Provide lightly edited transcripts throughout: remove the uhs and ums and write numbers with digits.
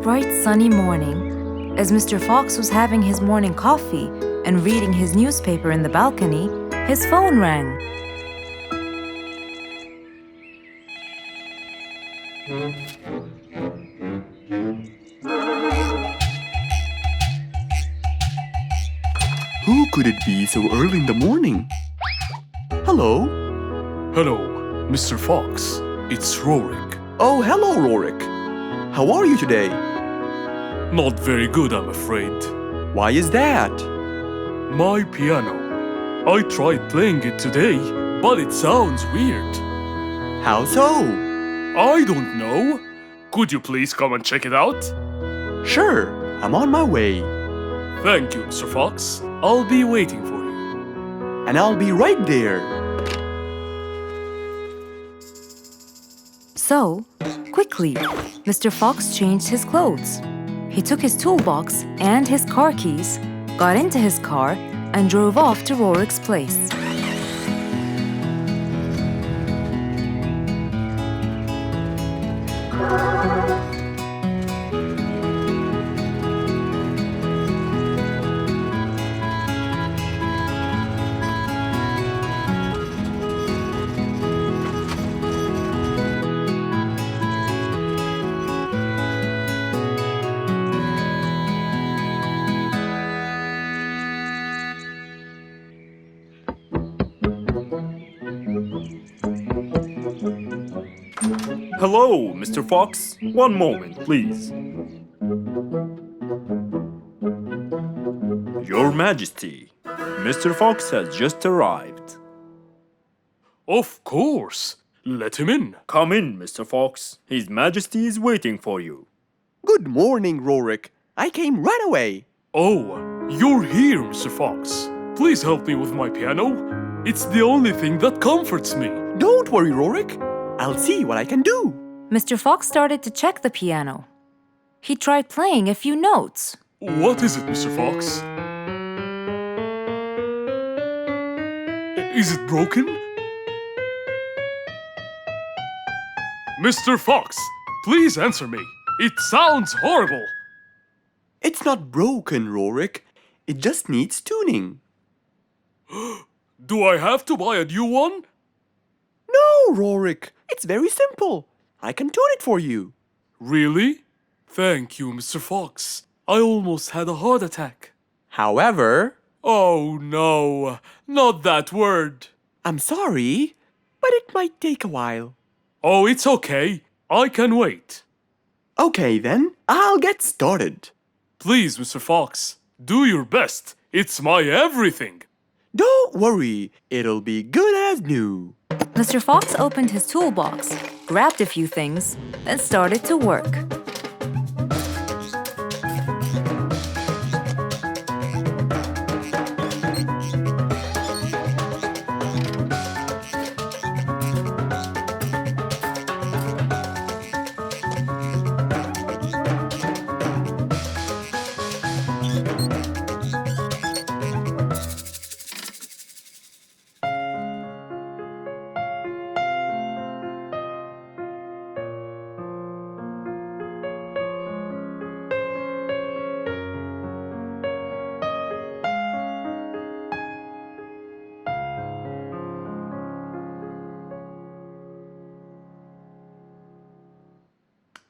bright sunny morning, as Mr. Fox was having his morning coffee and reading his newspaper in the balcony, his phone rang. Who could it be so early in the morning? Hello? Hello, Mr. Fox. It's Rorik. Oh, hello, Rorik. How are you today? Not very good, I'm afraid. Why is that? My piano. I tried playing it today, but it sounds weird. How so? I don't know. Could you please come and check it out? Sure, I'm on my way. Thank you, Mr. Fox. I'll be waiting for you. And I'll be right there. So, quickly, Mr. Fox changed his clothes. He took his toolbox and his car keys, got into his car, and drove off to Rorik's place. Hello, Mr. Fox. One moment, please. Your Majesty, Mr. Fox has just arrived. Of course. Let him in. Come in, Mr. Fox. His Majesty is waiting for you. Good morning, Rorik. I came right away. Oh, you're here, Mr. Fox. Please help me with my piano. It's the only thing that comforts me. Don't worry, Rorik. I'll see what I can do. Mr. Fox started to check the piano. He tried playing a few notes. What is it, Mr. Fox? Is it broken? Mr. Fox, please answer me. It sounds horrible. It's not broken, Rorik. It just needs tuning. Do I have to buy a new one? No, Rorik. It's very simple. I can tune it for you. Really? Thank you, Mr. Fox. I almost had a heart attack. However, Oh no, not that word. I'm sorry, but it might take a while. Oh, it's okay. I can wait. Okay then, I'll get started. Please, Mr. Fox, do your best. It's my everything. Don't worry, it'll be good as new. Mr. Fox opened his toolbox, grabbed a few things, and started to work.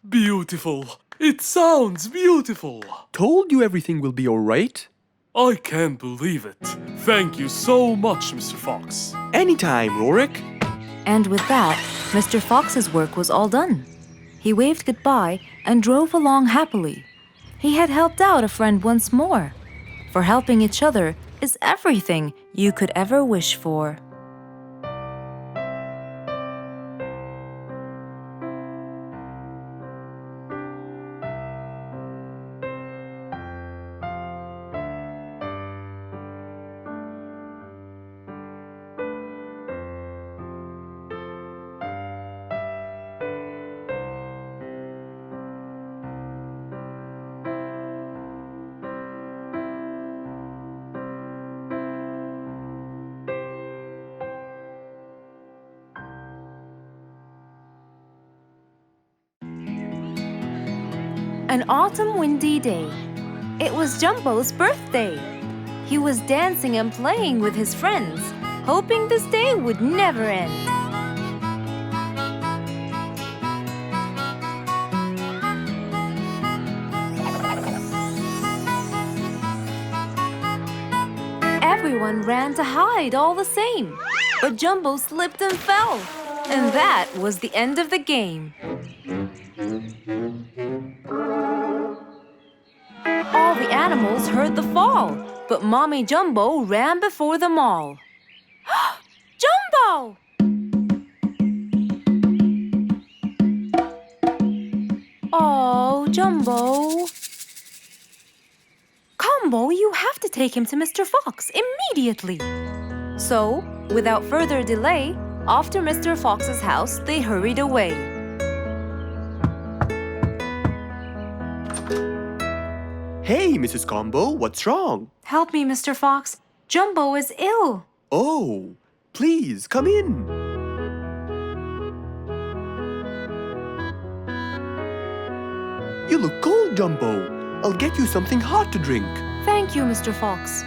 Beautiful. It sounds beautiful. Told you everything will be alright. I can't believe it. Thank you so much, Mr. Fox. Anytime, Rorik. And with that, Mr. Fox's work was all done. He waved goodbye and drove along happily. He had helped out a friend once more. For helping each other is everything you could ever wish for. An autumn windy day. It was Jumbo's birthday. He was dancing and playing with his friends, hoping this day would never end. Everyone ran to hide all the same, but Jumbo slipped and fell. And that was the end of the game. All the animals heard the fall, but Mommy Jumbo ran before them all. Jumbo! Oh, Jumbo. Combo, you have to take him to Mr. Fox immediately. So, without further delay, off to Mr. Fox's house they hurried away. Hey, Mrs. Combo, what's wrong? Help me, Mr. Fox. Jumbo is ill. Oh, please, come in. You look cold, Jumbo. I'll get you something hot to drink. Thank you, Mr. Fox.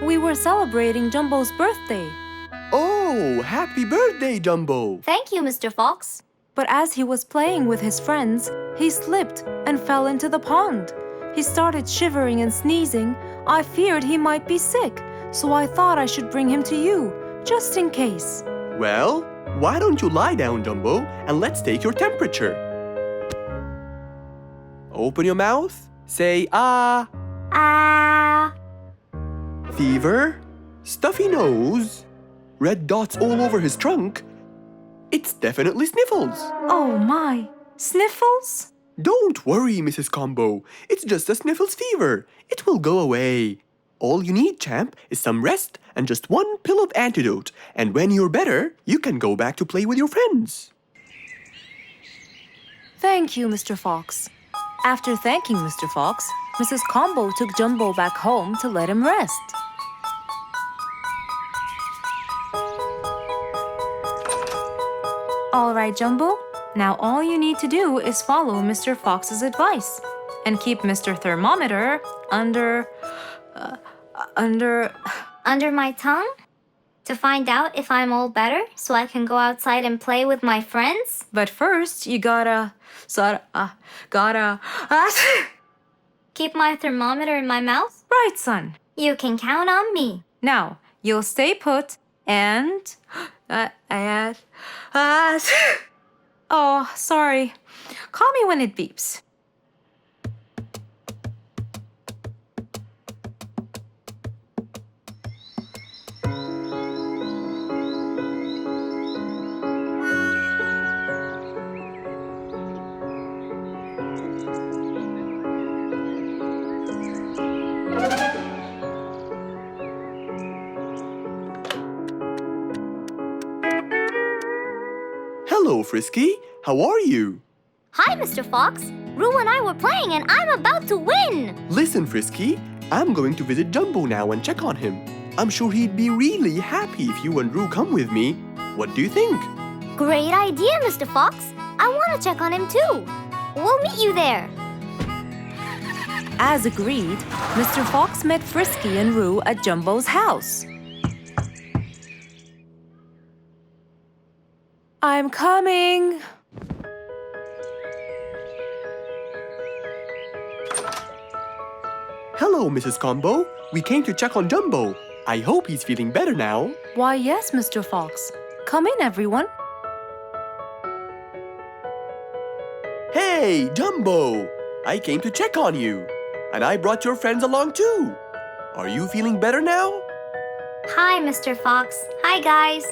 We were celebrating Jumbo's birthday. Oh, happy birthday, Jumbo. Thank you, Mr. Fox. But as he was playing with his friends, he slipped and fell into the pond. He started shivering and sneezing. I feared he might be sick, so I thought I should bring him to you, just in case. Well, why don't you lie down, Jumbo, and let's take your temperature. Open your mouth. Say, ah. Ah. Fever, stuffy nose, red dots all over his trunk. It's definitely sniffles. Oh my, sniffles? Don't worry, Mrs. Combo. It's just a sniffles fever. It will go away. All you need, champ, is some rest and just one pill of antidote. And when you're better, you can go back to play with your friends. Thank you, Mr. Fox. After thanking Mr. Fox, Mrs. Combo took Jumbo back home to let him rest. All right, Jumbo. Now all you need to do is follow Mr. Fox's advice and keep Mr. Thermometer under Under my tongue? To find out if I'm all better so I can go outside and play with my friends? But first, you gotta Keep my thermometer in my mouth? Right, son. You can count on me. Now, you'll stay put and oh, sorry. Call me when it beeps. Hello, Frisky. How are you? Hi, Mr. Fox. Roo and I were playing and I'm about to win. Listen, Frisky. I'm going to visit Jumbo now and check on him. I'm sure he'd be really happy if you and Roo come with me. What do you think? Great idea, Mr. Fox. I want to check on him too. We'll meet you there. As agreed, Mr. Fox met Frisky and Roo at Jumbo's house. I'm coming. Hello, Mrs. Combo. We came to check on Jumbo. I hope he's feeling better now. Why, yes, Mr. Fox. Come in, everyone. Hey, Jumbo! I came to check on you. And I brought your friends along too. Are you feeling better now? Hi, Mr. Fox. Hi, guys.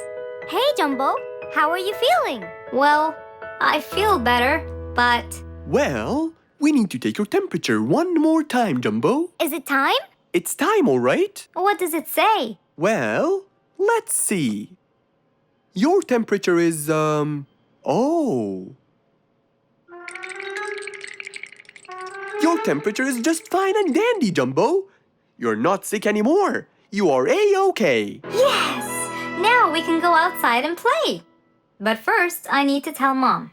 Hey, Jumbo. How are you feeling? Well, I feel better, but... Well, we need to take your temperature one more time, Jumbo. Is it time? It's time, all right? What does it say? Well, let's see. Your temperature is, oh. Your temperature is just fine and dandy, Jumbo. You're not sick anymore. You are A-okay. Yes! Now we can go outside and play. But first, I need to tell Mom.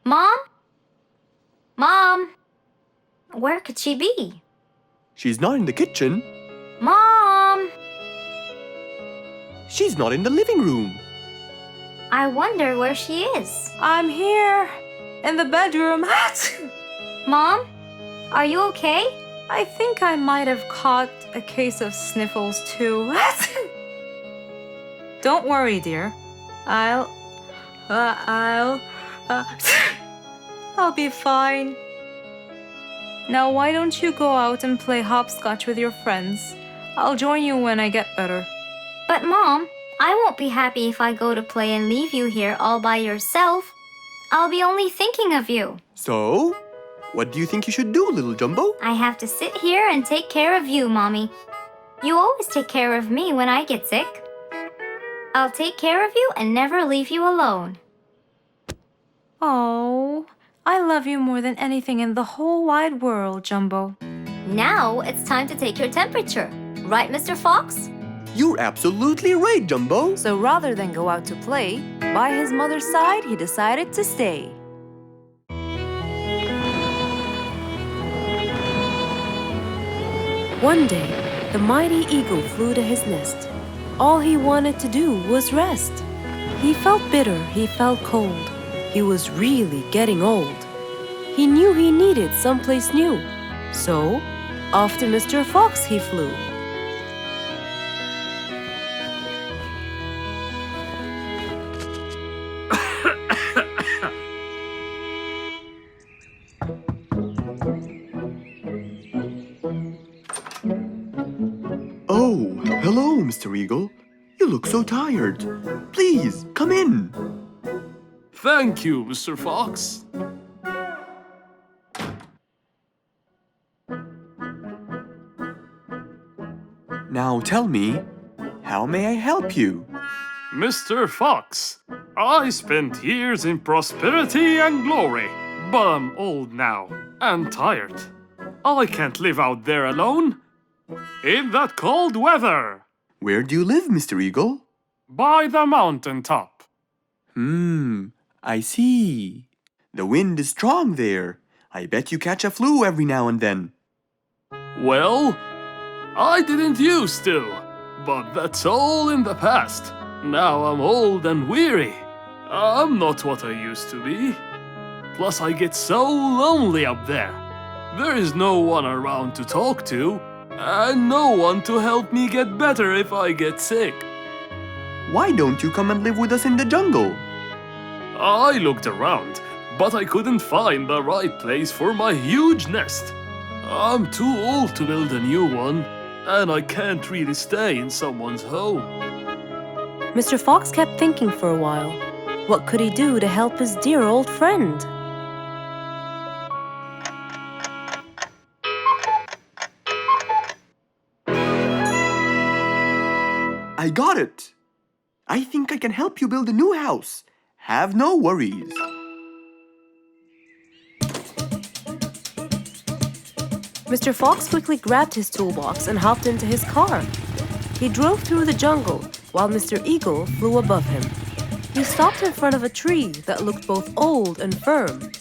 Mom? Mom? Where could she be? She's not in the kitchen. Mom! She's not in the living room. I wonder where she is. I'm here, in the bedroom. Mom? Are you okay? I think I might have caught a case of sniffles too. Don't worry, dear. I'll be fine. Now why don't you go out and play hopscotch with your friends? I'll join you when I get better. But Mom, I won't be happy if I go to play and leave you here all by yourself. I'll be only thinking of you. So, what do you think you should do, little Jumbo? I have to sit here and take care of you, Mommy. You always take care of me when I get sick. I'll take care of you and never leave you alone. Oh, I love you more than anything in the whole wide world, Jumbo. Now it's time to take your temperature. Right, Mr. Fox? You're absolutely right, Jumbo. So rather than go out to play, by his mother's side, he decided to stay. One day, the mighty eagle flew to his nest. All he wanted to do was rest. He felt bitter, he felt cold. He was really getting old. He knew he needed someplace new. So, off to Mr. Fox he flew. Oh, hello, Mr. Eagle. You look so tired. Please, come in. Thank you, Mr. Fox. Now tell me, how may I help you? Mr. Fox, I spent years in prosperity and glory, but I'm old now and tired. I can't live out there alone in that cold weather. Where do you live, Mr. Eagle? By the mountain top. I see. The wind is strong there. I bet you catch a flu every now and then. Well, I didn't used to, but that's all in the past. Now I'm old and weary. I'm not what I used to be. Plus I get so lonely up there. There is no one around to talk to, and no one to help me get better if I get sick. Why don't you come and live with us in the jungle? I looked around, but I couldn't find the right place for my huge nest. I'm too old to build a new one, and I can't really stay in someone's home. Mr. Fox kept thinking for a while. What could he do to help his dear old friend? I got it! I think I can help you build a new house. Have no worries. Mr. Fox quickly grabbed his toolbox and hopped into his car. He drove through the jungle while Mr. Eagle flew above him. He stopped in front of a tree that looked both old and firm,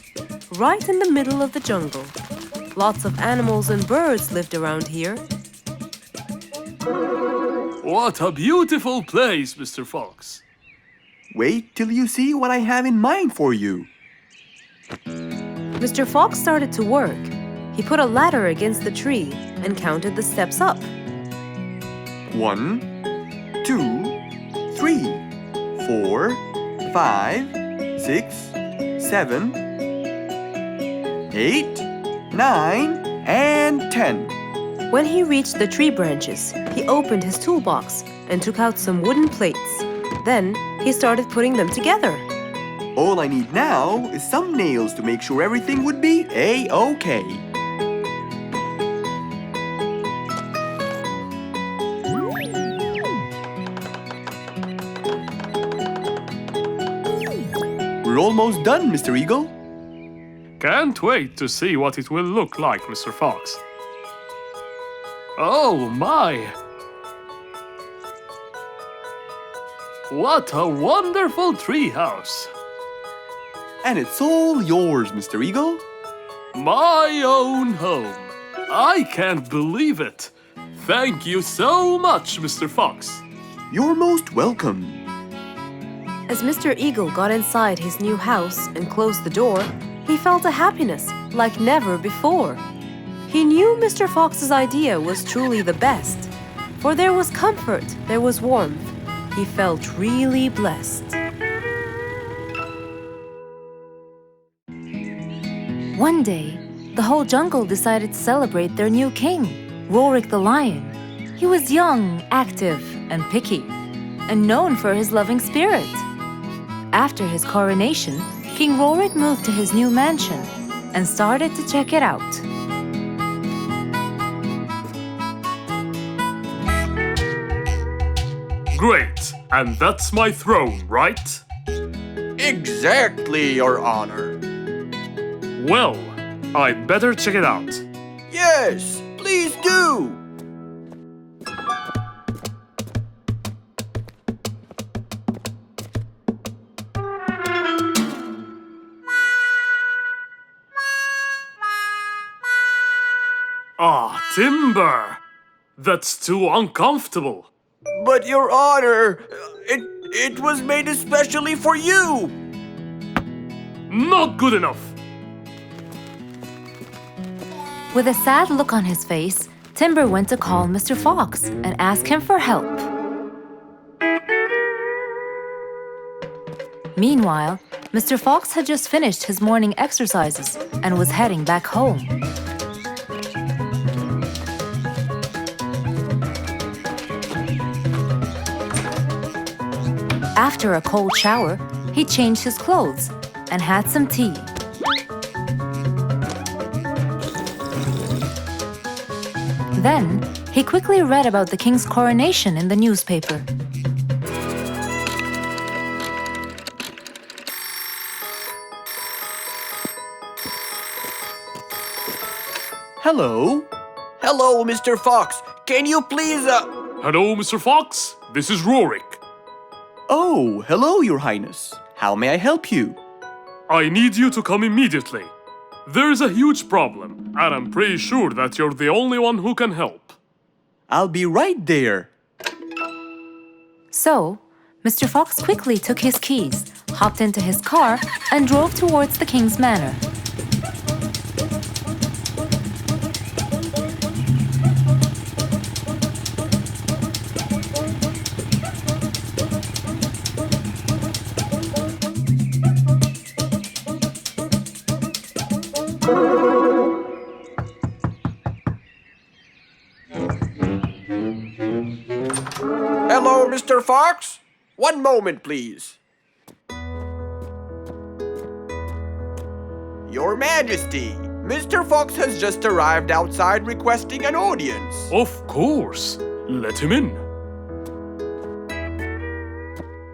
right in the middle of the jungle. Lots of animals and birds lived around here. What a beautiful place, Mr. Fox. Wait till you see what I have in mind for you. Mr. Fox started to work. He put a ladder against the tree and counted the steps up. 1, 2, 3, 4, 5, 6, 7, 8, 9, and 10. When he reached the tree branches, he opened his toolbox and took out some wooden plates. Then he started putting them together. All I need now is some nails to make sure everything would be A-okay. We're almost done, Mr. Eagle. Can't wait to see what it will look like, Mr. Fox. Oh my! What a wonderful treehouse! And it's all yours, Mr. Eagle. My own home. I can't believe it. Thank you so much, Mr. Fox. You're most welcome. As Mr. Eagle got inside his new house and closed the door, he felt a happiness like never before. He knew Mr. Fox's idea was truly the best, for there was comfort, there was warmth. He felt really blessed. One day, the whole jungle decided to celebrate their new king, Rorik the lion. He was young, active, and picky, and known for his loving spirit. After his coronation, King Rorik moved to his new mansion and started to check it out. Great, and that's my throne, right? Exactly, Your Honor. Well, I'd better check it out. Yes, please do. Ah, timber! That's too uncomfortable. But Your Honor, it was made especially for you. Not good enough. With a sad look on his face, Timber went to call Mr. Fox and ask him for help. Meanwhile, Mr. Fox had just finished his morning exercises and was heading back home. After a cold shower, he changed his clothes and had some tea. Then, he quickly read about the king's coronation in the newspaper. Hello? Hello, Mr. Fox. Can you please, Hello, Mr. Fox. This is Rorik. Oh, hello, Your Highness. How may I help you? I need you to come immediately. There is a huge problem, and I'm pretty sure that you're the only one who can help. I'll be right there. So, Mr. Fox quickly took his keys, hopped into his car, and drove towards the king's manor. Hello, Mr. Fox. One moment, please. Your Majesty, Mr. Fox has just arrived outside requesting an audience. Of course. Let him in.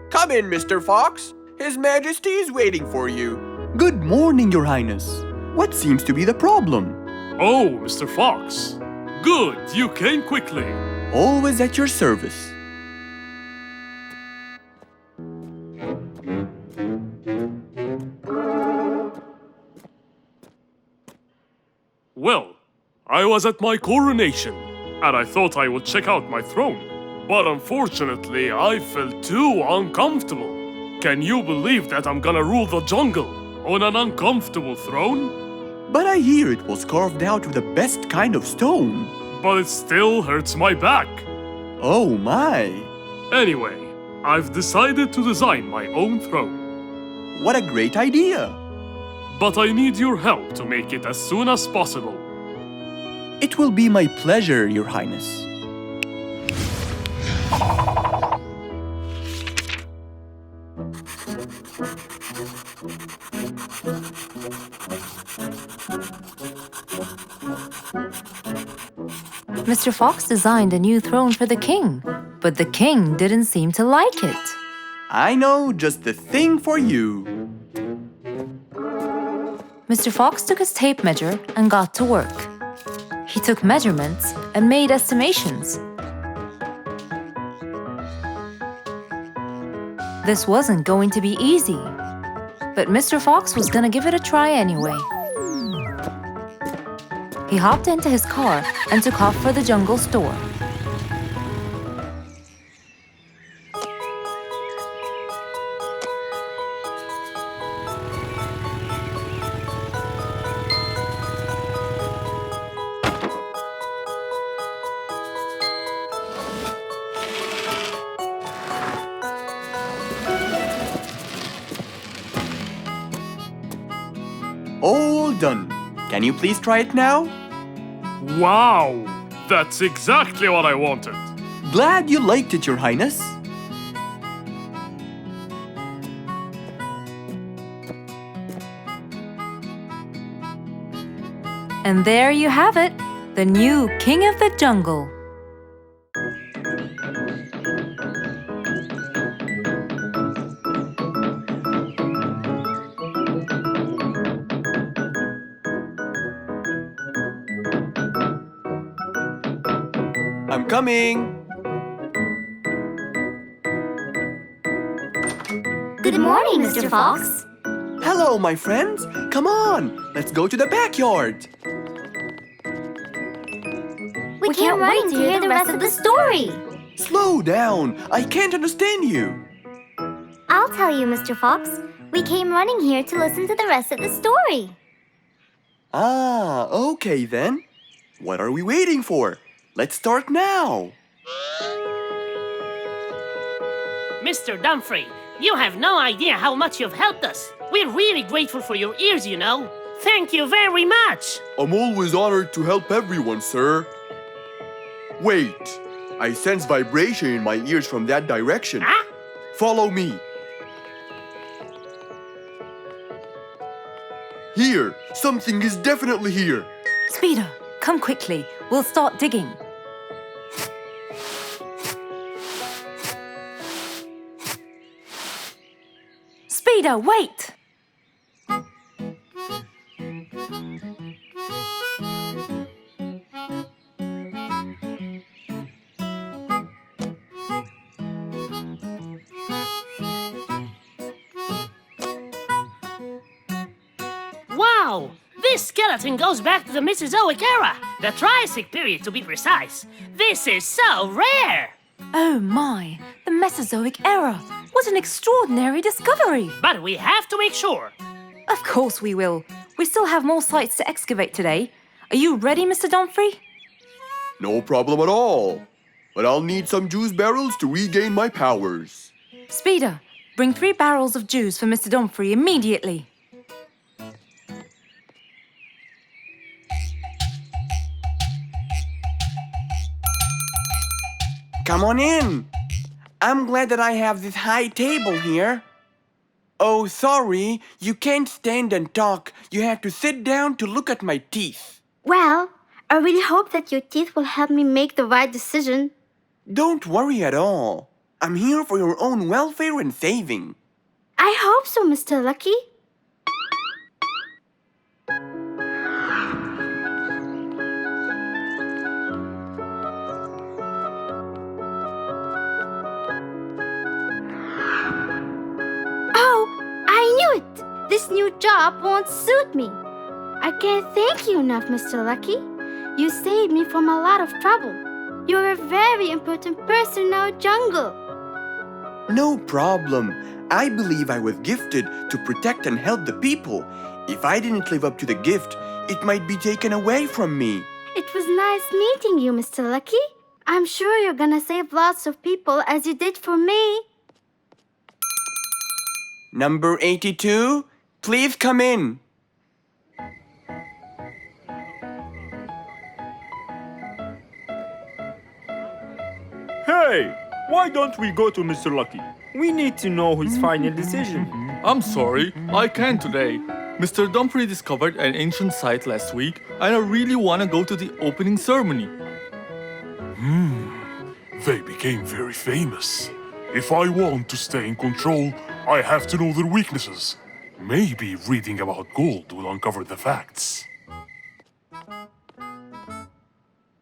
Come in, Mr. Fox. His Majesty is waiting for you. Good morning, Your Highness. What seems to be the problem? Oh, Mr. Fox. Good, you came quickly. Always at your service. Well, I was at my coronation, and I thought I would check out my throne. But unfortunately, I felt too uncomfortable. Can you believe that I'm gonna rule the jungle on an uncomfortable throne? But I hear it was carved out of the best kind of stone. But it still hurts my back. Oh my! Anyway, I've decided to design my own throne. What a great idea! But I need your help to make it as soon as possible. It will be my pleasure, Your Highness. Mr. Fox designed a new throne for the king, but the king didn't seem to like it. I know just the thing for you. Mr. Fox took his tape measure and got to work. He took measurements and made estimations. This wasn't going to be easy, but Mr. Fox was gonna give it a try anyway. He hopped into his car and took off for the jungle store. All done. Can you please try it now? Wow! That's exactly what I wanted. Glad you liked it, Your Highness. And there you have it, the new King of the Jungle. I'm coming. Good morning, Mr. Fox. Hello, my friends. Come on, let's go to the backyard. We can't wait to hear the rest of the story. Slow down. I can't understand you. I'll tell you, Mr. Fox. We came running here to listen to the rest of the story. Ah, okay then. What are we waiting for? Let's start now. Mr. Dumfrey, you have no idea how much you've helped us. We're really grateful for your ears, you know. Thank you very much. I'm always honored to help everyone, sir. Wait, I sense vibration in my ears from that direction. Huh? Follow me. Here, something is definitely here. Speeder, come quickly. We'll start digging. Speeder, wait! Wow! This skeleton goes back to the Mesozoic era, the Triassic period to be precise. This is so rare! Oh my, the Mesozoic era! What an extraordinary discovery! But we have to make sure. Of course we will. We still have more sites to excavate today. Are you ready, Mr. Dumfrey? No problem at all. But I'll need some juice barrels to regain my powers. Speeder, bring 3 barrels of juice for Mr. Dumfrey immediately. Come on in. I'm glad that I have this high table here. Oh, sorry, you can't stand and talk. You have to sit down to look at my teeth. Well, I really hope that your teeth will help me make the right decision. Don't worry at all. I'm here for your own welfare and saving. I hope so, Mr. Lucky. This new job won't suit me. I can't thank you enough, Mr. Lucky. You saved me from a lot of trouble. You're a very important person in our jungle. No problem. I believe I was gifted to protect and help the people. If I didn't live up to the gift, it might be taken away from me. It was nice meeting you, Mr. Lucky. I'm sure you're gonna save lots of people as you did for me. Number 82, please come in. Hey, why don't we go to Mr. Lucky? We need to know his final decision. I'm sorry, I can't today. Mr. Dumfrey discovered an ancient site last week, and I really want to go to the opening ceremony. They became very famous. If I want to stay in control, I have to know their weaknesses. Maybe reading about gold will uncover the facts.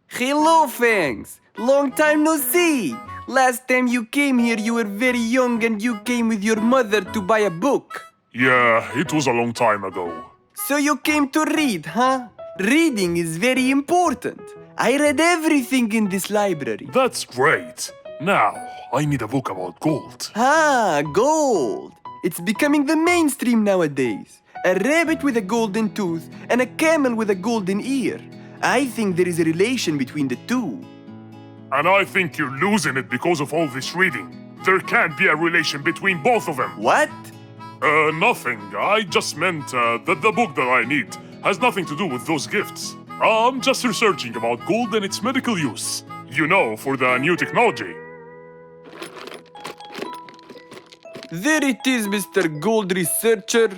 Hello, Fangs! Long time no see! Last time you came here, you were very young and you came with your mother to buy a book. Yeah, it was a long time ago. So you came to read, huh? Reading is very important. I read everything in this library. That's great. Now, I need a book about gold. Ah, gold! It's becoming the mainstream nowadays. A rabbit with a golden tooth and a camel with a golden ear. I think there is a relation between the two. And I think you're losing it because of all this reading. There can't be a relation between both of them. What? Nothing. I just meant that the book that I need has nothing to do with those gifts. I'm just researching about gold and its medical use. You know, for the new technology. There it is, Mr. Gold Researcher.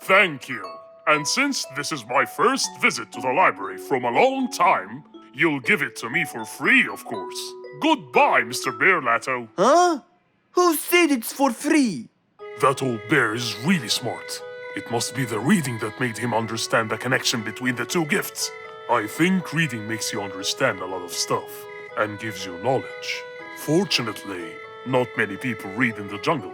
Thank you. And since this is my first visit to the library from a long time, you'll give it to me for free, of course. Goodbye, Mr. Bearlato. Huh? Who said it's for free? That old bear is really smart. It must be the reading that made him understand the connection between the two gifts. I think reading makes you understand a lot of stuff and gives you knowledge. Fortunately, not many people read in the jungle.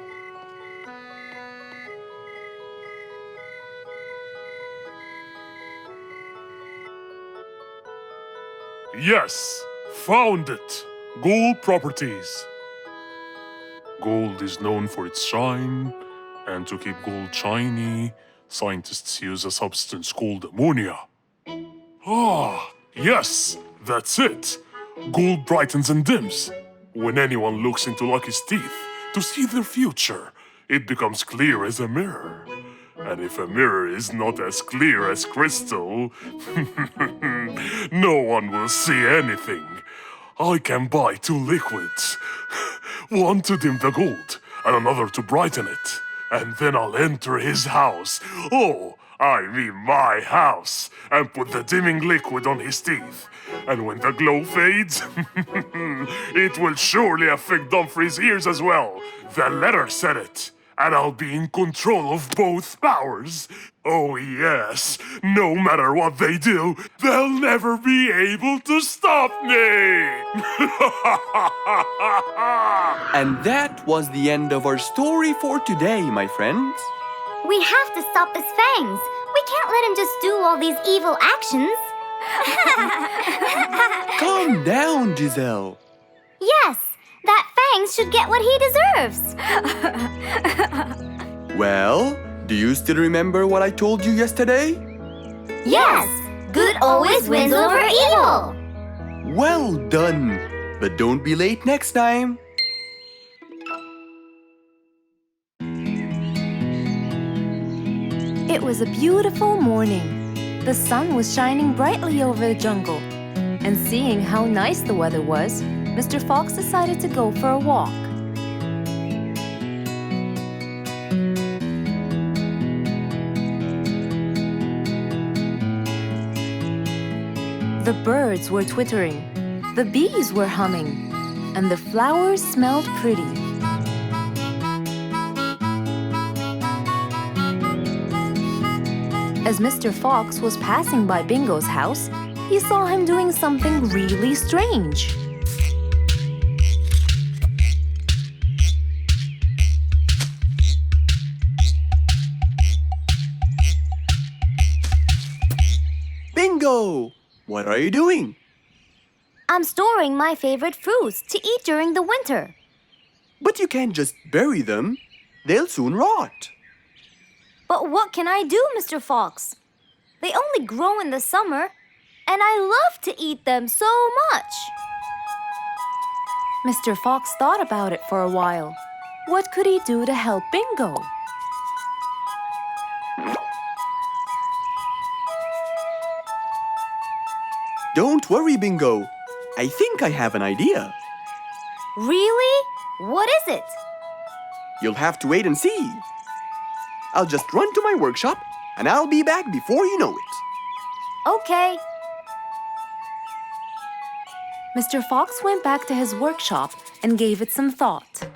Yes, found it. Gold properties. Gold is known for its shine, and to keep gold shiny, scientists use a substance called ammonia. Ah, yes, that's it. Gold brightens and dims. When anyone looks into Lucky's teeth to see their future, it becomes clear as a mirror. And if a mirror is not as clear as crystal, no one will see anything. I can buy 2 liquids. One to dim the gold, and another to brighten it. And then I'll enter his house. Oh, I mean my house. And put the dimming liquid on his teeth. And when the glow fades, it will surely affect Dumfrey's ears as well. The letter said it. And I'll be in control of both powers. Oh yes, no matter what they do, they'll never be able to stop me! And that was the end of our story for today, my friends. We have to stop this Fangs. We can't let him just do all these evil actions. Calm down, Giselle. Yes, that Fangs should get what he deserves. Well, do you still remember what I told you yesterday? Yes, good always wins over evil. Well done. But don't be late next time. It was a beautiful morning. The sun was shining brightly over the jungle. And seeing how nice the weather was, Mr. Fox decided to go for a walk. The birds were twittering, the bees were humming, and the flowers smelled pretty. As Mr. Fox was passing by Bingo's house, he saw him doing something really strange. Bingo! What are you doing? I'm storing my favorite fruits to eat during the winter. But you can't just bury them. They'll soon rot. But what can I do, Mr. Fox? They only grow in the summer, and I love to eat them so much. Mr. Fox thought about it for a while. What could he do to help Bingo? Don't worry, Bingo. I think I have an idea. Really? What is it? You'll have to wait and see. I'll just run to my workshop, and I'll be back before you know it. Okay. Mr. Fox went back to his workshop and gave it some thought.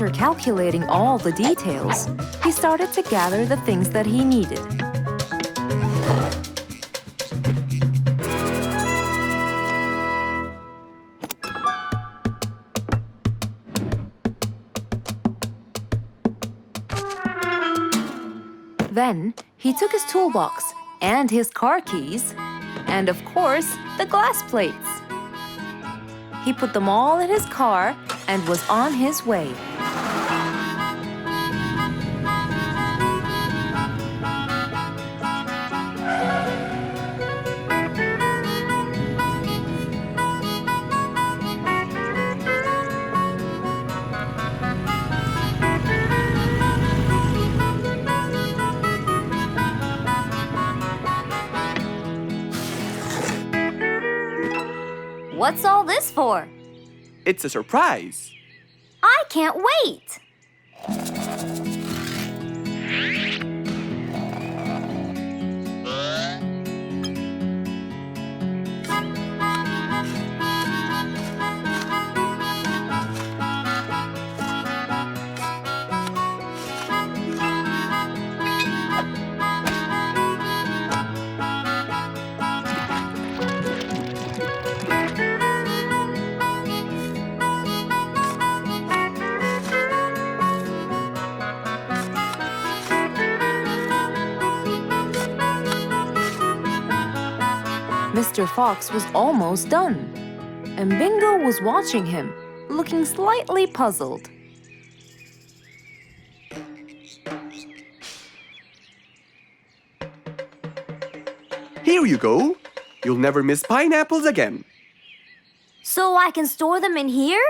After calculating all the details, he started to gather the things that he needed. Then he took his toolbox and his car keys, and of course, the glass plates. He put them all in his car and was on his way. What's all this for? It's a surprise. I can't wait! Mr. Fox was almost done, and Bingo was watching him, looking slightly puzzled. Here you go. You'll never miss pineapples again. So I can store them in here?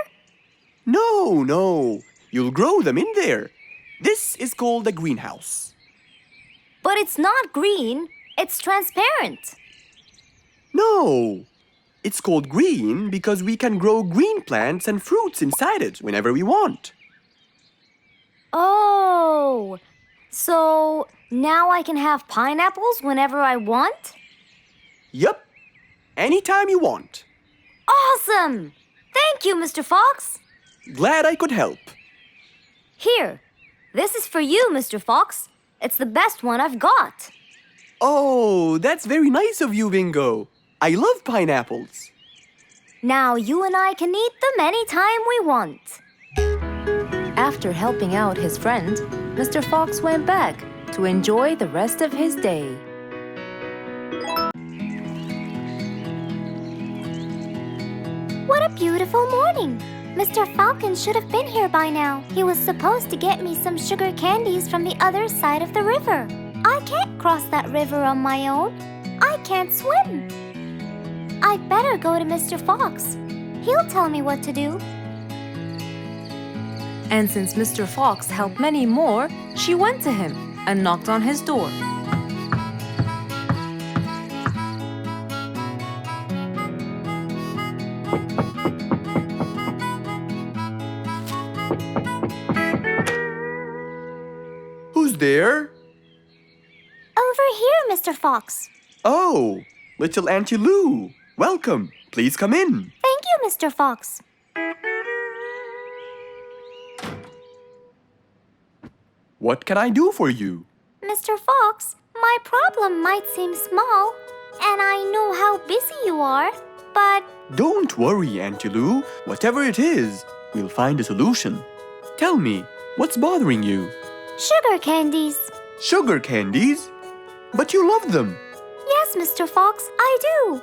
No. You'll grow them in there. This is called a greenhouse. But it's not green, it's transparent. No. It's called green because we can grow green plants and fruits inside it whenever we want. Oh, so now I can have pineapples whenever I want? Yup. Anytime you want. Awesome! Thank you, Mr. Fox. Glad I could help. Here, this is for you, Mr. Fox. It's the best one I've got. Oh, that's very nice of you, Bingo. I love pineapples. Now you and I can eat them anytime we want. After helping out his friend, Mr. Fox went back to enjoy the rest of his day. What a beautiful morning! Mr. Falcon should have been here by now. He was supposed to get me some sugar candies from the other side of the river. I can't cross that river on my own. I can't swim. I'd better go to Mr. Fox. He'll tell me what to do. And since Mr. Fox helped many more, she went to him and knocked on his door. Who's there? Over here, Mr. Fox. Oh, little Auntie Lou. Welcome. Please come in. Thank you, Mr. Fox. What can I do for you? Mr. Fox, my problem might seem small, and I know how busy you are, but Don't worry, Auntie Lou. Whatever it is, we'll find a solution. Tell me, what's bothering you? sugar candies. Sugar candies? But you love them. Yes, Mr. Fox, I do.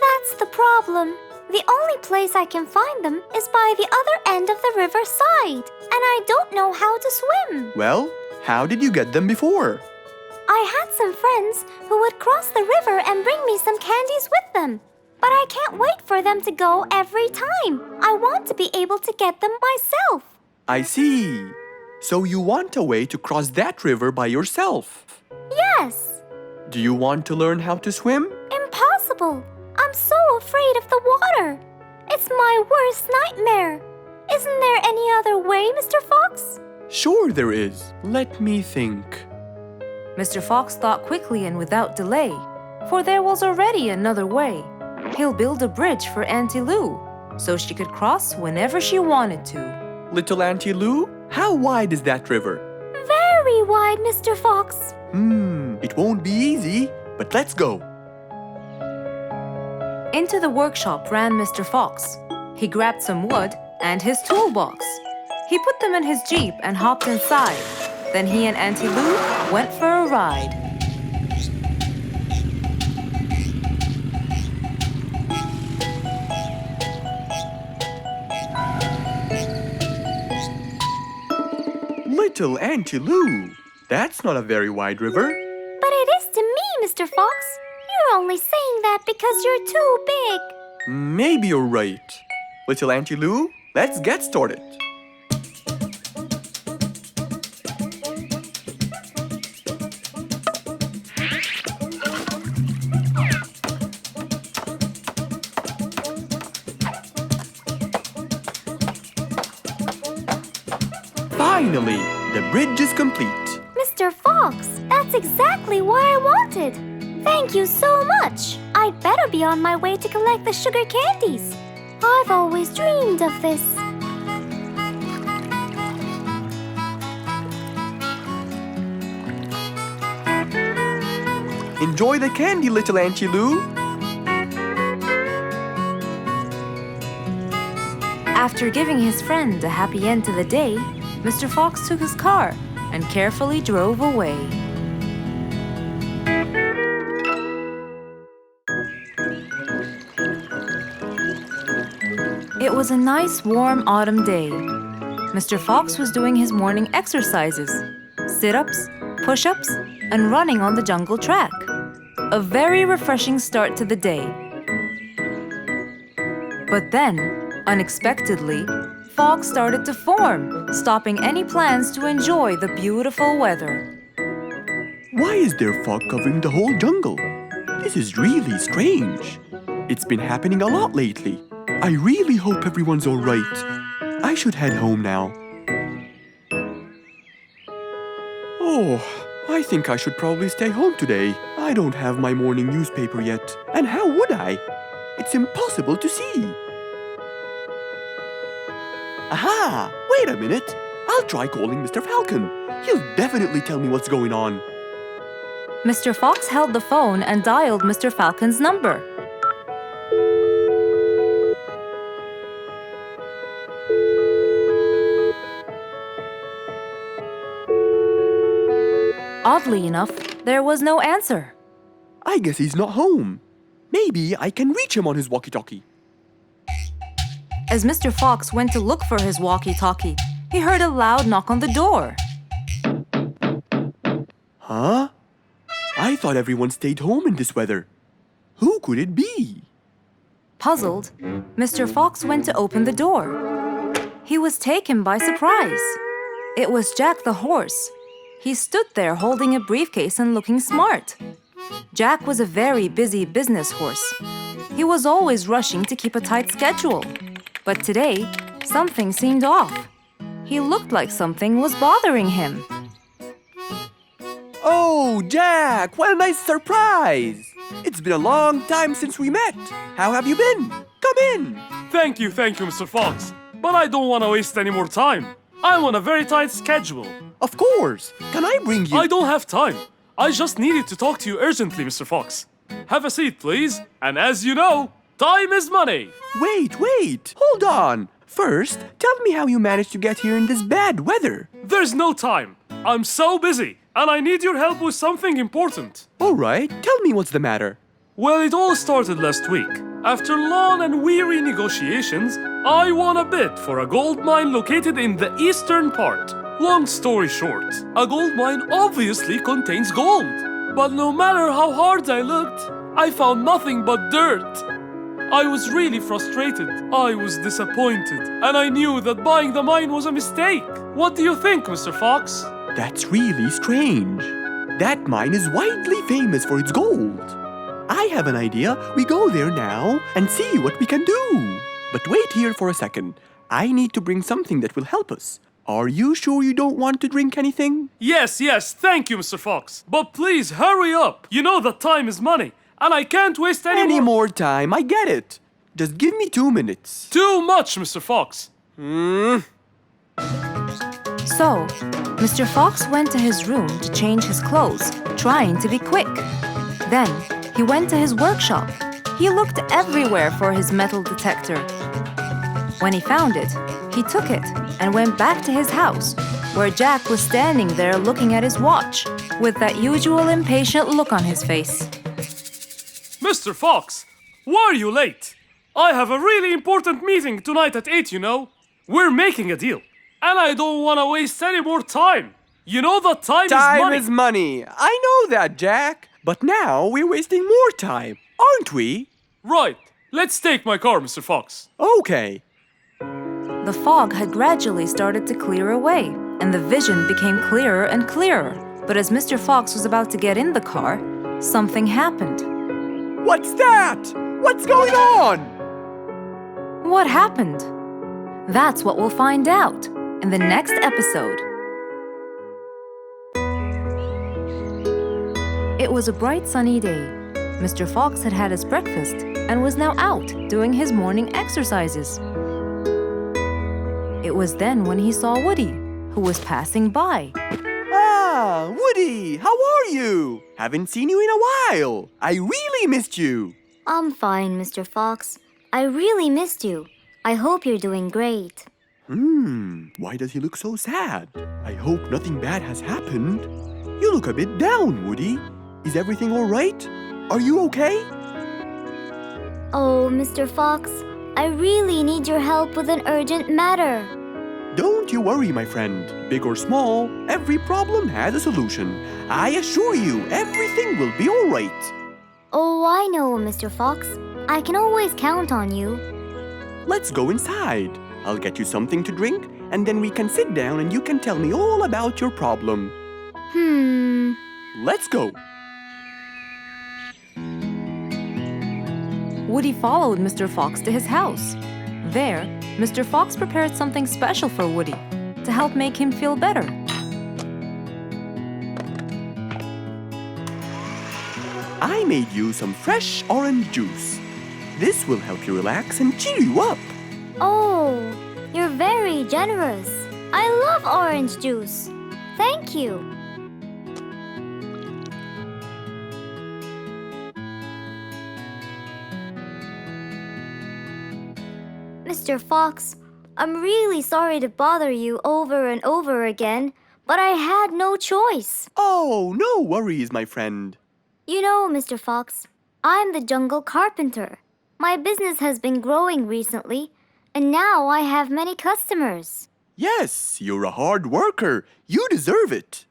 That's the problem. The only place I can find them is by the other end of the river side, and I don't know how to swim. Well, how did you get them before? I had some friends who would cross the river and bring me some candies with them. But I can't wait for them to go every time. I want to be able to get them myself. I see. So you want a way to cross that river by yourself. Yes. Do you want to learn how to swim? Impossible. I'm so afraid of the water. It's my worst nightmare. Isn't there any other way, Mr. Fox? Sure there is. Let me think. Mr. Fox thought quickly and without delay, for there was already another way. He'll build a bridge for Auntie Lou, so she could cross whenever she wanted to. Little Auntie Lou, How wide is that river? Very wide, Mr. Fox. It won't be easy, but let's go. Into the workshop ran Mr. Fox. He grabbed some wood and his toolbox. He put them in his Jeep and hopped inside. Then he and Auntie Lou went for a ride. Little Auntie Lou, that's not a very wide river. But it is to me, Mr. Fox. You're only saying that because you're too big. Maybe you're right. Little Auntie Lou, let's get started. Finally, the bridge is complete. Mr. Fox, that's exactly what I wanted. Thank you so much. I'd better be on my way to collect the sugar candies. I've always dreamed of this. Enjoy the candy, little Auntie Lou. After giving his friend a happy end to the day, Mr. Fox took his car and carefully drove away. It was a nice warm autumn day. Mr. Fox was doing his morning exercises, sit-ups, push-ups, and running on the jungle track. A very refreshing start to the day. But then, unexpectedly, fog started to form, stopping any plans to enjoy the beautiful weather. Why is there fog covering the whole jungle? This is really strange. It's been happening a lot lately. I really hope everyone's all right. I should head home now. Oh, I think I should probably stay home today. I don't have my morning newspaper yet. And how would I? It's impossible to see. Aha! Wait a minute. I'll try calling Mr. Falcon. He'll definitely tell me what's going on. Mr. Fox held the phone and dialed Mr. Falcon's number. Oddly enough, there was no answer. I guess he's not home. Maybe I can reach him on his walkie-talkie. As Mr. Fox went to look for his walkie-talkie, he heard a loud knock on the door. Huh? I thought everyone stayed home in this weather. Who could it be? Puzzled, Mr. Fox went to open the door. He was taken by surprise. It was Jack the horse. He stood there holding a briefcase and looking smart. Jack was a very busy business horse. He was always rushing to keep a tight schedule. But today, something seemed off. He looked like something was bothering him. Oh, Jack, what a nice surprise! It's been a long time since we met. How have you been? Come in. Thank you, Mr. Fox. But I don't want to waste any more time. I'm on a very tight schedule. Of course. Can I bring you... I don't have time. I just needed to talk to you urgently, Mr. Fox. Have a seat, please. And as you know, time is money. Wait. Hold on. First, tell me how you managed to get here in this bad weather. There's no time. I'm so busy, and I need your help with something important. All right, tell me what's the matter. Well, it all started last week. After long and weary negotiations, I won a bid for a gold mine located in the eastern part. Long story short, a gold mine obviously contains gold. But no matter how hard I looked, I found nothing but dirt. I was really frustrated. I was disappointed, and I knew that buying the mine was a mistake. What do you think, Mr. Fox? That's really strange. That mine is widely famous for its gold. I have an idea. We go there now and see what we can do. But wait here for a second. I need to bring something that will help us. Are you sure you don't want to drink anything? Yes, thank you, Mr. Fox. But please, hurry up. You know that time is money, and I can't waste any more time. I get it. Just give me 2 minutes. Too much, Mr. Fox. So, Mr. Fox went to his room to change his clothes, trying to be quick. Then, he went to his workshop. He looked everywhere for his metal detector. When he found it, he took it and went back to his house, where Jack was standing there looking at his watch, with that usual impatient look on his face. Mr. Fox, why are you late? I have a really important meeting tonight at 8, you know. We're making a deal, and I don't want to waste any more time. You know that time is money. Time is money. I know that, Jack. But now we're wasting more time, aren't we? Right. Let's take my car, Mr. Fox. Okay. The fog had gradually started to clear away, and the vision became clearer and clearer. But as Mr. Fox was about to get in the car, something happened. What's that? What's going on? What happened? That's what we'll find out in the next episode. It was a bright sunny day. Mr. Fox had had his breakfast and was now out doing his morning exercises. It was then when he saw Woody, who was passing by. Ah, Woody, how are you? Haven't seen you in a while. I really missed you. I'm fine, Mr. Fox. I really missed you. I hope you're doing great. Why does he look so sad? I hope nothing bad has happened. You look a bit down, Woody. Is everything all right? Are you okay? Oh, Mr. Fox, I really need your help with an urgent matter. Don't you worry, my friend. Big or small, every problem has a solution. I assure you, everything will be all right. Oh, I know, Mr. Fox. I can always count on you. Let's go inside. I'll get you something to drink, and then we can sit down and you can tell me all about your problem. Let's go. Woody followed Mr. Fox to his house. There, Mr. Fox prepared something special for Woody to help make him feel better. I made you some fresh orange juice. This will help you relax and cheer you up. Oh, you're very generous. I love orange juice. Thank you. Mr. Fox, I'm really sorry to bother you over and over again, but I had no choice. Oh, no worries, my friend. You know, Mr. Fox, I'm the jungle carpenter. My business has been growing recently, and now I have many customers. Yes, you're a hard worker. You deserve it.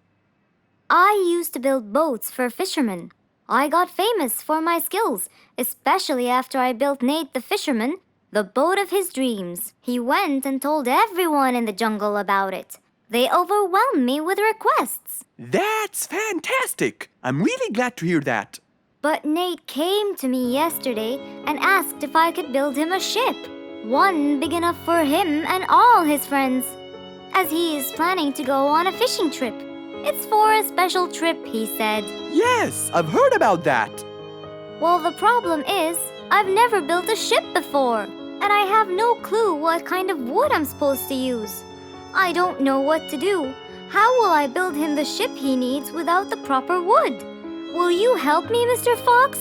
I used to build boats for fishermen. I got famous for my skills, especially after I built Nate the fisherman the boat of his dreams. He went and told everyone in the jungle about it. They overwhelmed me with requests. That's fantastic. I'm really glad to hear that. But Nate came to me yesterday and asked if I could build him a ship. One big enough for him and all his friends, as he is planning to go on a fishing trip. It's for a special trip, he said. Yes, I've heard about that. Well, the problem is, I've never built a ship before, and I have no clue what kind of wood I'm supposed to use. I don't know what to do. How will I build him the ship he needs without the proper wood? Will you help me, Mr. Fox?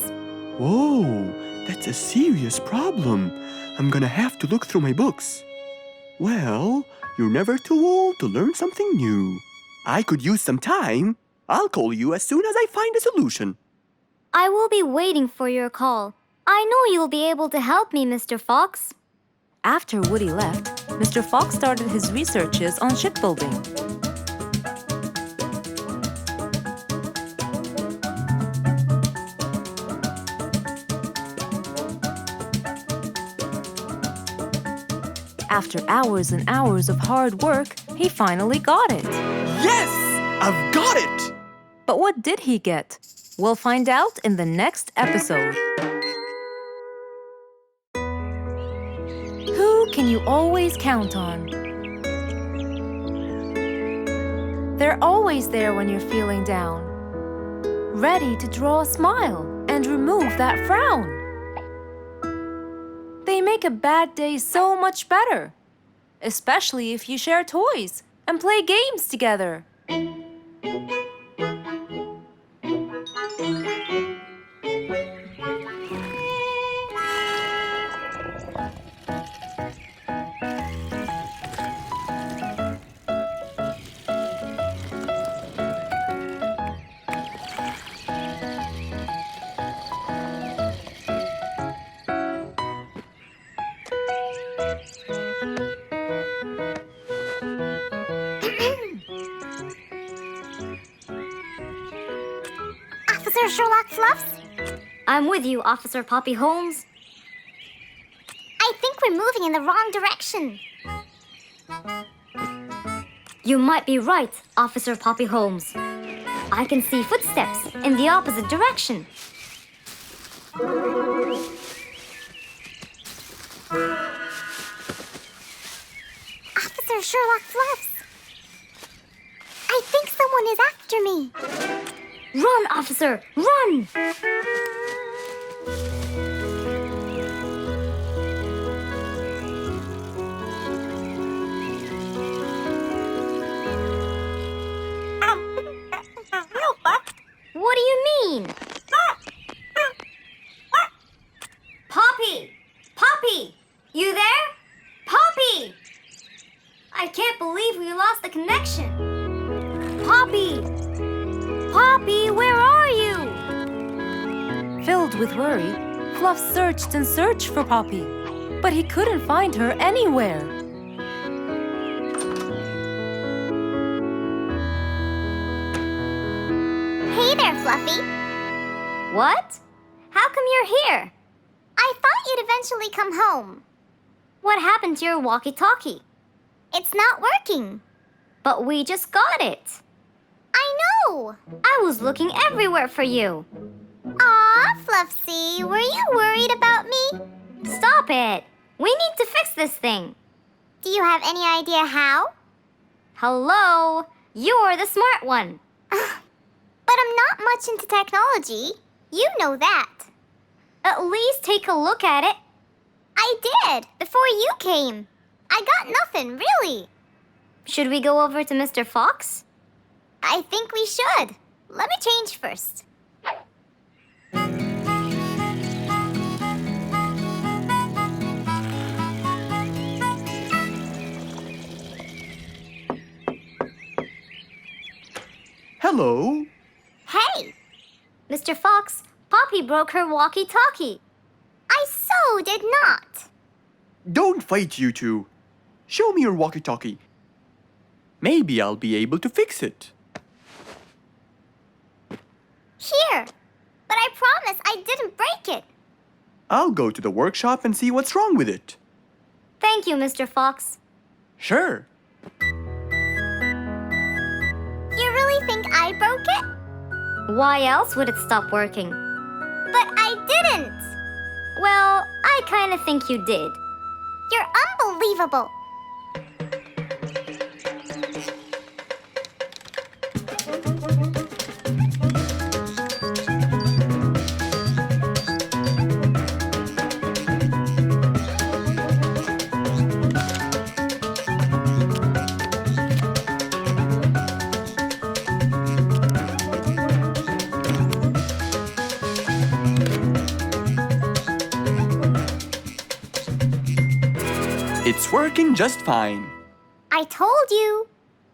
Whoa, that's a serious problem. I'm gonna have to look through my books. Well, you're never too old to learn something new. I could use some time. I'll call you as soon as I find a solution. I will be waiting for your call. I know you'll be able to help me, Mr. Fox. After Woody left, Mr. Fox started his researches on shipbuilding. After hours and hours of hard work, he finally got it. Yes! I've got it! But what did he get? We'll find out in the next episode. Who can you always count on? They're always there when you're feeling down, ready to draw a smile and remove that frown. They make a bad day so much better, especially if you share toys and play games together. Officer Sherlock Fluffs? I'm with you, Officer Poppy Holmes. I think we're moving in the wrong direction. You might be right, Officer Poppy Holmes. I can see footsteps in the opposite direction. Officer Sherlock Fluffs. I think someone is after me. Run, officer! Run! What do you mean? Poppy! Poppy! You there? Poppy! I can't believe we lost the connection. Poppy! Poppy, where are you? Filled with worry, Fluff searched and searched for Poppy, but he couldn't find her anywhere. Hey there, Fluffy. What? How come you're here? I thought you'd eventually come home. What happened to your walkie-talkie? It's not working. But we just got it. I know! I was looking everywhere for you. Aw, Fluffsy, were you worried about me? Stop it! We need to fix this thing. Do you have any idea how? Hello? You're the smart one. But I'm not much into technology. You know that. At least take a look at it. I did, before you came. I got nothing, really. Should we go over to Mr. Fox? I think we should. Let me change first. Hello. Hey! Mr. Fox, Poppy broke her walkie-talkie. I so did not. Don't fight, you two. Show me your walkie-talkie. Maybe I'll be able to fix it. Here. But I promise I didn't break it. I'll go to the workshop and see what's wrong with it. Thank you, Mr. Fox. Sure. You really think I broke it? Why else would it stop working? But I didn't. Well, I kind of think you did. You're unbelievable. It's working just fine. I told you.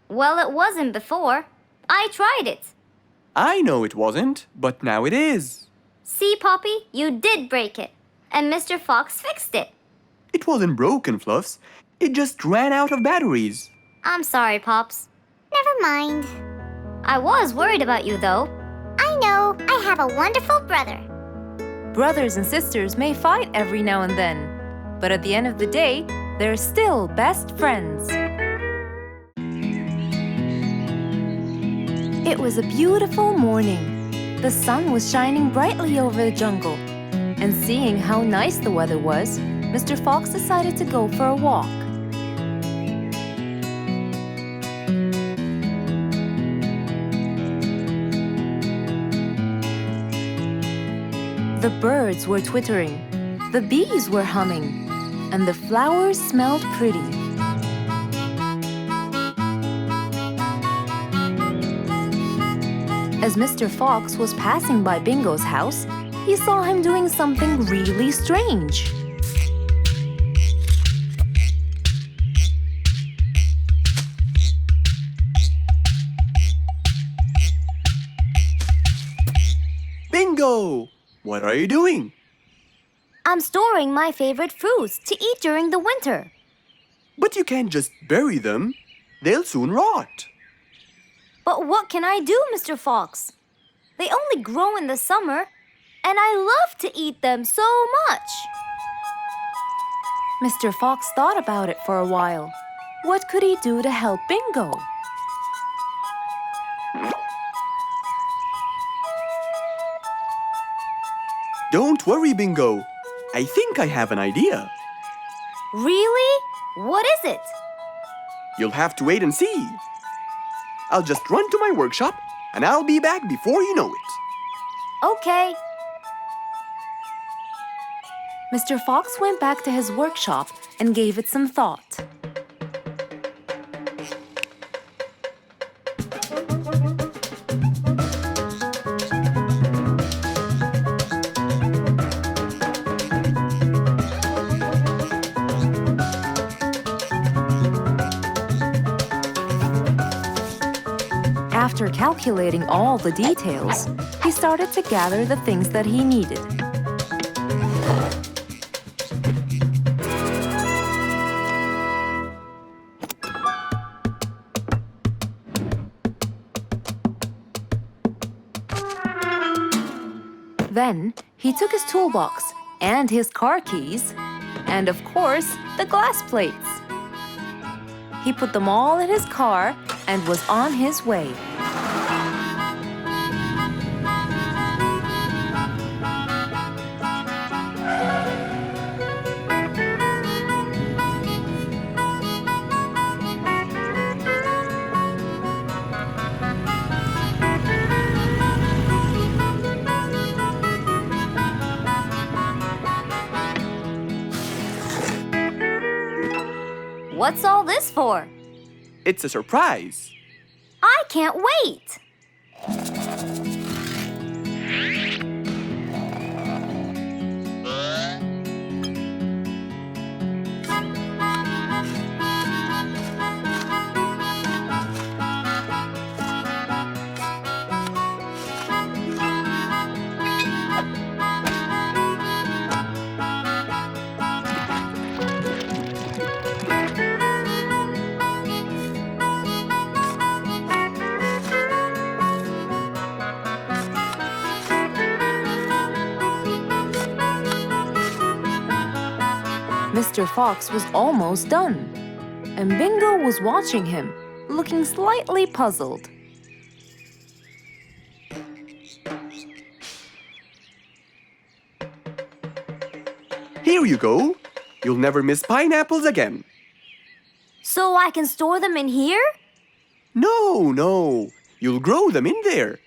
Well, it wasn't before. I tried it. I know it wasn't, but now it is. See, Poppy, you did break it. And Mr. Fox fixed it. It wasn't broken, Fluffs. It just ran out of batteries. I'm sorry, Pops. Never mind. I was worried about you, though. I know. I have a wonderful brother. Brothers and sisters may fight every now and then, but at the end of the day, they're still best friends. It was a beautiful morning. The sun was shining brightly over the jungle. And seeing how nice the weather was, Mr. Fox decided to go for a walk. The birds were twittering, the bees were humming, and the flowers smelled pretty. As Mr. Fox was passing by Bingo's house, he saw him doing something really strange. Bingo! What are you doing? I'm storing my favorite fruits to eat during the winter. But you can't just bury them. They'll soon rot. But what can I do, Mr. Fox? They only grow in the summer, and I love to eat them so much. Mr. Fox thought about it for a while. What could he do to help Bingo? Don't worry, Bingo. I think I have an idea. Really? What is it? You'll have to wait and see. I'll just run to my workshop, and I'll be back before you know it. Okay. Mr. Fox went back to his workshop and gave it some thought. After calculating all the details, he started to gather the things that he needed. Then he took his toolbox and his car keys, and of course, the glass plates. He put them all in his car and was on his way. What's all this for? It's a surprise. I can't wait! Mr. Fox was almost done, and Bingo was watching him, looking slightly puzzled. Here you go. You'll never miss pineapples again. So I can store them in here? No. You'll grow them in there.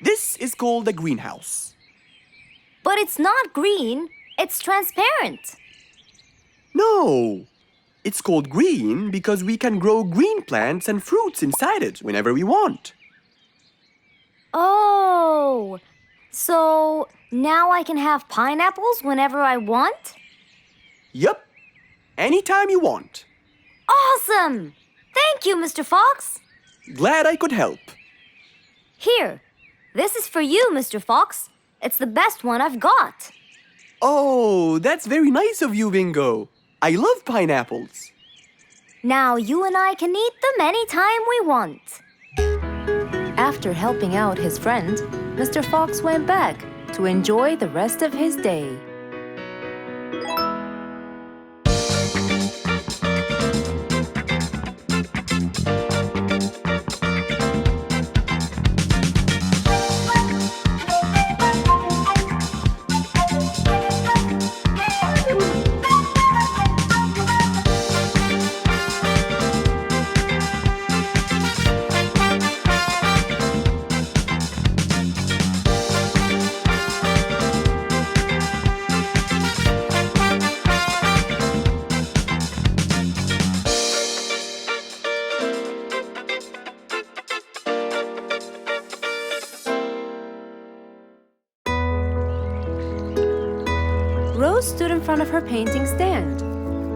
This is called a greenhouse. But it's not green, it's transparent. No. It's called green because we can grow green plants and fruits inside it whenever we want. Oh, so now I can have pineapples whenever I want? Yup. Anytime you want. Awesome! Thank you, Mr. Fox. Glad I could help. Here, this is for you, Mr. Fox. It's the best one I've got. Oh, that's very nice of you, Bingo. I love pineapples. Now you and I can eat them anytime we want. After helping out his friend, Mr. Fox went back to enjoy the rest of his day. Rose stood in front of her painting stand,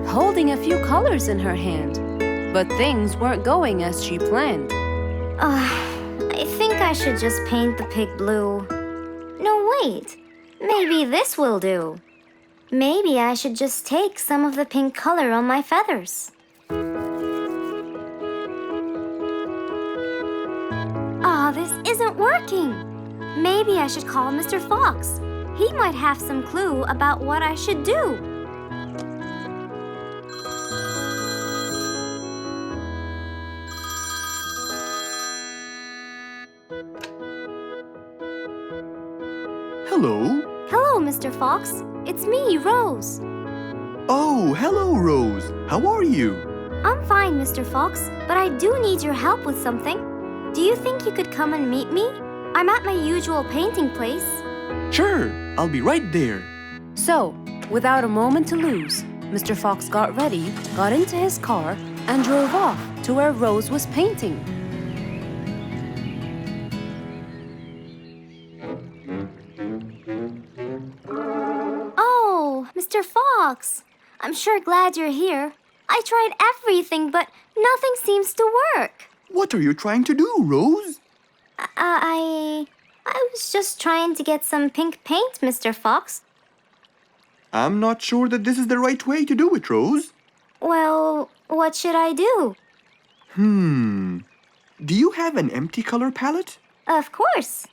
holding a few colors in her hand. But things weren't going as she planned. I think I should just paint the pig blue. No, wait. Maybe this will do. Maybe I should just take some of the pink color on my feathers. This isn't working. Maybe I should call Mr. Fox. He might have some clue about what I should do. Hello? Hello, Mr. Fox. It's me, Rose. Oh, hello, Rose. How are you? I'm fine, Mr. Fox, but I do need your help with something. Do you think you could come and meet me? I'm at my usual painting place. Sure, I'll be right there. So, without a moment to lose, Mr. Fox got ready, got into his car, and drove off to where Rose was painting. Oh, Mr. Fox. I'm sure glad you're here. I tried everything, but nothing seems to work. What are you trying to do, Rose? I was just trying to get some pink paint, Mr. Fox. I'm not sure that this is the right way to do it, Rose. Well, what should I do? Do you have an empty color palette? Of course.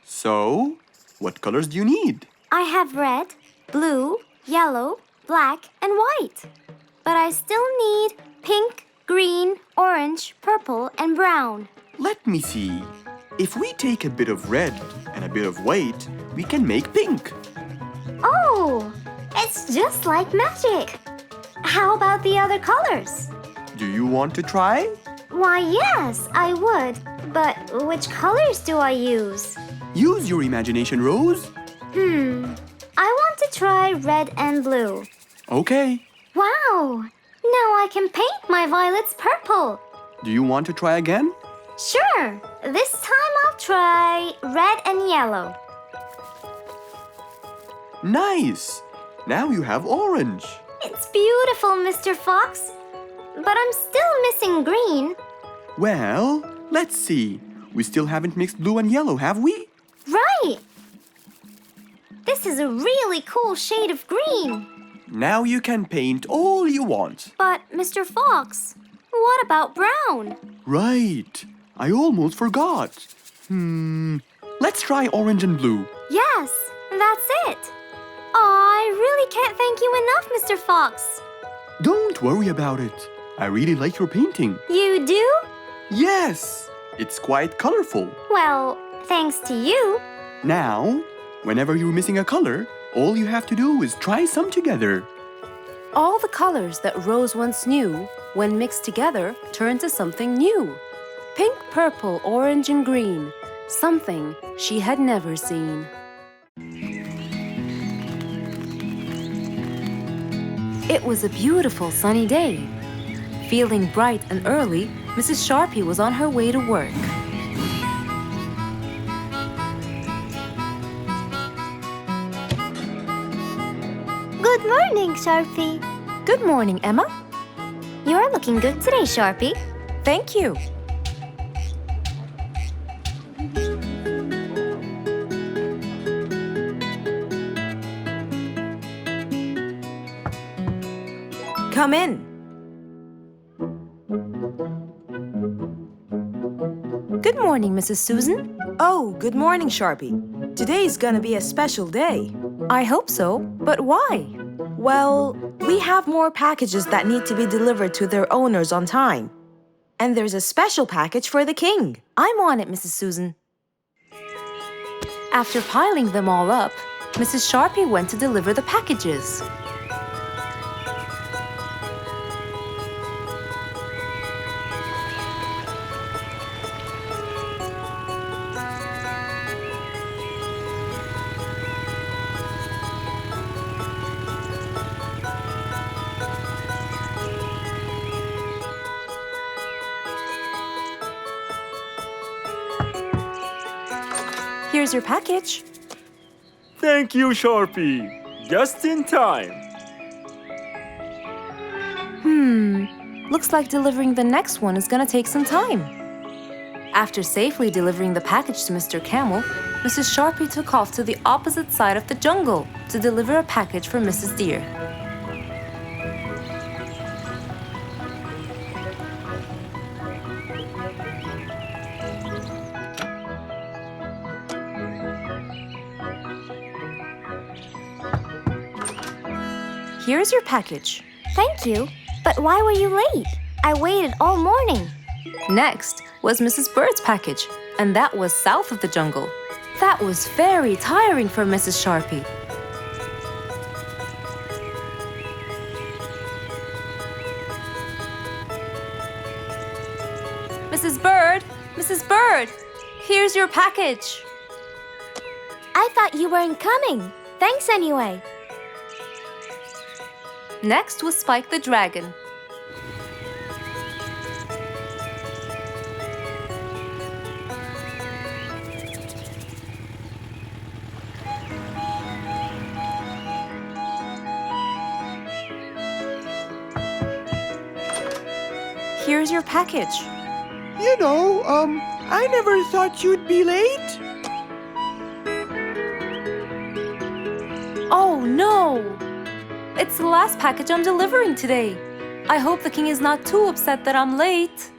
So, what colors do you need? I have red, blue, yellow, black, and white. But I still need pink, green, orange, purple, and brown. Let me see. If we take a bit of red and a bit of white, we can make pink. Oh, it's just like magic. How about the other colors? Do you want to try? Why, yes, I would. But which colors do I use? Use your imagination, Rose. I want to try red and blue. Okay. Wow! Now I can paint my violets purple. Do you want to try again? Sure. This time I'll try red and yellow. Nice! Now you have orange. It's beautiful, Mr. Fox. But I'm still missing green. Well, let's see. We still haven't mixed blue and yellow, have we? Right! This is a really cool shade of green. Now you can paint all you want. But, Mr. Fox, what about brown? Right. I almost forgot. Let's try orange and blue. Yes, that's it. I really can't thank you enough, Mr. Fox. Don't worry about it. I really like your painting. You do? Yes! It's quite colorful. Well, thanks to you. Now, whenever you're missing a color, all you have to do is try some together. All the colors that Rose once knew, when mixed together, turned to something new. Pink, purple, orange, and green. Something she had never seen. It was a beautiful sunny day. Feeling bright and early, Mrs. Sharpie was on her way to work. Good morning, Sharpie. Good morning, Emma. You're looking good today, Sharpie. Thank you. Come in. Good morning, Mrs. Susan. Oh, good morning, Sharpie. Today's gonna be a special day. I hope so, but why? Well, we have more packages that need to be delivered to their owners on time. And there's a special package for the king. I'm on it, Mrs. Susan. After piling them all up, Mrs. Sharpie went to deliver the packages. Here's your package. Thank you, Sharpie. Just in time. Looks like delivering the next one is gonna take some time. After safely delivering the package to Mr. Camel, Mrs. Sharpie took off to the opposite side of the jungle to deliver a package for Mrs. Deer. Here's your package. Thank you. But why were you late? I waited all morning. Next was Mrs. Bird's package, and that was south of the jungle. That was very tiring for Mrs. Sharpie. Mrs. Bird! Mrs. Bird! Here's your package. I thought you weren't coming. Thanks anyway. Next was Spike the Dragon. Here's your package. I never thought you'd be late. Oh no! It's the last package I'm delivering today. I hope the king is not too upset that I'm late.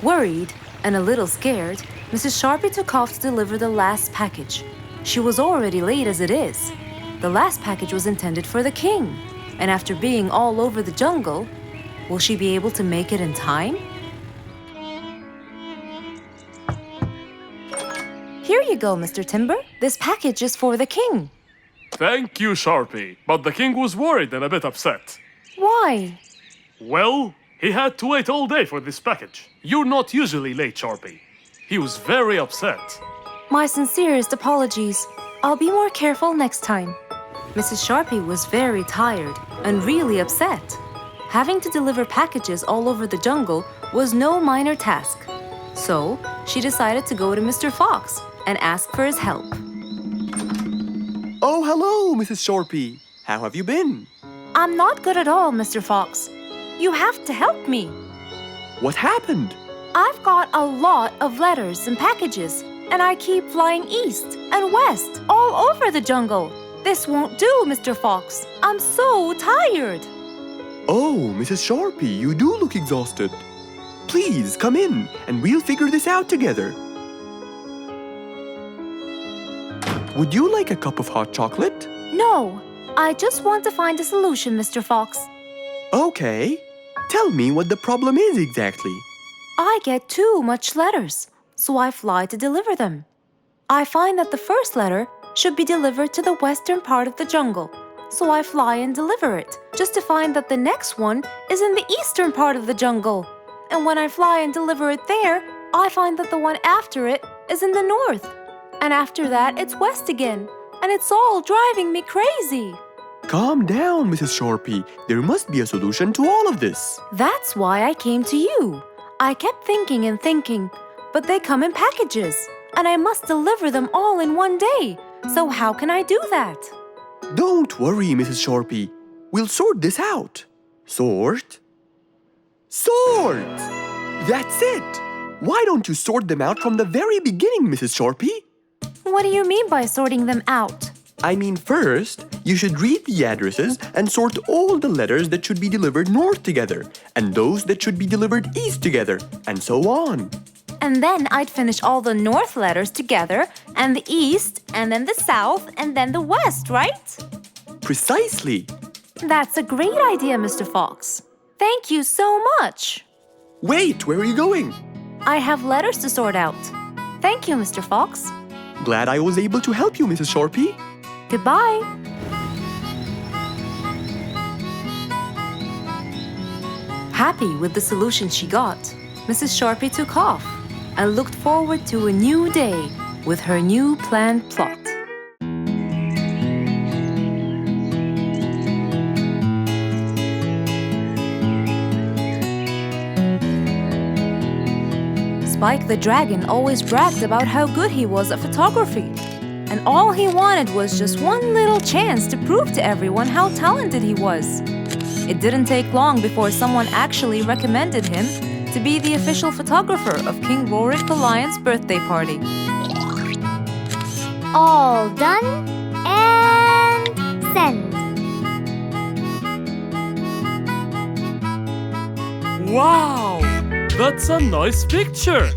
Worried and a little scared, Mrs. Sharpie took off to deliver the last package. She was already late as it is. The last package was intended for the king, and after being all over the jungle, will she be able to make it in time? Here you go, Mr. Timber. This package is for the king. Thank you, Sharpie. But the king was worried and a bit upset. Why? Well, he had to wait all day for this package. You're not usually late, Sharpie. He was very upset. My sincerest apologies. I'll be more careful next time. Mrs. Sharpie was very tired and really upset. Having to deliver packages all over the jungle was no minor task. So, she decided to go to Mr. Fox and ask for his help. Oh, hello, Mrs. Sharpie. How have you been? I'm not good at all, Mr. Fox. You have to help me. What happened? I've got a lot of letters and packages, and I keep flying east and west all over the jungle. This won't do, Mr. Fox. I'm so tired. Oh, Mrs. Sharpie, you do look exhausted. Please come in and we'll figure this out together. Would you like a cup of hot chocolate? No, I just want to find a solution, Mr. Fox. Okay. Tell me what the problem is exactly. I get too much letters, so I fly to deliver them. I find that the first letter should be delivered to the western part of the jungle, so I fly and deliver it, just to find that the next one is in the eastern part of the jungle. And when I fly and deliver it there, I find that the one after it is in the north. And after that, it's west again. And it's all driving me crazy. Calm down, Mrs. Sharpie. There must be a solution to all of this. That's why I came to you. I kept thinking and thinking, but they come in packages. And I must deliver them all in one day. So how can I do that? Don't worry, Mrs. Sharpie. We'll sort this out. Sort? Sort! That's it! Why don't you sort them out from the very beginning, Mrs. Sharpie? What do you mean by sorting them out? I mean, first, you should read the addresses and sort all the letters that should be delivered north together, and those that should be delivered east together, and so on. And then I'd finish all the north letters together, and the east, and then the south, and then the west, right? Precisely. That's a great idea, Mr. Fox. Thank you so much. Wait, where are you going? I have letters to sort out. Thank you, Mr. Fox. Glad I was able to help you, Mrs. Sharpie. Goodbye. Happy with the solution she got, Mrs. Sharpie took off and looked forward to a new day with her new planned plot. Spike the Dragon always bragged about how good he was at photography. And all he wanted was just one little chance to prove to everyone how talented he was. It didn't take long before someone actually recommended him to be the official photographer of King Rorik the Lion's birthday party. All done and send. Wow! That's a nice picture!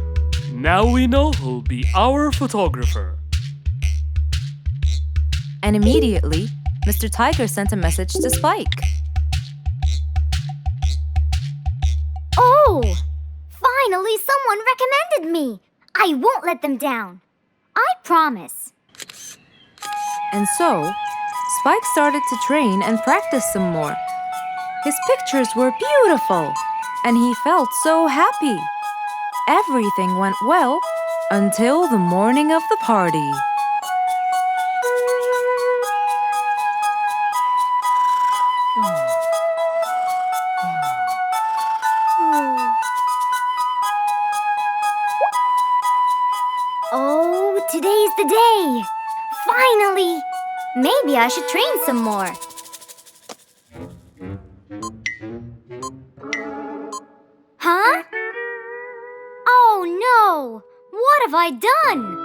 Now we know who'll be our photographer. And immediately, Mr. Tiger sent a message to Spike. Oh! Finally, someone recommended me! I won't let them down. I promise. And so, Spike started to train and practice some more. His pictures were beautiful, and he felt so happy. Everything went well until the morning of the party. Oh, today's the day! Finally! Maybe I should train some more. Huh? Oh no! What have I done?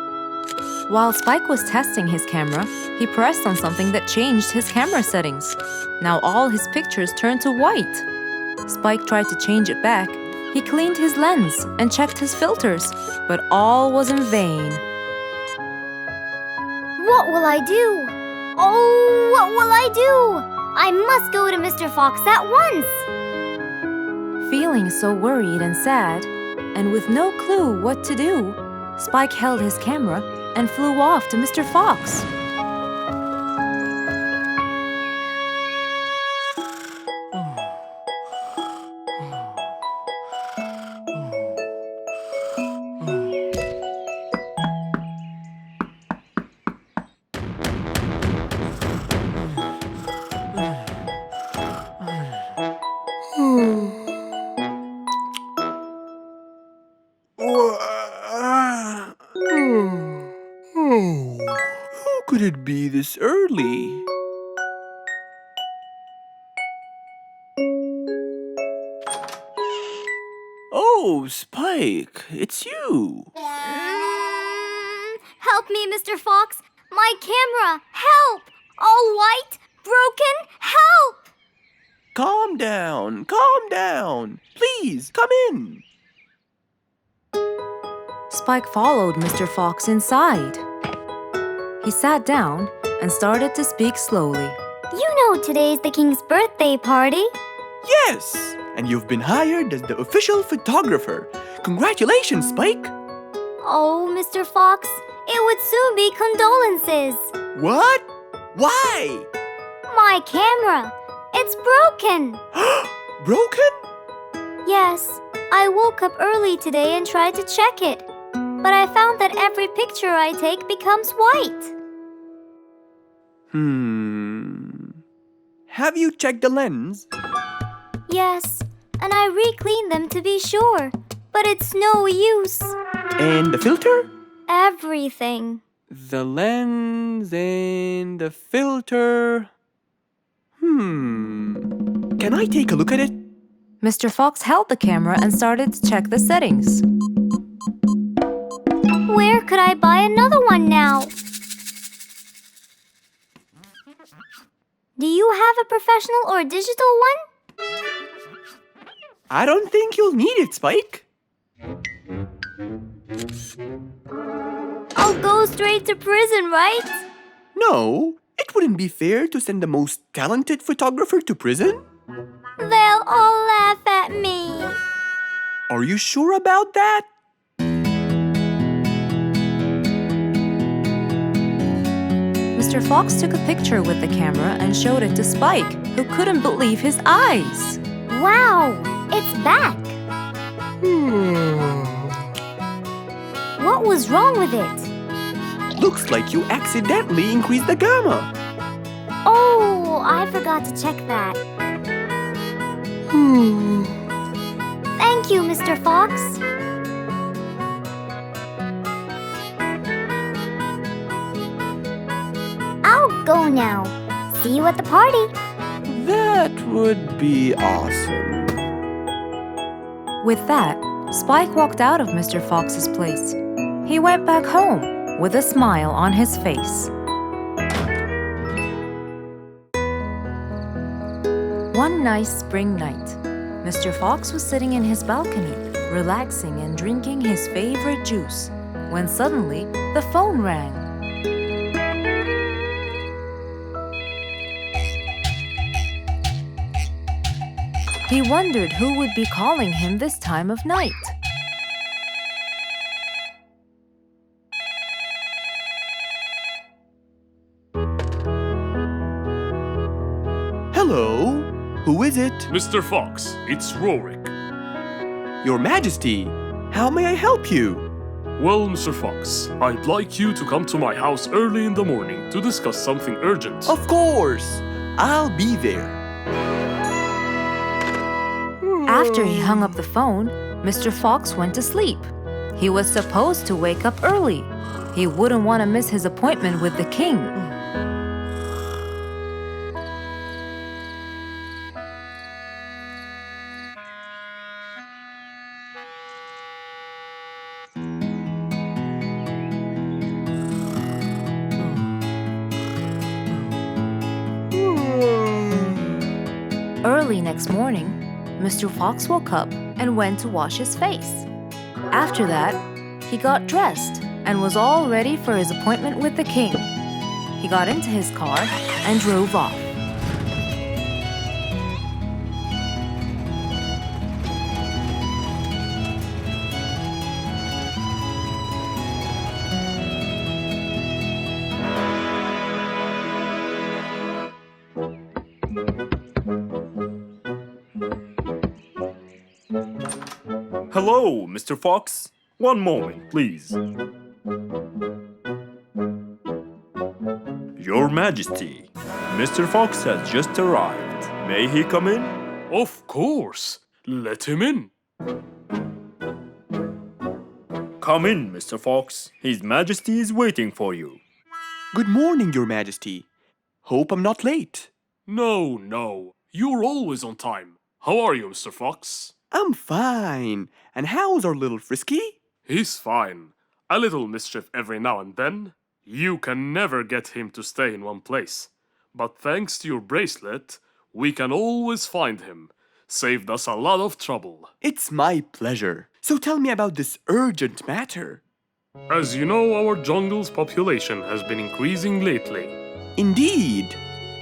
While Spike was testing his camera, he pressed on something that changed his camera settings. Now all his pictures turned to white. Spike tried to change it back. He cleaned his lens and checked his filters, but all was in vain. What will I do? Oh, what will I do? I must go to Mr. Fox at once. Feeling so worried and sad, and with no clue what to do, Spike held his camera and flew off to Mr. Fox. Who could it be this early? Oh, Spike, it's you. Help me, Mr. Fox. My camera. Help! All white, broken. Help! Calm down, calm down. Please, come in. Spike followed Mr. Fox inside. He sat down and started to speak slowly. You know today's the king's birthday party. Yes, and you've been hired as the official photographer. Congratulations, Spike. Oh, Mr. Fox, it would soon be condolences. What? Why? My camera. It's broken. Broken? Yes, I woke up early today and tried to check it. But I found that every picture I take becomes white. Have you checked the lens? Yes, and I re-cleaned them to be sure. But it's no use. And the filter? Everything. The lens and the filter. Can I take a look at it? Mr. Fox held the camera and started to check the settings. Where could I buy another one now? Do you have a professional or digital one? I don't think you'll need it, Spike. I'll go straight to prison, right? No, it wouldn't be fair to send the most talented photographer to prison. They'll all laugh at me. Are you sure about that? Mr. Fox took a picture with the camera and showed it to Spike, who couldn't believe his eyes. Wow, it's back. What was wrong with it? Looks like you accidentally increased the gamma. Oh, I forgot to check that. Thank you, Mr. Fox. go now. See you at the party. That would be awesome. With that, Spike walked out of Mr. Fox's place. He went back home with a smile on his face. One nice spring night, Mr. Fox was sitting in his balcony, relaxing and drinking his favorite juice, when suddenly the phone rang. He wondered who would be calling him this time of night. Hello? Who is it? Mr. Fox, it's Rorik. Your Majesty, how may I help you? Well, Mr. Fox, I'd like you to come to my house early in the morning to discuss something urgent. Of course, I'll be there. After he hung up the phone, Mr. Fox went to sleep. He was supposed to wake up early. He wouldn't want to miss his appointment with the king. Early next morning, Mr. Fox woke up and went to wash his face. After that, he got dressed and was all ready for his appointment with the king. He got into his car and drove off. Hello, Mr. Fox. One moment, please. Your Majesty, Mr. Fox has just arrived. May he come in? Of course. Let him in. Come in, Mr. Fox. His Majesty is waiting for you. Good morning, Your Majesty. Hope I'm not late. No. You're always on time. How are you, Mr. Fox? I'm fine. And how's our little Frisky? He's fine. A little mischief every now and then. You can never get him to stay in one place. But thanks to your bracelet, we can always find him. Saved us a lot of trouble. It's my pleasure. So tell me about this urgent matter. As you know, our jungle's population has been increasing lately. Indeed,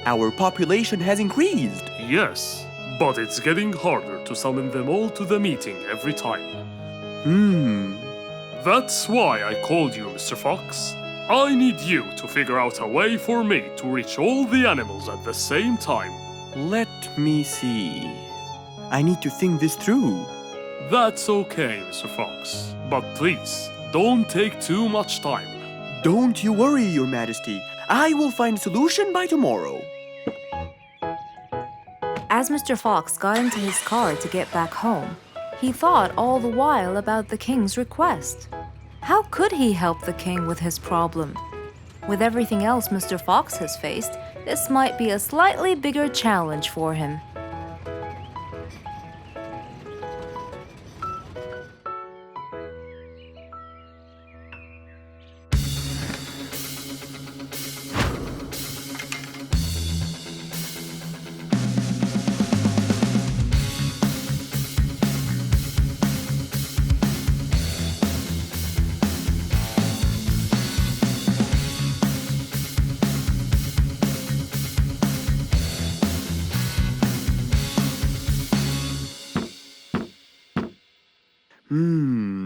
our population has increased. Yes, but it's getting harder to summon them all to the meeting every time. That's why I called you, Mr. Fox. I need you to figure out a way for me to reach all the animals at the same time. Let me see. I need to think this through. That's okay, Mr. Fox. But please, don't take too much time. Don't you worry, Your Majesty. I will find a solution by tomorrow. As Mr. Fox got into his car to get back home, he thought all the while about the king's request. How could he help the king with his problem? With everything else Mr. Fox has faced, this might be a slightly bigger challenge for him.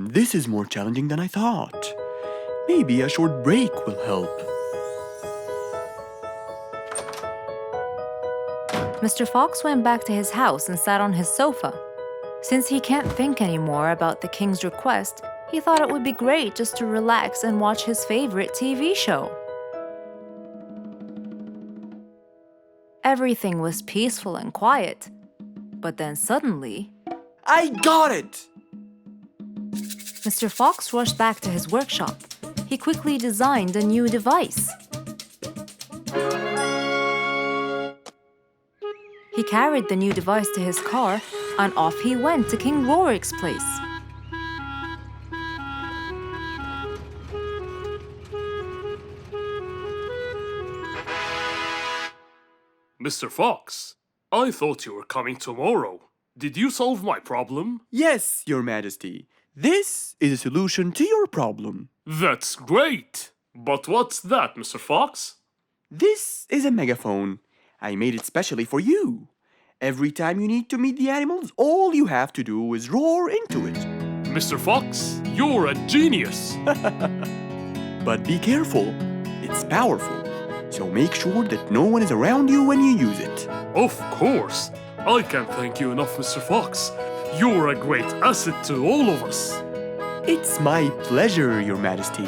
This is more challenging than I thought. Maybe a short break will help. Mr. Fox went back to his house and sat on his sofa. Since he can't think anymore about the king's request, he thought it would be great just to relax and watch his favorite TV show. Everything was peaceful and quiet. But then suddenly, I got it! Mr. Fox rushed back to his workshop. He quickly designed a new device. He carried the new device to his car, and off he went to King Rorik's place. Mr. Fox, I thought you were coming tomorrow. Did you solve my problem? Yes, Your Majesty. This is a solution to your problem. That's great! But what's that, Mr. Fox? This is a megaphone. I made it specially for you. Every time you need to meet the animals, all you have to do is roar into it. Mr. Fox, you're a genius! But be careful. It's powerful. So make sure that no one is around you when you use it. Of course! I can't thank you enough, Mr. Fox. You're a great asset to all of us. It's my pleasure, Your Majesty.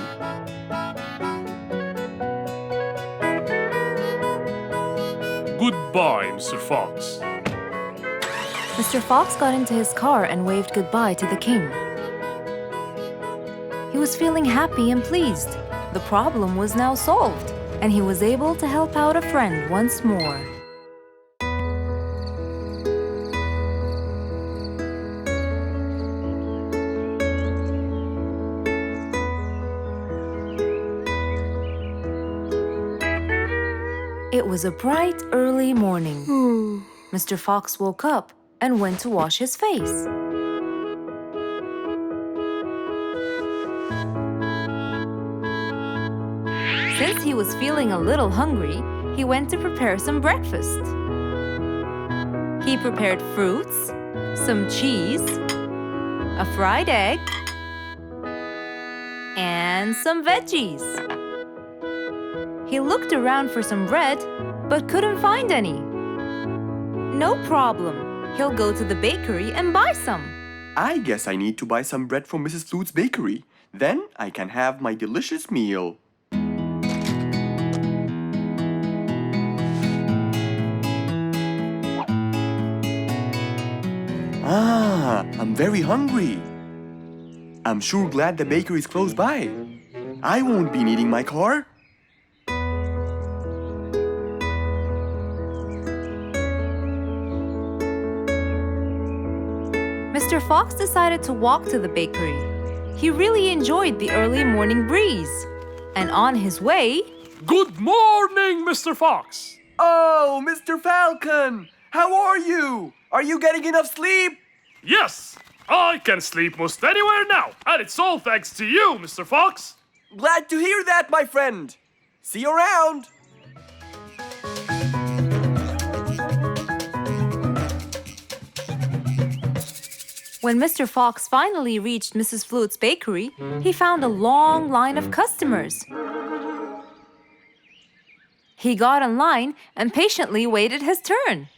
Goodbye, Mr. Fox. Mr. Fox got into his car and waved goodbye to the king. He was feeling happy and pleased. The problem was now solved, and he was able to help out a friend once more. It was a bright, early morning. Mr. Fox woke up and went to wash his face. Since he was feeling a little hungry, he went to prepare some breakfast. He prepared fruits, some cheese, a fried egg, and some veggies. He looked around for some bread, but couldn't find any. No problem. He'll go to the bakery and buy some. I guess I need to buy some bread from Mrs. Flute's bakery. Then I can have my delicious meal. I'm very hungry. I'm sure glad the bakery is close by. I won't be needing my car. Mr. Fox decided to walk to the bakery. He really enjoyed the early morning breeze. And on his way... Good morning, Mr. Fox! Oh, Mr. Falcon! How are you? Are you getting enough sleep? Yes! I can sleep most anywhere now, and it's all thanks to you, Mr. Fox! Glad to hear that, my friend. See you around. When Mr. Fox finally reached Mrs. Flute's bakery, he found a long line of customers. He got in line and patiently waited his turn.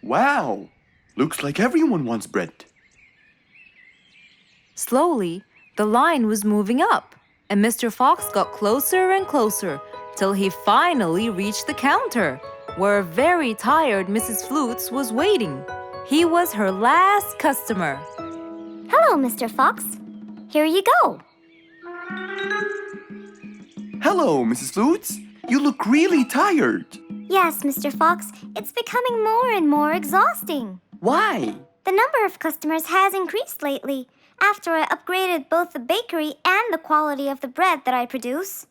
Wow! Looks like everyone wants bread. Slowly, the line was moving up, and Mr. Fox got closer and closer till he finally reached the counter, where a very tired Mrs. Flutes was waiting. He was her last customer. Hello, Mr. Fox. Here you go. Hello, Mrs. Flutes. You look really tired. Yes, Mr. Fox, it's becoming more and more exhausting. Why? The number of customers has increased lately after I upgraded both the bakery and the quality of the bread that I produce.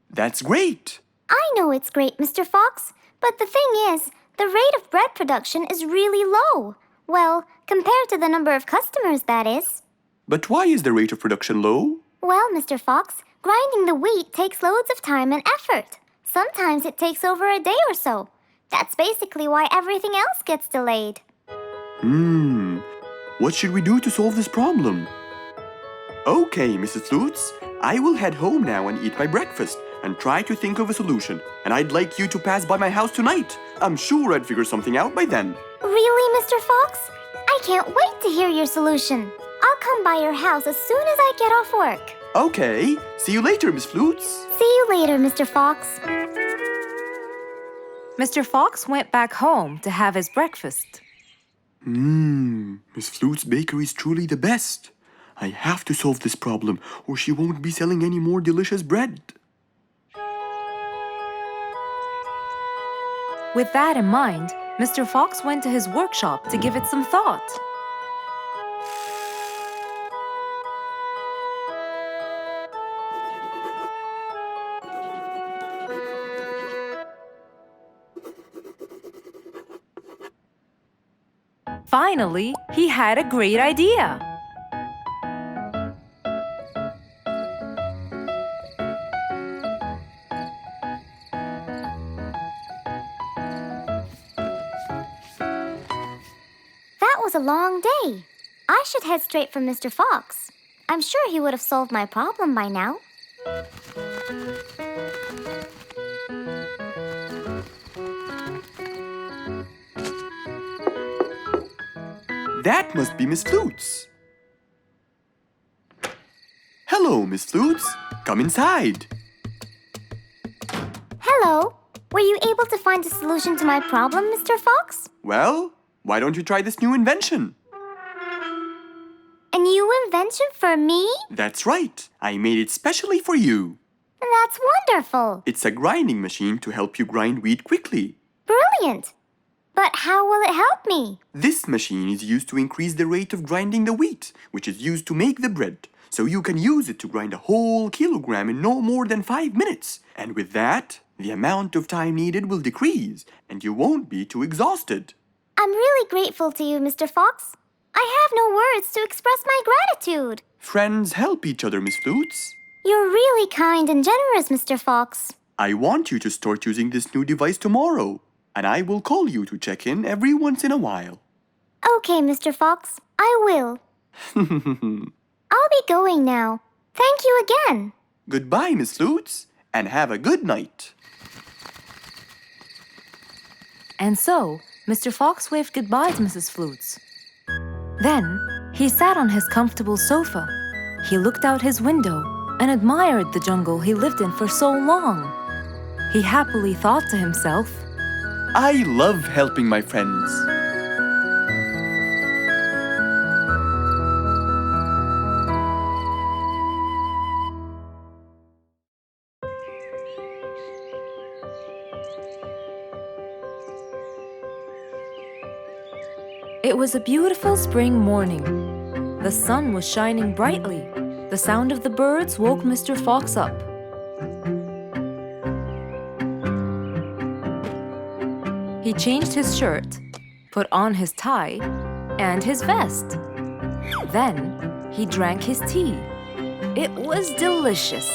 That's great. I know it's great, Mr. Fox, but the thing is, the rate of bread production is really low. Well, compared to the number of customers, that is. But why is the rate of production low? Well, Mr. Fox, grinding the wheat takes loads of time and effort. Sometimes it takes over a day or so. That's basically why everything else gets delayed. What should we do to solve this problem? Okay, Mrs. Flutes, I will head home now and eat my breakfast and try to think of a solution. And I'd like you to pass by my house tonight. I'm sure I'd figure something out by then. Really, Mr. Fox? I can't wait to hear your solution. I'll come by your house as soon as I get off work. Okay, see you later, Miss Flutes. See you later, Mr. Fox. Mr. Fox went back home to have his breakfast. Miss Flute's bakery is truly the best. I have to solve this problem or she won't be selling any more delicious bread. With that in mind, Mr. Fox went to his workshop to give it some thought. Finally, he had a great idea. That was a long day. I should head straight for Mr. Fox. I'm sure he would have solved my problem by now. That must be Miss Flutes. Hello, Miss Flutes. Come inside. Hello. Were you able to find a solution to my problem, Mr. Fox? Well, why don't you try this new invention? A new invention for me? That's right. I made it specially for you. That's wonderful. It's a grinding machine to help you grind wheat quickly. Brilliant. But how will it help me? This machine is used to increase the rate of grinding the wheat, which is used to make the bread. So you can use it to grind a whole kilogram in no more than 5 minutes. And with that, the amount of time needed will decrease, and you won't be too exhausted. I'm really grateful to you, Mr. Fox. I have no words to express my gratitude. Friends help each other, Miss Flutes. You're really kind and generous, Mr. Fox. I want you to start using this new device tomorrow, and I will call you to check in every once in a while. Okay, Mr. Fox, I will. I'll be going now. Thank you again. Goodbye, Miss Flutes, and have a good night. And so, Mr. Fox waved goodbye to Mrs. Flutes. Then, he sat on his comfortable sofa. He looked out his window and admired the jungle he lived in for so long. He happily thought to himself, I love helping my friends. It was a beautiful spring morning. The sun was shining brightly. The sound of the birds woke Mr. Fox up. He changed his shirt, put on his tie, and his vest. Then, he drank his tea. It was delicious.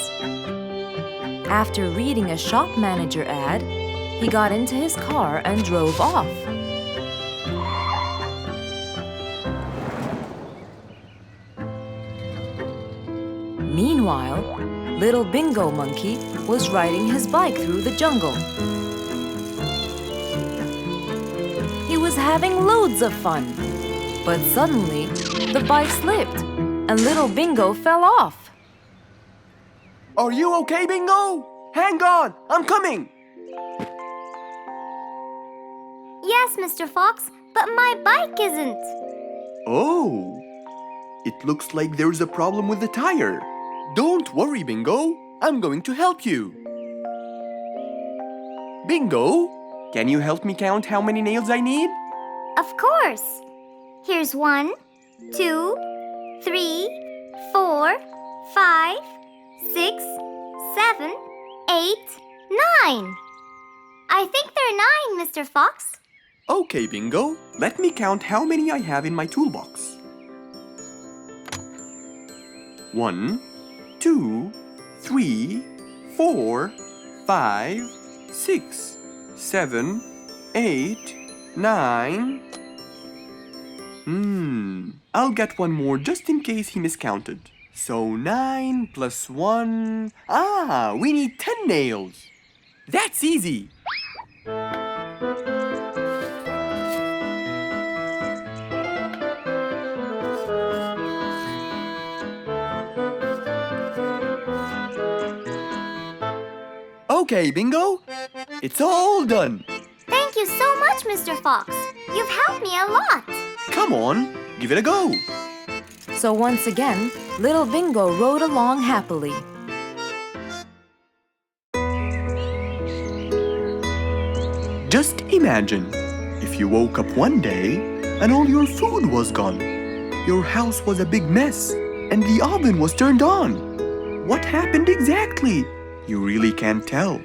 After reading a shop manager ad, he got into his car and drove off. Meanwhile, little Bingo Monkey was riding his bike through the jungle. He was having loads of fun. But suddenly, the bike slipped, and little Bingo fell off. Are you okay, Bingo? Hang on, I'm coming. Yes, Mr. Fox, but my bike isn't. Oh, it looks like there's a problem with the tire. Don't worry, Bingo. I'm going to help you. Bingo, can you help me count how many nails I need? Of course. Here's 1, 2, 3, 4, 5, 6, 7, 8, 9. I think there are 9, Mr. Fox. Okay, Bingo. Let me count how many I have in my toolbox. 1, 2, 3, 4, 5, 6, 7, 8, 9. I'll get one more just in case he miscounted. So 9 plus 1. We need 10 nails. That's easy. Okay, Bingo. It's all done. Thank you so much, Mr. Fox. You've helped me a lot. Come on, give it a go. So once again, little Bingo rode along happily. Just imagine if you woke up one day and all your food was gone. Your house was a big mess and the oven was turned on. What happened exactly? You really can't tell.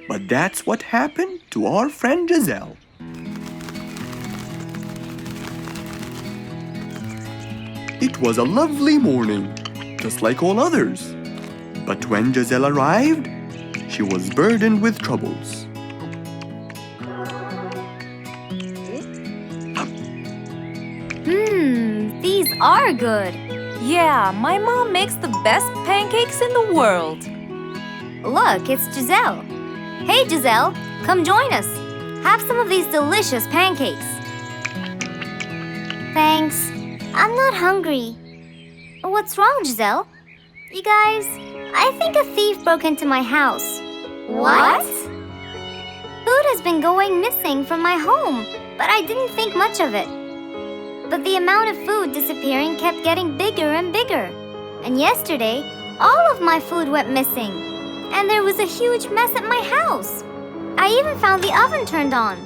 But that's what happened to our friend Giselle. It was a lovely morning, just like all others. But when Giselle arrived, she was burdened with troubles. These are good. Yeah, my mom makes the best pancakes in the world. Look, it's Giselle. Hey, Giselle, come join us. Have some of these delicious pancakes. Thanks. I'm not hungry. What's wrong, Giselle? You guys, I think a thief broke into my house. What? Food has been going missing from my home, but I didn't think much of it. But the amount of food disappearing kept getting bigger and bigger. And yesterday, all of my food went missing. And there was a huge mess at my house. I even found the oven turned on.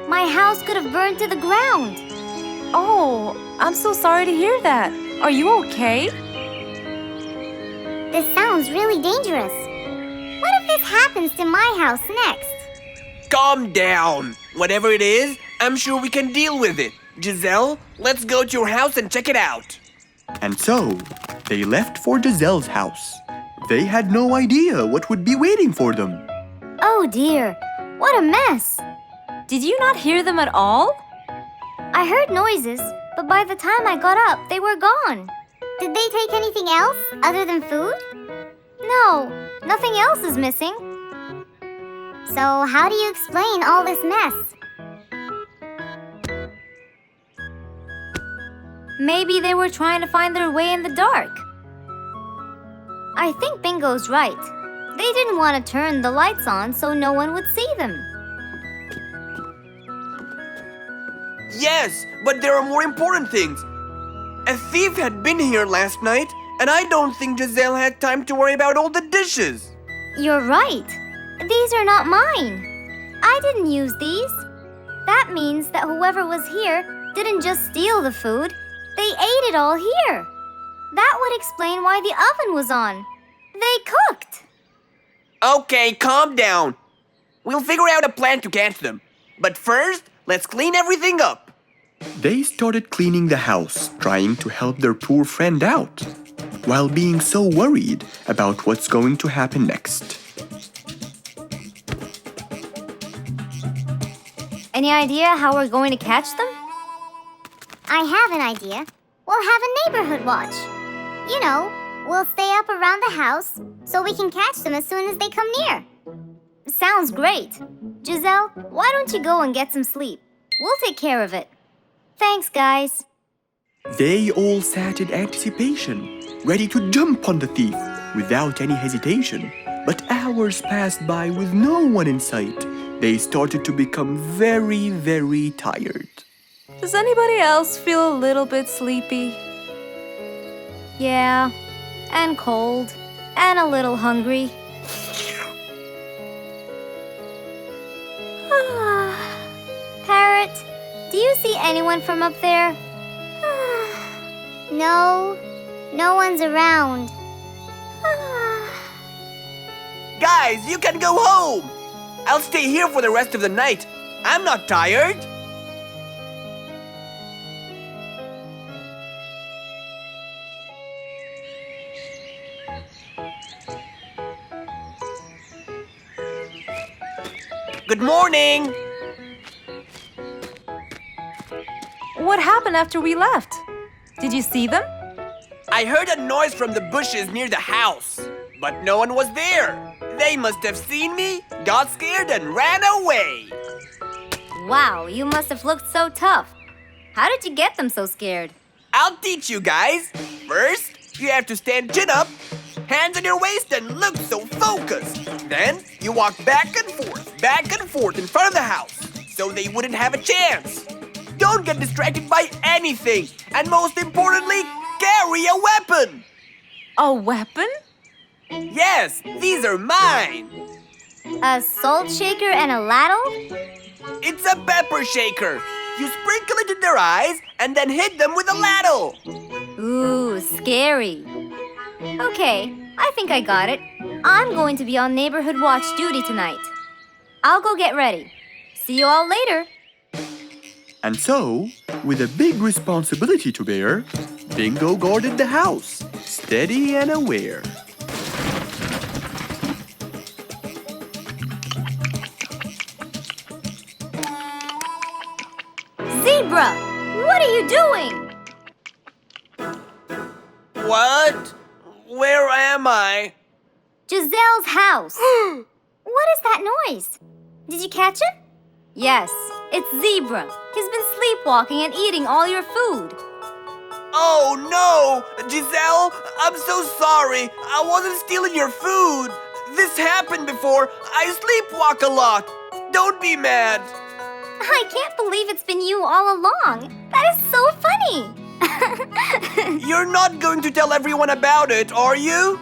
My house could have burned to the ground. Oh, I'm so sorry to hear that. Are you okay? This sounds really dangerous. What if this happens to my house next? Calm down. Whatever it is, I'm sure we can deal with it. Giselle, let's go to your house and check it out. And so, they left for Giselle's house. They had no idea what would be waiting for them. Oh dear, what a mess. Did you not hear them at all? I heard noises, but by the time I got up, they were gone. Did they take anything else other than food? No, nothing else is missing. So how do you explain all this mess? Maybe they were trying to find their way in the dark. I think Bingo's right. They didn't want to turn the lights on so no one would see them. Yes, but there are more important things. A thief had been here last night, and I don't think Giselle had time to worry about all the dishes. You're right. These are not mine. I didn't use these. That means that whoever was here didn't just steal the food. They ate it all here. That would explain why the oven was on. They cooked. Okay, calm down. We'll figure out a plan to catch them. But first, let's clean everything up. They started cleaning the house, trying to help their poor friend out, while being so worried about what's going to happen next. Any idea how we're going to catch them? I have an idea. We'll have a neighborhood watch. You know, we'll stay up around the house so we can catch them as soon as they come near. Sounds great. Giselle, why don't you go and get some sleep? We'll take care of it. Thanks, guys. They all sat in anticipation, ready to jump on the thief without any hesitation. But hours passed by with no one in sight. They started to become very, very tired. Does anybody else feel a little bit sleepy? Yeah, and cold, and a little hungry. Parrot, do you see anyone from up there? No, no one's around. Guys, you can go home! I'll stay here for the rest of the night. I'm not tired. Good morning! What happened after we left? Did you see them? I heard a noise from the bushes near the house, but no one was there. They must have seen me, got scared, and ran away. Wow, you must have looked so tough. How did you get them so scared? I'll teach you guys. First, you have to stand chin up, hands on your waist, and look so focused. Then, you walk back and forth in front of the house, so they wouldn't have a chance. Don't get distracted by anything, and most importantly, Scary, a weapon! A weapon? Yes, these are mine! A salt shaker and a ladle? It's a pepper shaker. You sprinkle it in their eyes and then hit them with a ladle. Ooh, scary. Okay, I think I got it. I'm going to be on neighborhood watch duty tonight. I'll go get ready. See you all later. And so, with a big responsibility to bear, Bingo guarded the house, steady and aware. Zebra, what are you doing? What? Where am I? Giselle's house. What is that noise? Did you catch it? Yes, it's Zebra. He's been sleepwalking and eating all your food. Oh no! Giselle, I'm so sorry. I wasn't stealing your food. This happened before. I sleepwalk a lot. Don't be mad. I can't believe it's been you all along. That is so funny. You're not going to tell everyone about it, are you?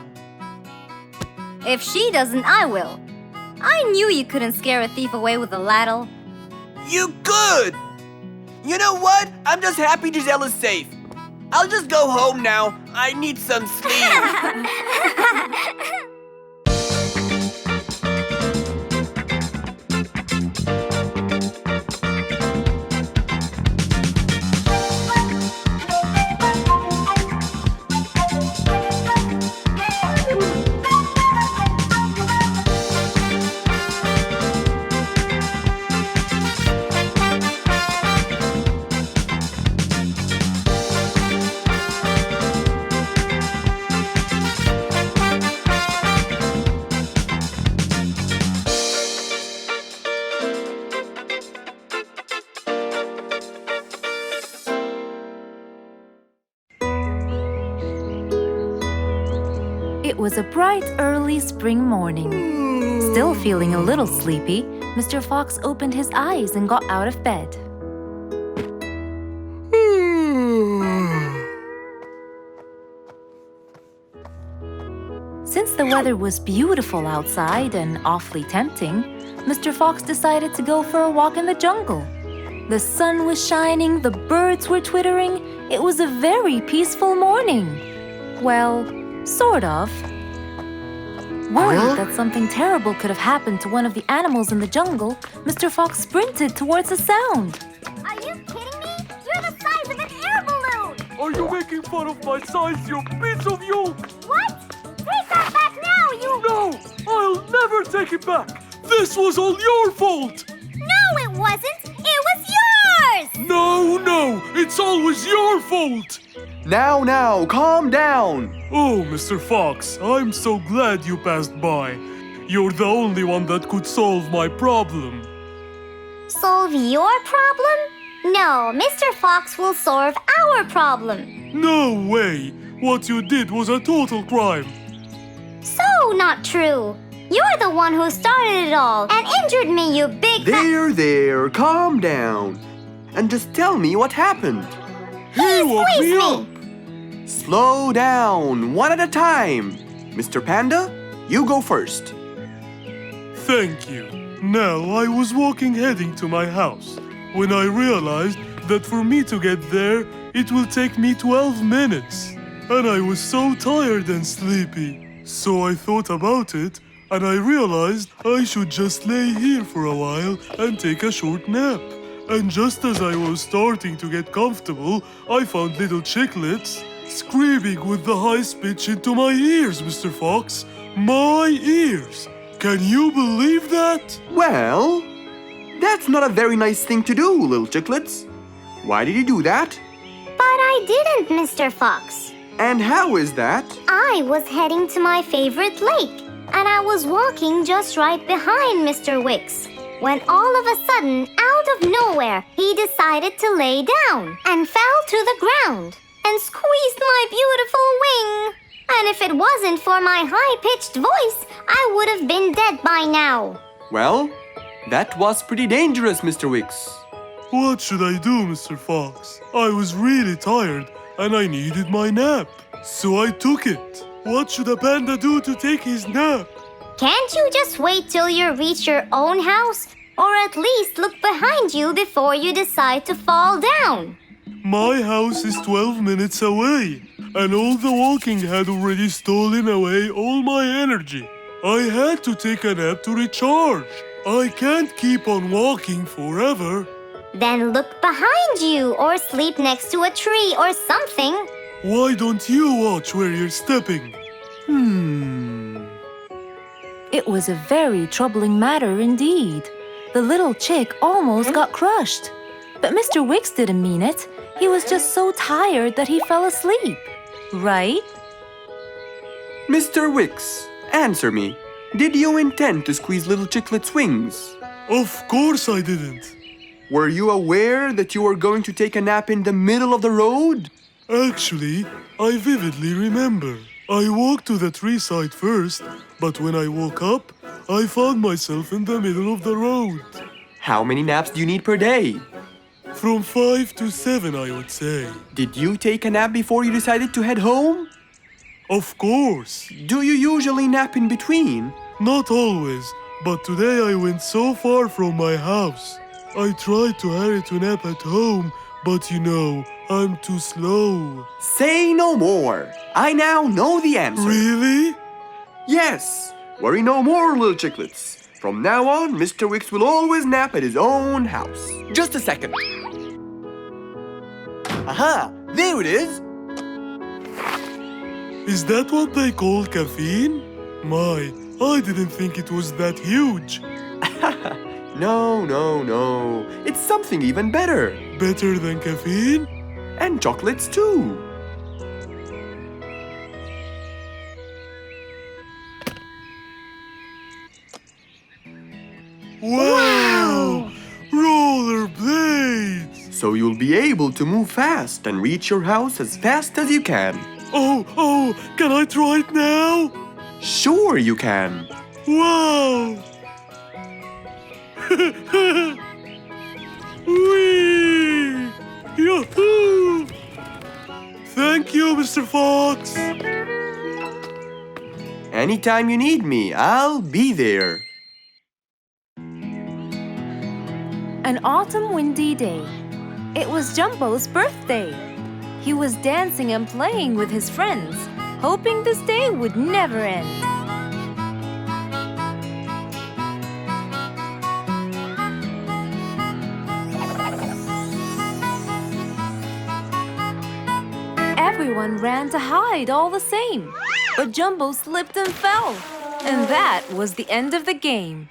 If she doesn't, I will. I knew you couldn't scare a thief away with a ladle. You could! You know what? I'm just happy Giselle is safe. I'll just go home now. I need some sleep. It was a bright, early spring morning. Still feeling a little sleepy, Mr. Fox opened his eyes and got out of bed. Since the weather was beautiful outside and awfully tempting, Mr. Fox decided to go for a walk in the jungle. The sun was shining, the birds were twittering. It was a very peaceful morning. Well, sort of. Worried that something terrible could have happened to one of the animals in the jungle, Mr. Fox sprinted towards the sound. Are you kidding me? You're the size of an air balloon! Are you making fun of my size, you piece of yolk? What? Take that back now, you... No! I'll never take it back! This was all your fault! No, it wasn't! It was yours! No! It's always your fault! Now, calm down. Oh, Mr. Fox, I'm so glad you passed by. You're the only one that could solve my problem. Solve your problem? No, Mr. Fox will solve our problem. No way! What you did was a total crime. So not true. You're the one who started it all and injured me, you big... There, calm down. And just tell me what happened. He woke me up. Slow down, one at a time. Mr. Panda, you go first. Thank you. Now, I was walking heading to my house when I realized that for me to get there, it will take me 12 minutes. And I was so tired and sleepy. So I thought about it, and I realized I should just lay here for a while and take a short nap. And just as I was starting to get comfortable, I found little chicklets screaming with the highest pitch into my ears, Mr. Fox. My ears! Can you believe that? Well, that's not a very nice thing to do, little chicklets. Why did you do that? But I didn't, Mr. Fox. And how is that? I was heading to my favorite lake, and I was walking just right behind Mr. Wicks, when all of a sudden, out of nowhere, he decided to lay down and fell to the ground and squeezed my beautiful wing. And if it wasn't for my high-pitched voice, I would have been dead by now. Well, that was pretty dangerous, Mr. Wicks. What should I do, Mr. Fox? I was really tired, and I needed my nap. So I took it. What should a panda do to take his nap? Can't you just wait till you reach your own house? Or at least look behind you before you decide to fall down. My house is 12 minutes away, and all the walking had already stolen away all my energy. I had to take a nap to recharge. I can't keep on walking forever. Then look behind you or sleep next to a tree or something. Why don't you watch where you're stepping? It was a very troubling matter indeed. The little chick almost got crushed. But Mr. Wicks didn't mean it. He was just so tired that he fell asleep. Right? Mr. Wicks, answer me. Did you intend to squeeze little Chicklet's wings? Of course I didn't. Were you aware that you were going to take a nap in the middle of the road? Actually, I vividly remember. I walked to the tree side first, but when I woke up, I found myself in the middle of the road. How many naps do you need per day? From 5 to 7, I would say. Did you take a nap before you decided to head home? Of course. Do you usually nap in between? Not always, but today I went so far from my house. I tried to hurry to nap at home, but you know, I'm too slow. Say no more. I now know the answer. Really? Yes. Worry no more, little Chicklets. From now on, Mr. Wicks will always nap at his own house. Just a second. Aha! There it is! Is that what they call caffeine? My, I didn't think it was that huge. No. It's something even better. Better than caffeine? And chocolates too. Wow! Rollerblades! So you'll be able to move fast and reach your house as fast as you can. Oh, can I try it now? Sure you can. Wow! Whee! Yahoo! Thank you, Mr. Fox. Anytime you need me, I'll be there. An autumn windy day. It was Jumbo's birthday. He was dancing and playing with his friends, hoping this day would never end. Everyone ran to hide all the same, but Jumbo slipped and fell. And that was the end of the game.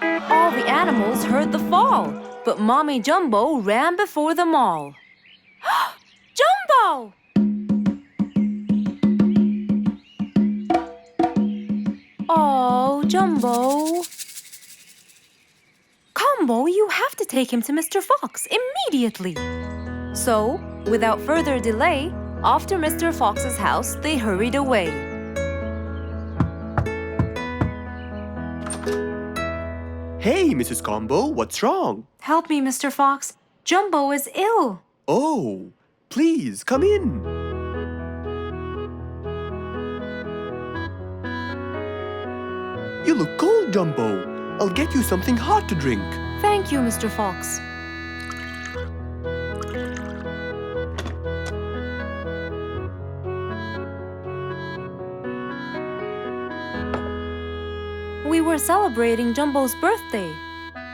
All the animals heard the fall, but Mommy Jumbo ran before them all. Jumbo! Oh, Jumbo. Combo, you have to take him to Mr. Fox immediately. So, without further delay, off to Mr. Fox's house they hurried away. Hey, Mrs. Combo, what's wrong? Help me, Mr. Fox. Jumbo is ill. Oh, please, come in. You look cold, Jumbo. I'll get you something hot to drink. Thank you, Mr. Fox. We were celebrating Jumbo's birthday.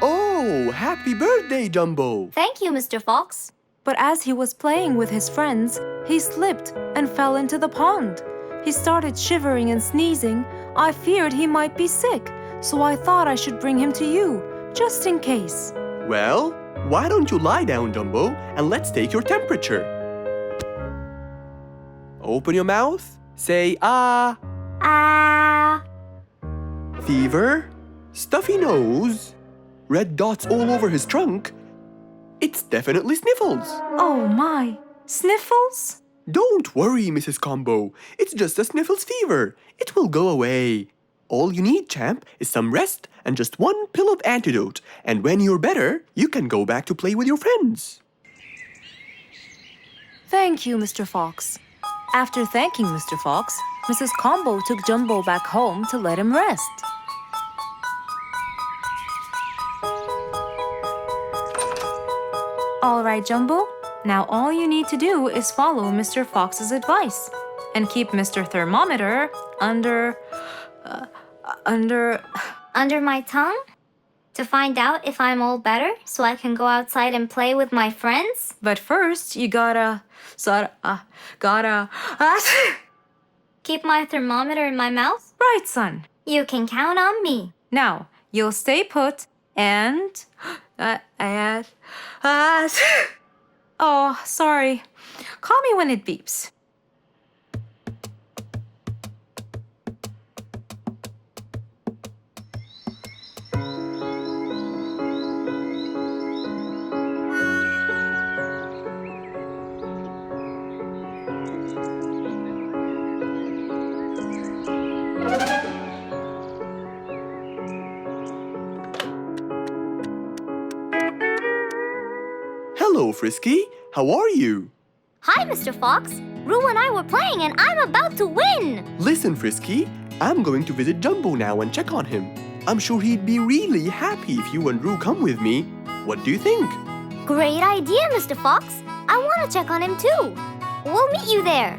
Oh, happy birthday, Jumbo. Thank you, Mr. Fox. But as he was playing with his friends, he slipped and fell into the pond. He started shivering and sneezing. I feared he might be sick, so I thought I should bring him to you, just in case. Well, why don't you lie down, Jumbo, and let's take your temperature. Open your mouth. Say, ah. Ah. Fever, stuffy nose, red dots all over his trunk. It's definitely Sniffles. Oh my, Sniffles? Don't worry, Mrs. Combo. It's just a Sniffles fever. It will go away. All you need, champ, is some rest and just one pill of antidote. And when you're better, you can go back to play with your friends. Thank you, Mr. Fox. After thanking Mr. Fox, Mrs. Combo took Jumbo back home to let him rest. All right, Jumbo. Now all you need to do is follow Mr. Fox's advice and keep Mr. Thermometer under Under my tongue? To find out if I'm all better so I can go outside and play with my friends? But first, you gotta Keep my thermometer in my mouth? right, son. You can count on me. Now, you'll stay put and oh, sorry. Call me when it beeps. Hello, Frisky. How are you? Hi, Mr. Fox. Roo and I were playing and I'm about to win. Listen, Frisky, I'm going to visit Jumbo now and check on him. I'm sure he'd be really happy if you and Roo come with me. What do you think? Great idea, Mr. Fox. I want to check on him too. We'll meet you there.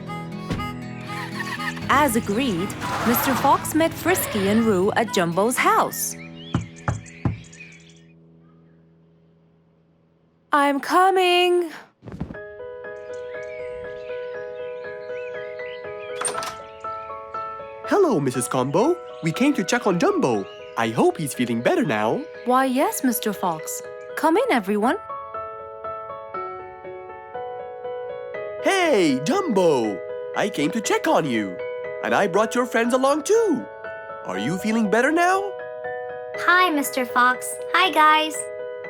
As agreed, Mr. Fox met Frisky and Roo at Jumbo's house. I'm coming. Hello, Mrs. Combo. We came to check on Jumbo. I hope he's feeling better now. Why, yes, Mr. Fox. Come in, everyone. Hey, Jumbo! I came to check on you. And I brought your friends along too. Are you feeling better now? Hi, Mr. Fox. Hi, guys.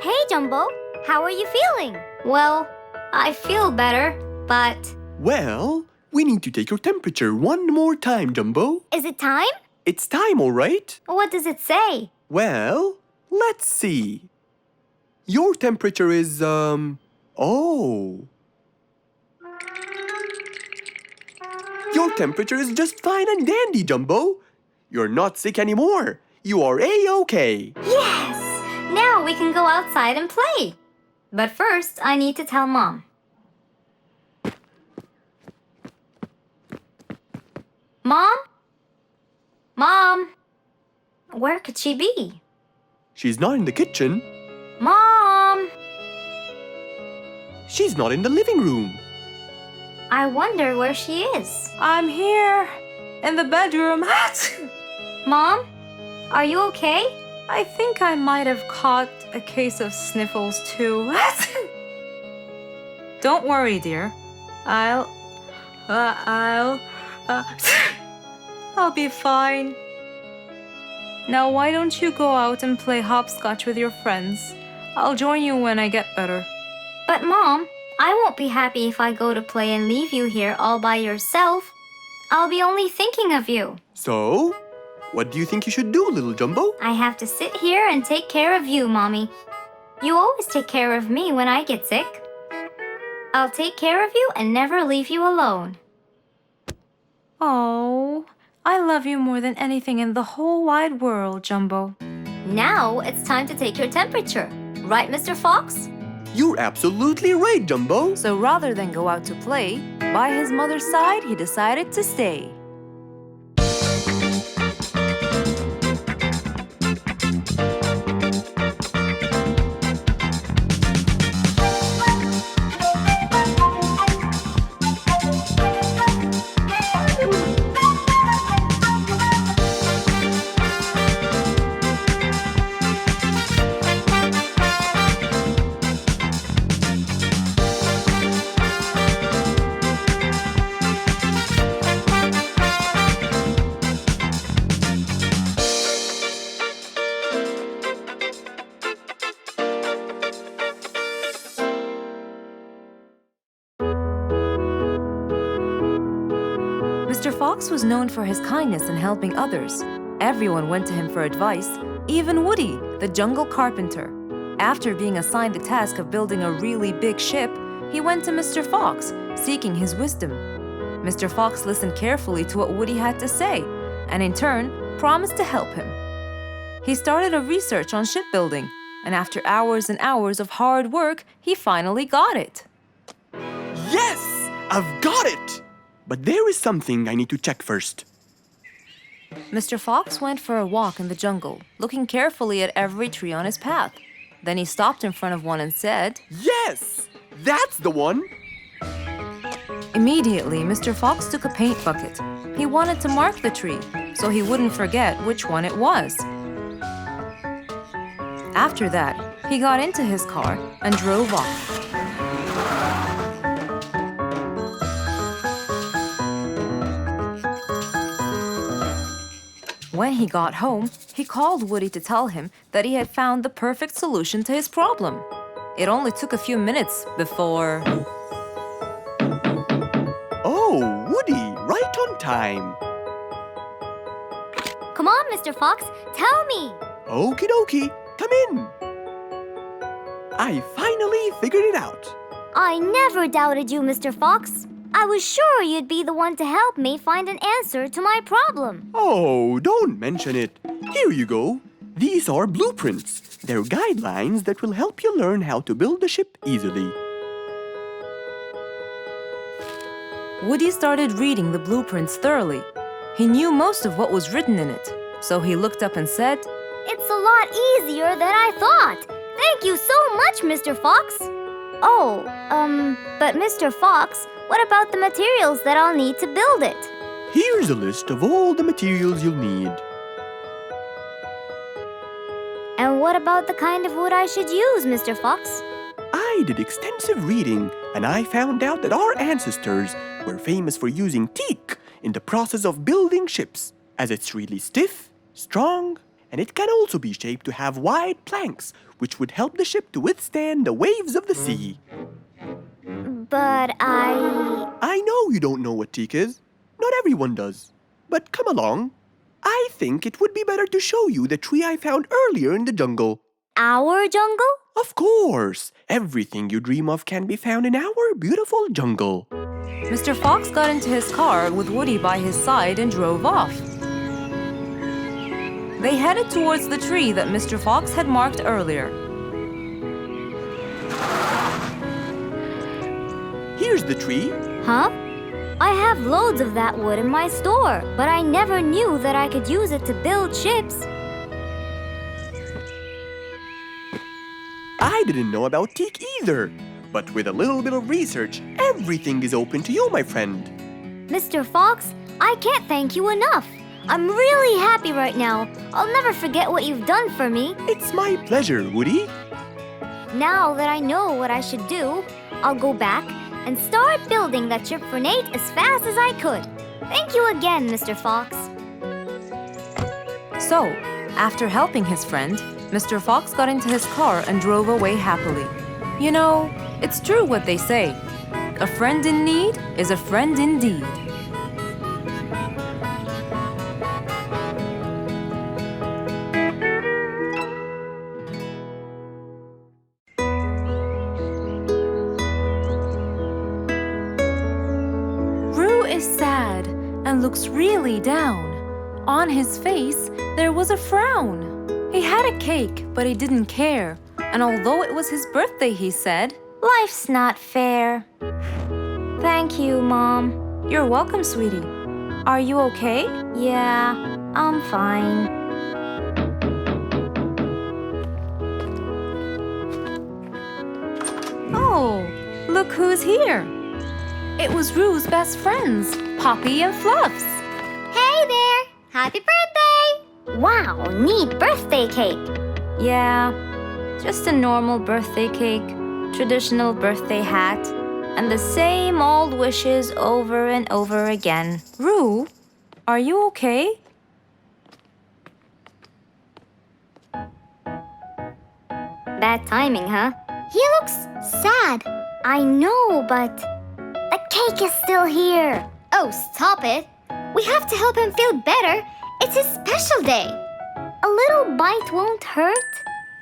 Hey, Jumbo. How are you feeling? Well, I feel better, but... Well, we need to take your temperature one more time, Jumbo. Is it time? It's time, all right? What does it say? Well, let's see. Your temperature is, oh. Your temperature is just fine and dandy, Jumbo. You're not sick anymore. You are A-OK. Yes! Now we can go outside and play. But first, I need to tell Mom. Mom? Mom? Where could she be? She's not in the kitchen. Mom! She's not in the living room. I wonder where she is. I'm here, in the bedroom. Mom? Are you okay? I think I might have caught a case of sniffles too. Don't worry, dear. I'll be fine. Now why don't you go out and play hopscotch with your friends? I'll join you when I get better. But Mom, I won't be happy if I go to play and leave you here all by yourself. I'll be only thinking of you. So, what do you think you should do, little Jumbo? I have to sit here and take care of you, Mommy. You always take care of me when I get sick. I'll take care of you and never leave you alone. Oh, I love you more than anything in the whole wide world, Jumbo. Now it's time to take your temperature. Right, Mr. Fox? You're absolutely right, Jumbo. So rather than go out to play, by his mother's side, he decided to stay. Mr. Fox was known for his kindness in helping others, Everyone went to him for advice, even Woody, the jungle carpenter. After being assigned the task of building a really big ship, he went to Mr. Fox, seeking his wisdom. Mr. Fox listened carefully to what Woody had to say, and in turn, promised to help him. He started a research on shipbuilding, and after hours and hours of hard work, he finally got it. Yes! I've got it! But there is something I need to check first. Mr. Fox went for a walk in the jungle, looking carefully at every tree on his path. Then he stopped in front of one and said, Yes! That's the one! Immediately, Mr. Fox took a paint bucket. He wanted to mark the tree, so he wouldn't forget which one it was. After that, he got into his car and drove off. When he got home, he called Woody to tell him that he had found the perfect solution to his problem. It only took a few minutes before... Oh, Woody, right on time. Come on, Mr. Fox, tell me. Okie dokie, come in. I finally figured it out. I never doubted you, Mr. Fox. I was sure you'd be the one to help me find an answer to my problem. Oh, don't mention it. Here you go. These are blueprints. They're guidelines that will help you learn how to build a ship easily. Woody started reading the blueprints thoroughly. He knew most of what was written in it, so he looked up and said, It's a lot easier than I thought. Thank you so much, Mr. Fox. Oh, but Mr. Fox, what about the materials that I'll need to build it? Here's a list of all the materials you'll need. And what about the kind of wood I should use, Mr. Fox? I did extensive reading, and I found out that our ancestors were famous for using teak in the process of building ships, as it's really stiff, strong, and it can also be shaped to have wide planks, which would help the ship to withstand the waves of the sea. But I know you don't know what teak is. Not everyone does. But come along. I think it would be better to show you the tree I found earlier in the jungle. Our jungle? Of course! Everything you dream of can be found in our beautiful jungle. Mr. Fox got into his car with Woody by his side and drove off. They headed towards the tree that Mr. Fox had marked earlier. Here's the tree. Huh? I have loads of that wood in my store, but I never knew that I could use it to build ships. I didn't know about teak either. But with a little bit of research, everything is open to you, my friend. Mr. Fox, I can't thank you enough. I'm really happy right now. I'll never forget what you've done for me. It's my pleasure, Woody. Now that I know what I should do, I'll go back and start building that ship for Nate as fast as I could. Thank you again, Mr. Fox. So, after helping his friend, Mr. Fox got into his car and drove away happily. You know, it's true what they say. A friend in need is a friend indeed. Roo is sad and looks really down. On his face, there was a frown. He had a cake, but he didn't care. And although it was his birthday, he said, Life's not fair. Thank you, Mom. You're welcome, sweetie. Are you okay? Yeah, I'm fine. Oh, look who's here. It was Roo's best friends, Poppy and Fluffs. Hey there! Happy birthday! Wow, neat birthday cake. Yeah, just a normal birthday cake, traditional birthday hat, and the same old wishes over and over again. Roo, are you okay? Bad timing, huh? He looks sad. I know, but the cake is still here. Oh, stop it. We have to help him feel better. It's his special day. A little bite won't hurt.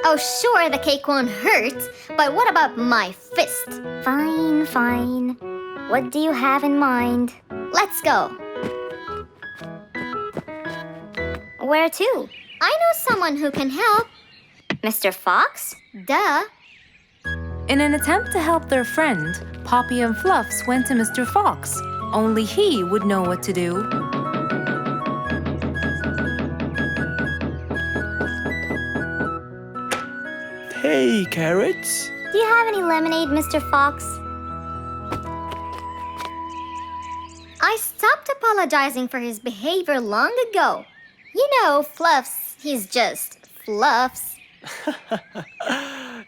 Oh, sure, the cake won't hurt. But what about my fist? Fine, fine. What do you have in mind? Let's go. Where to? I know someone who can help. Mr. Fox? Duh. In an attempt to help their friend, Poppy and Fluffs went to Mr. Fox. Only he would know what to do. Hey, Carrots. Do you have any lemonade, Mr. Fox? I stopped apologizing for his behavior long ago. You know, Fluffs, he's just Fluffs.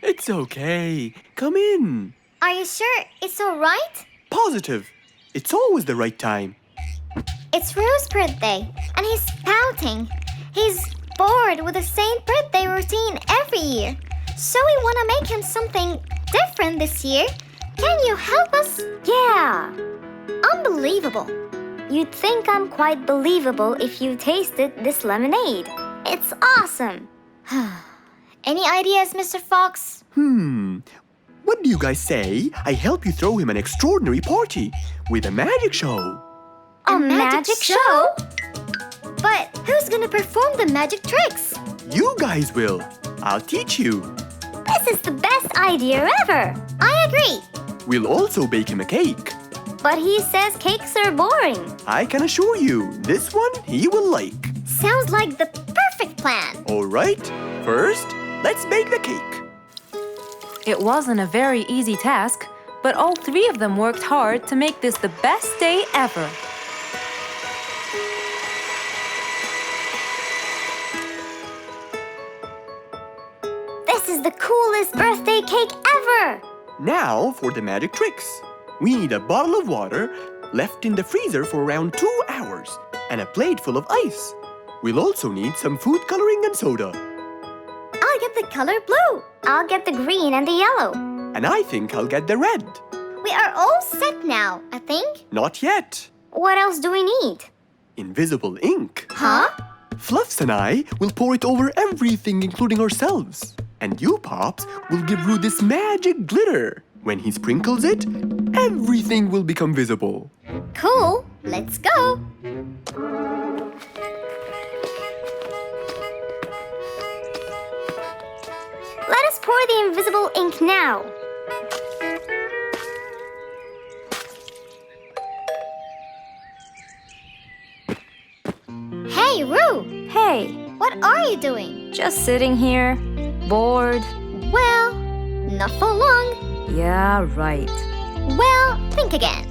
It's okay. Come in. Are you sure it's all right? Positive. It's always the right time. It's Rue's birthday, and he's pouting. He's bored with the same birthday routine every year. So we want to make him something different this year. Can you help us? Yeah. Unbelievable. You'd think I'm quite believable if you tasted this lemonade. It's awesome. Any ideas, Mr. Fox? What do you guys say I help you throw him an extraordinary party with a magic show? A magic show? But who's gonna perform the magic tricks? You guys will. I'll teach you. This is the best idea ever. I agree. We'll also bake him a cake. But he says cakes are boring. I can assure you, this one he will like. Sounds like the perfect plan. All right, first, let's bake the cake. It wasn't a very easy task, but all three of them worked hard to make this the best day ever. This is the coolest birthday cake ever! Now for the magic tricks. We need a bottle of water left in the freezer for around 2 hours and a plate full of ice. We'll also need some food coloring and soda. I'll get the color blue. I'll get the green and the yellow. And I think I'll get the red. We are all set now, I think. Not yet. What else do we need? Invisible ink. Huh? Fluffs and I will pour it over everything, including ourselves. And you, Pops, will give Rue this magic glitter. When he sprinkles it, everything will become visible. Cool. Let's go. Let us pour the invisible ink now. Hey, Rue! Hey, What are you doing? just sitting here, bored. Well, not for long. Yeah, right. Well, think again.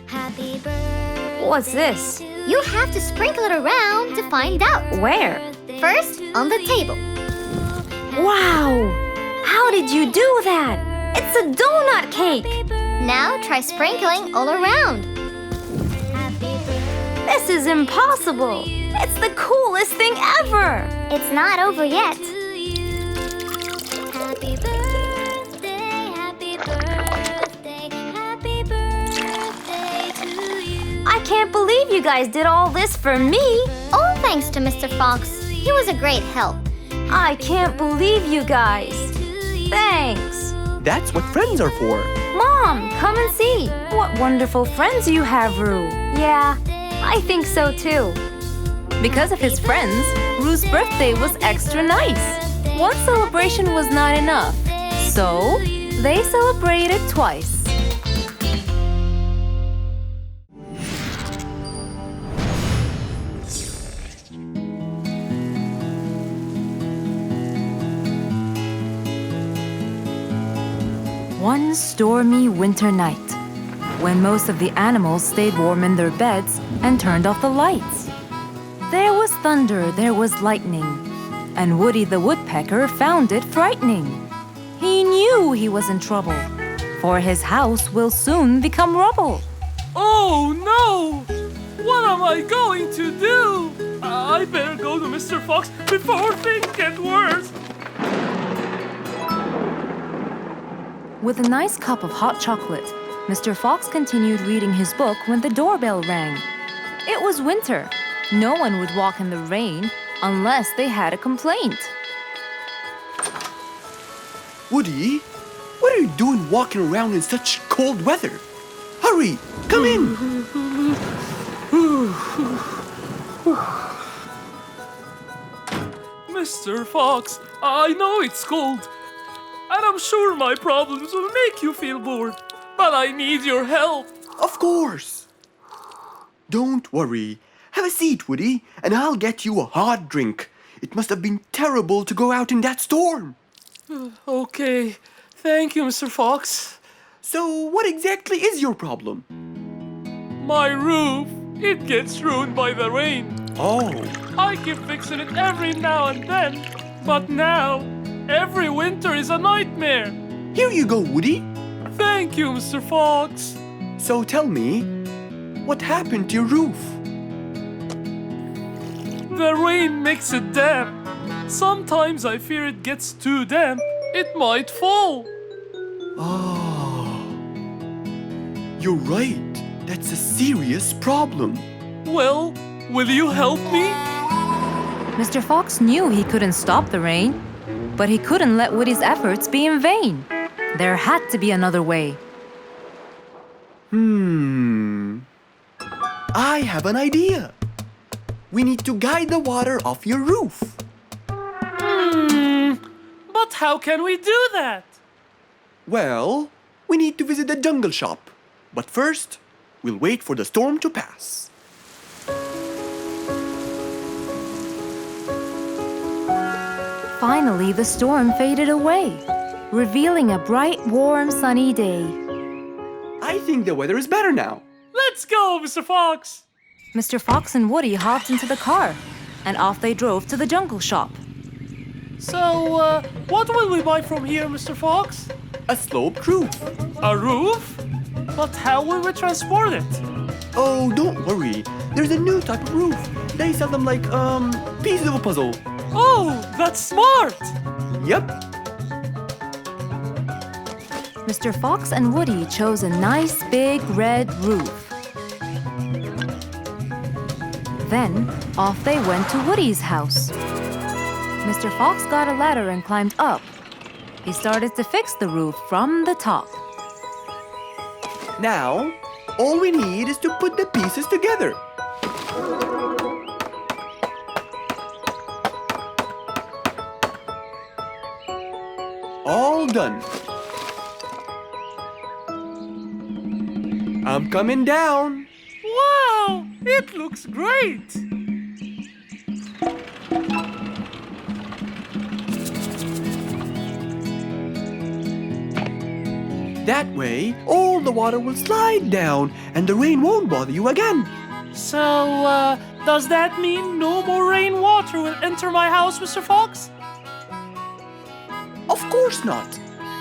Happy birthday. What's this? You have to sprinkle it around to find out. Where? First, on the table. Wow! How did you do that? It's a donut cake! Now try sprinkling all around. This is impossible! It's the coolest thing ever! It's not over yet. I can't believe you guys did all this for me! All thanks to Mr. Fox. He was a great help. I can't believe you guys! Thanks! That's what friends are for. Mom, come and see! What wonderful friends you have, Rue! Yeah, I think so too. Because of his friends, Rue's birthday was extra nice. One celebration was not enough, so they celebrated twice. One stormy winter night, when most of the animals stayed warm in their beds and turned off the lights. There was thunder, there was lightning, and Woody the Woodpecker found it frightening. He knew he was in trouble, for his house will soon become rubble. Oh no! What am I going to do? I better go to Mr. Fox before things get worse. With a nice cup of hot chocolate, Mr. Fox continued reading his book when the doorbell rang. It was winter, No one would walk in the rain unless they had a complaint. Woody, what are you doing walking around in such cold weather? Hurry, come in. Mr. Fox, I know it's cold, and I'm sure my problems will make you feel bored, but I need your help. Of course. Don't worry. Have a seat, Woody, and I'll get you a hot drink. It must have been terrible to go out in that storm. Okay, thank you, Mr. Fox. So, what exactly is your problem? My roof, it gets ruined by the rain. Oh, I keep fixing it every now and then, but now, every winter is a nightmare. here you go, Woody. Thank you, Mr. Fox. So tell me, what happened to your roof? The rain makes it damp. Sometimes I fear it gets too damp. It might fall. Oh, you're right. That's a serious problem. Well, will you help me? Mr. Fox knew he couldn't stop the rain, but he couldn't let Woody's efforts be in vain. There had to be another way. I have an idea. We need to guide the water off your roof. But how can we do that? Well, we need to visit the jungle shop. But first, we'll wait for the storm to pass. Finally, the storm faded away, revealing a bright, warm, sunny day. I think the weather is better now. Let's go, Mr. Fox. Mr. Fox and Woody hopped into the car, and off they drove to the jungle shop. So, what will we buy from here, Mr. Fox? A sloped roof. A roof? But how will we transport it? Oh, don't worry. There's a new type of roof. They sell them like, pieces of a puzzle. Oh, that's smart! Yep. Mr. Fox and Woody chose a nice big red roof. Then, off they went to Woody's house. Mr. Fox got a ladder and climbed up. He started to fix the roof from the top. Now, all we need is to put the pieces together. All done. I'm coming down. Wow! It looks great! That way, all the water will slide down and the rain won't bother you again. So, does that mean no more rainwater will enter my house, Mr. Fox? Of course not.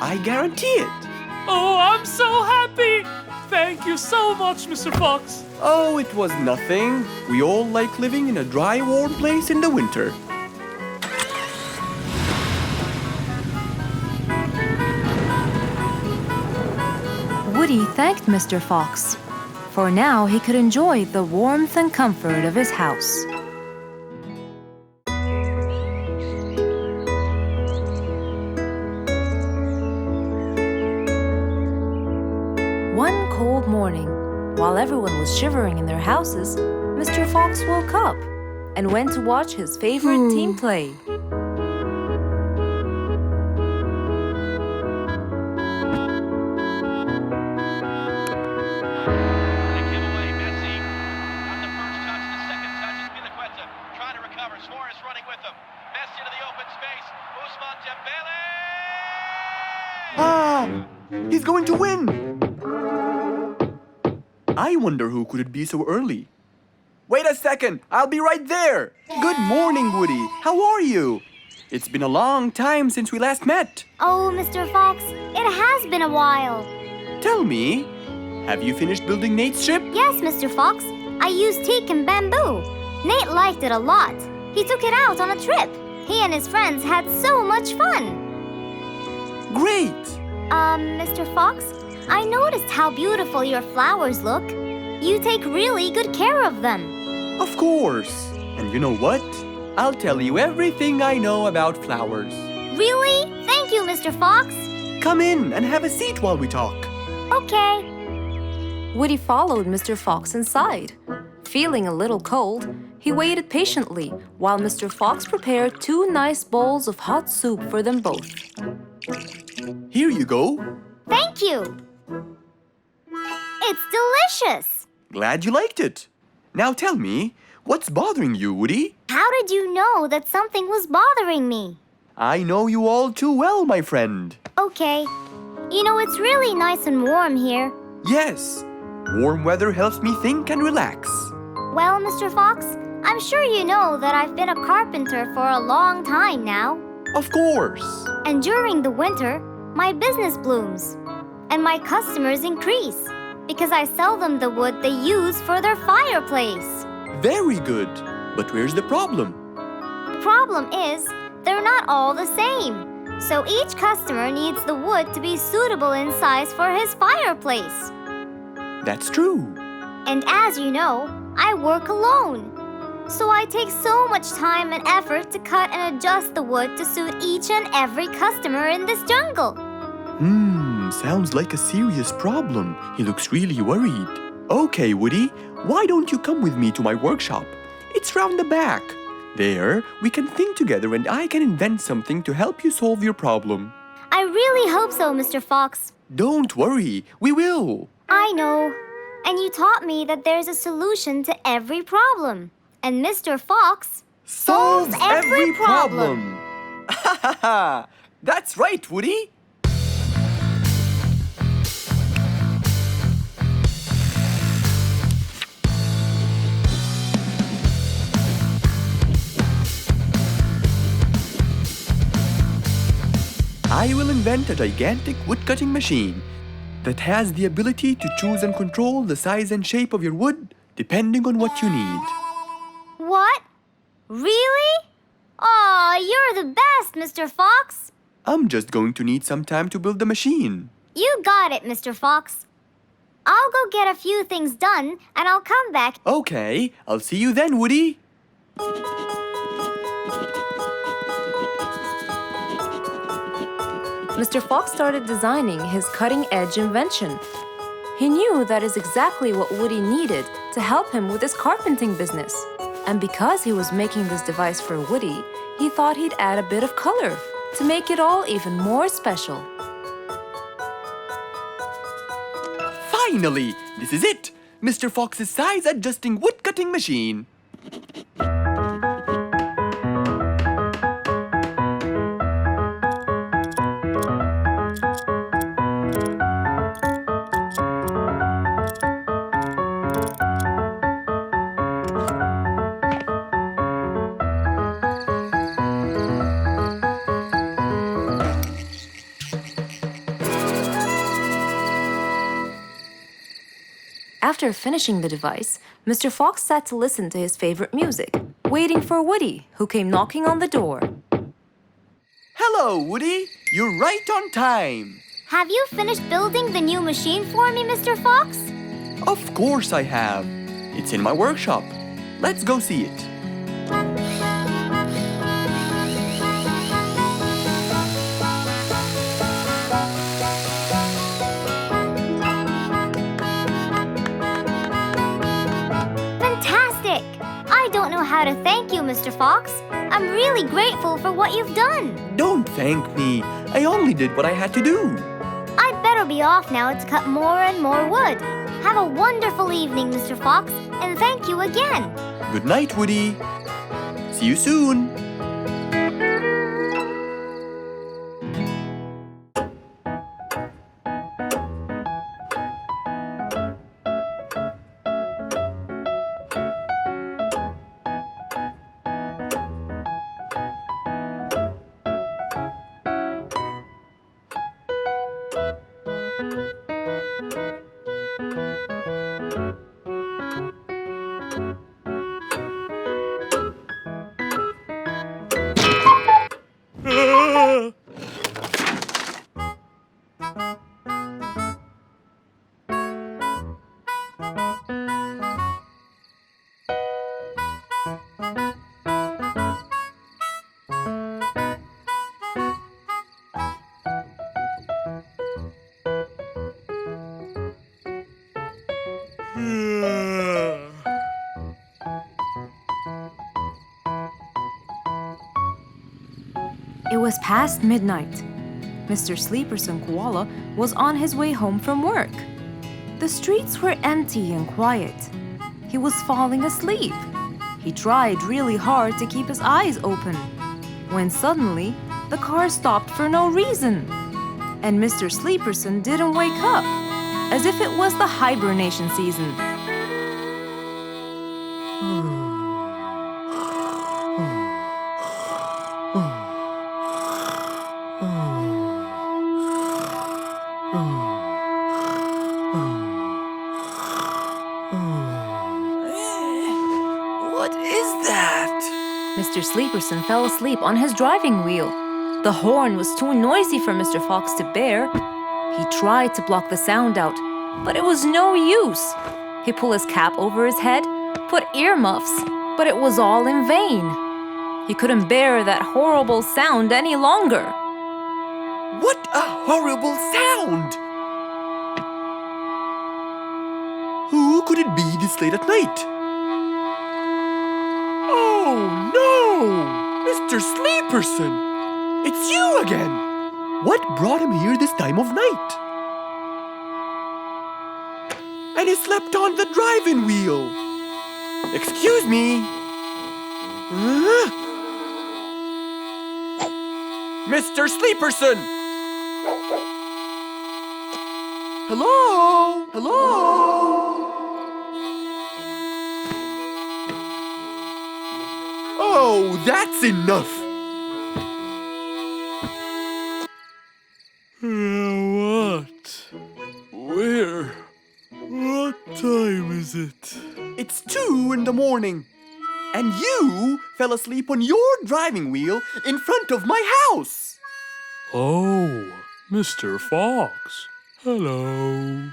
I guarantee it. Oh, I'm so happy! Thank you so much, Mr. Fox. Oh, it was nothing. We all like living in a dry, warm place in the winter. Woody thanked Mr. Fox, for now he could enjoy the warmth and comfort of his house. One cold morning, while everyone was shivering in their houses, Mr. Fox woke up and went to watch his favorite team play. He's going to win! I wonder who could it be so early? Wait a second! I'll be right there! Good morning, Woody! How are you? It's been a long time since we last met. Oh, Mr. Fox, it has been a while. Tell me, have you finished building Nate's ship? Yes, Mr. Fox. I used teak and bamboo. Nate liked it a lot. He took it out on a trip. He and his friends had so much fun. Great! Mr. Fox, I noticed how beautiful your flowers look. You take really good care of them. Of course. And you know what? I'll tell you everything I know about flowers. Really? Thank you, Mr. Fox. Come in and have a seat while we talk. Okay. Woody followed Mr. Fox inside. Feeling a little cold, he waited patiently while Mr. Fox prepared 2 nice bowls of hot soup for them both. Here you go. Thank you. It's delicious. Glad you liked it. Now tell me, what's bothering you, Woody? How did you know that something was bothering me? I know you all too well, my friend. Okay. You know, it's really nice and warm here. Yes, warm weather helps me think and relax. Well, Mr. Fox, I'm sure you know that I've been a carpenter for a long time now. Of course. And during the winter, my business blooms. And my customers increase because I sell them the wood they use for their fireplace. Very good. But where's the problem? The problem is, they're not all the same. So each customer needs the wood to be suitable in size for his fireplace. That's true. And as you know, I work alone. So I take so much time and effort to cut and adjust the wood to suit each and every customer in this jungle. Sounds like a serious problem. He looks really worried. Okay, Woody, why don't you come with me to my workshop? It's round the back. There, we can think together and I can invent something to help you solve your problem. I really hope so, Mr. Fox. Don't worry, we will. I know. And you taught me that there's a solution to every problem. And Mr. Fox solves every problem. Ha ha ha! That's right, Woody. I will invent a gigantic wood-cutting machine that has the ability to choose and control the size and shape of your wood depending on what you need. What? Really? Aw, you're the best, Mr. Fox. I'm just going to need some time to build the machine. You got it, Mr. Fox. I'll go get a few things done and I'll come back. Okay, I'll see you then, Woody. Mr. Fox started designing his cutting-edge invention. He knew that is exactly what Woody needed to help him with his carpenting business. And because he was making this device for Woody, he thought he'd add a bit of color to make it all even more special. Finally, this is it! Mr. Fox's size-adjusting wood-cutting machine. After finishing the device, Mr. Fox sat to listen to his favorite music, waiting for Woody, who came knocking on the door. Hello, Woody. You're right on time. Have you finished building the new machine for me, Mr. Fox? Of course I have. It's in my workshop. Let's go see it. Fantastic! I don't know how to thank you, Mr. Fox. I'm really grateful for what you've done. Don't thank me. I only did what I had to do. I'd better be off now to cut more and more wood. Have a wonderful evening, Mr. Fox, and thank you again. Good night, Woody. See you soon. It was past midnight. Mr. Sleeperson Koala was on his way home from work. The streets were empty and quiet. He was falling asleep. He tried really hard to keep his eyes open, when suddenly the car stopped for no reason. And Mr. Sleeperson didn't wake up, as if it was the hibernation season. What is that? Mr. Sleeperson fell asleep on his driving wheel. The horn was too noisy for Mr. Fox to bear. He tried to block the sound out, but it was no use. He pulled his cap over his head, put earmuffs, but it was all in vain. He couldn't bear that horrible sound any longer. What a horrible sound! Who could it be this late at night? Oh no! Mr. Sleeperson! It's you again! What brought him here this time of night? And he slept on the driving wheel. Excuse me. Mr. Sleeperson! Hello? Hello? Oh, that's enough! What? Where? What time is it? It's 2 in the morning. And you fell asleep on your driving wheel in front of my house. Oh, Mr. Fox. Hello.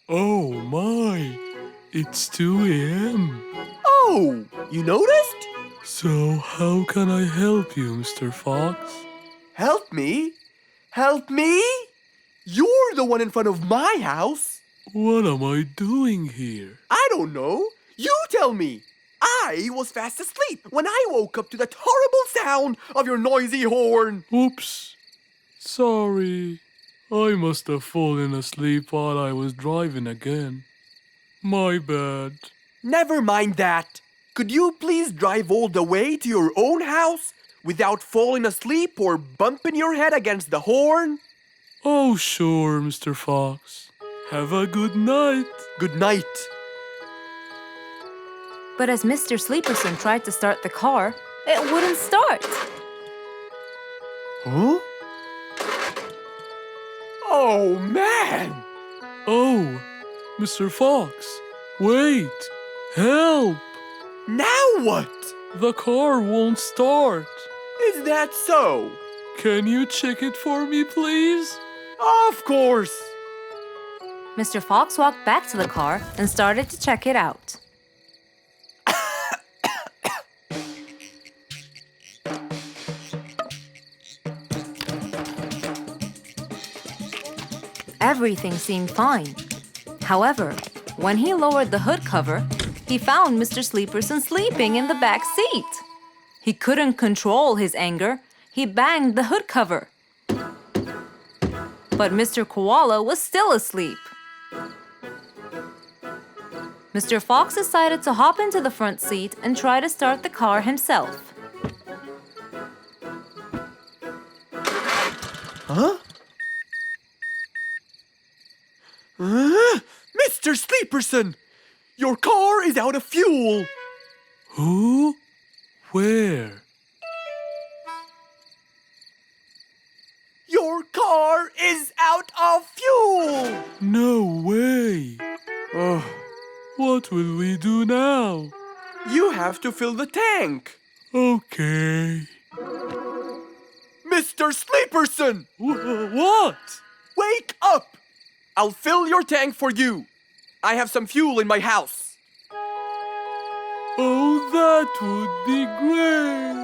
Oh my, it's 2 a.m. Oh, you noticed? So how can I help you, Mr. Fox? Help me? Help me? You're the one in front of my house. What am I doing here? I don't know. You tell me. I was fast asleep when I woke up to that horrible sound of your noisy horn. Oops. Sorry. I must have fallen asleep while I was driving again. My bad. Never mind that. Could you please drive all the way to your own house without falling asleep or bumping your head against the horn? Oh, sure, Mr. Fox. Have a good night. Good night. But as Mr. Sleeperson tried to start the car, it wouldn't start. Huh? Oh, man! Oh, Mr. Fox, wait! Help! Now what? The car won't start. Is that so? Can you check it for me, please? Of course! Mr. Fox walked back to the car and started to check it out. Everything seemed fine. However, when he lowered the hood cover, he found Mr. Sleeperson sleeping in the back seat. He couldn't control his anger. He banged the hood cover. But Mr. Koala was still asleep. Mr. Fox decided to hop into the front seat and try to start the car himself. Huh? Mr. Sleeperson! Your car is out of fuel! Who? Where? Your car is out of fuel! No way! What will we do now? You have to fill the tank. Okay. Mr. Sleeperson! What? Wake up! I'll fill your tank for you. I have some fuel in my house. Oh, that would be great.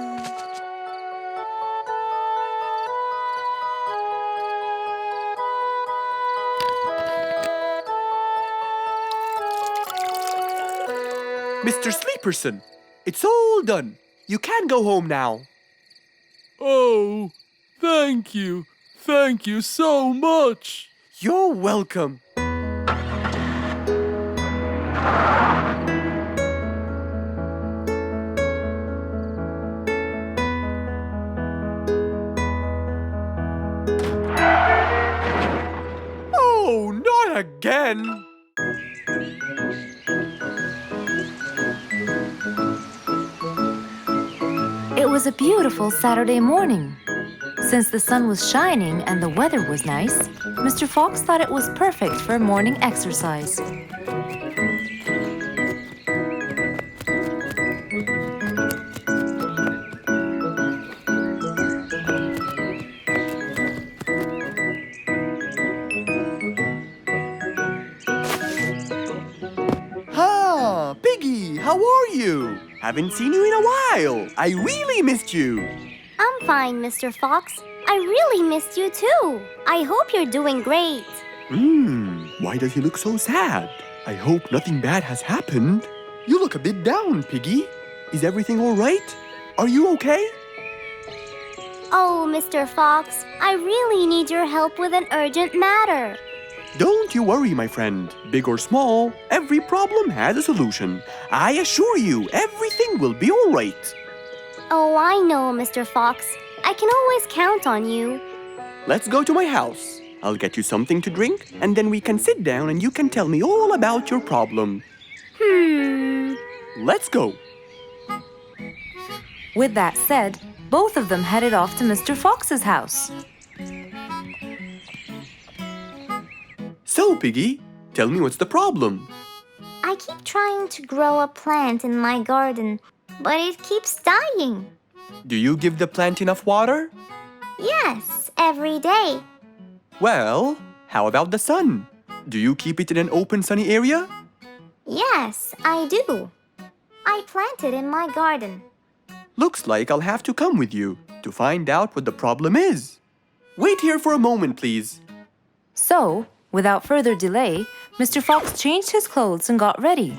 Mr. Sleeperson, it's all done. You can go home now. Oh, thank you. Thank you so much. You're welcome. Oh, not again. It was a beautiful Saturday morning. Since the sun was shining and the weather was nice, Mr. Fox thought it was perfect for morning exercise. Ah, Piggy, how are you? Haven't seen you in a while. I really missed you. I'm fine, Mr. Fox. I really missed you too. I hope you're doing great. Why does he look so sad? I hope nothing bad has happened. You look a bit down, Piggy. Is everything all right? Are you okay? Oh, Mr. Fox, I really need your help with an urgent matter. Don't you worry, my friend. Big or small, every problem has a solution. I assure you, everything will be all right. Oh, I know, Mr. Fox. I can always count on you. Let's go to my house. I'll get you something to drink, and then we can sit down and you can tell me all about your problem. Let's go. With that said, both of them headed off to Mr. Fox's house. So, Piggy, tell me what's the problem? I keep trying to grow a plant in my garden, but it keeps dying. Do you give the plant enough water? Yes, every day. Well, how about the sun? Do you keep it in an open, sunny area? Yes, I do. I planted in my garden. Looks like I'll have to come with you to find out what the problem is. Wait here for a moment, please. So, without further delay, Mr. Fox changed his clothes and got ready.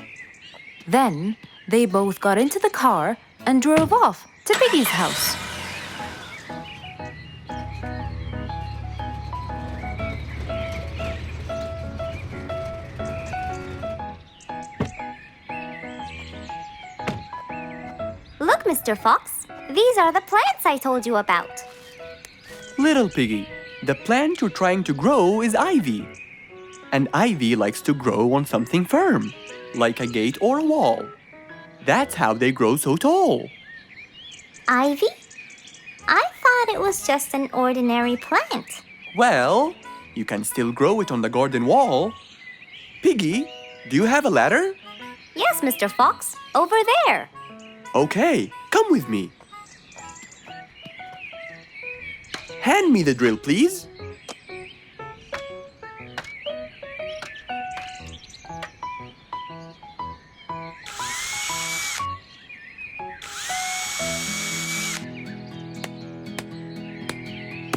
Then, they both got into the car and drove off to Piggy's house. Look, Mr. Fox, these are the plants I told you about. Little Piggy, the plant you're trying to grow is ivy. And ivy likes to grow on something firm, like a gate or a wall. That's how they grow so tall. Ivy? I thought it was just an ordinary plant. Well, you can still grow it on the garden wall. Piggy, do you have a ladder? Yes, Mr. Fox, over there. Okay, come with me. Hand me the drill, please.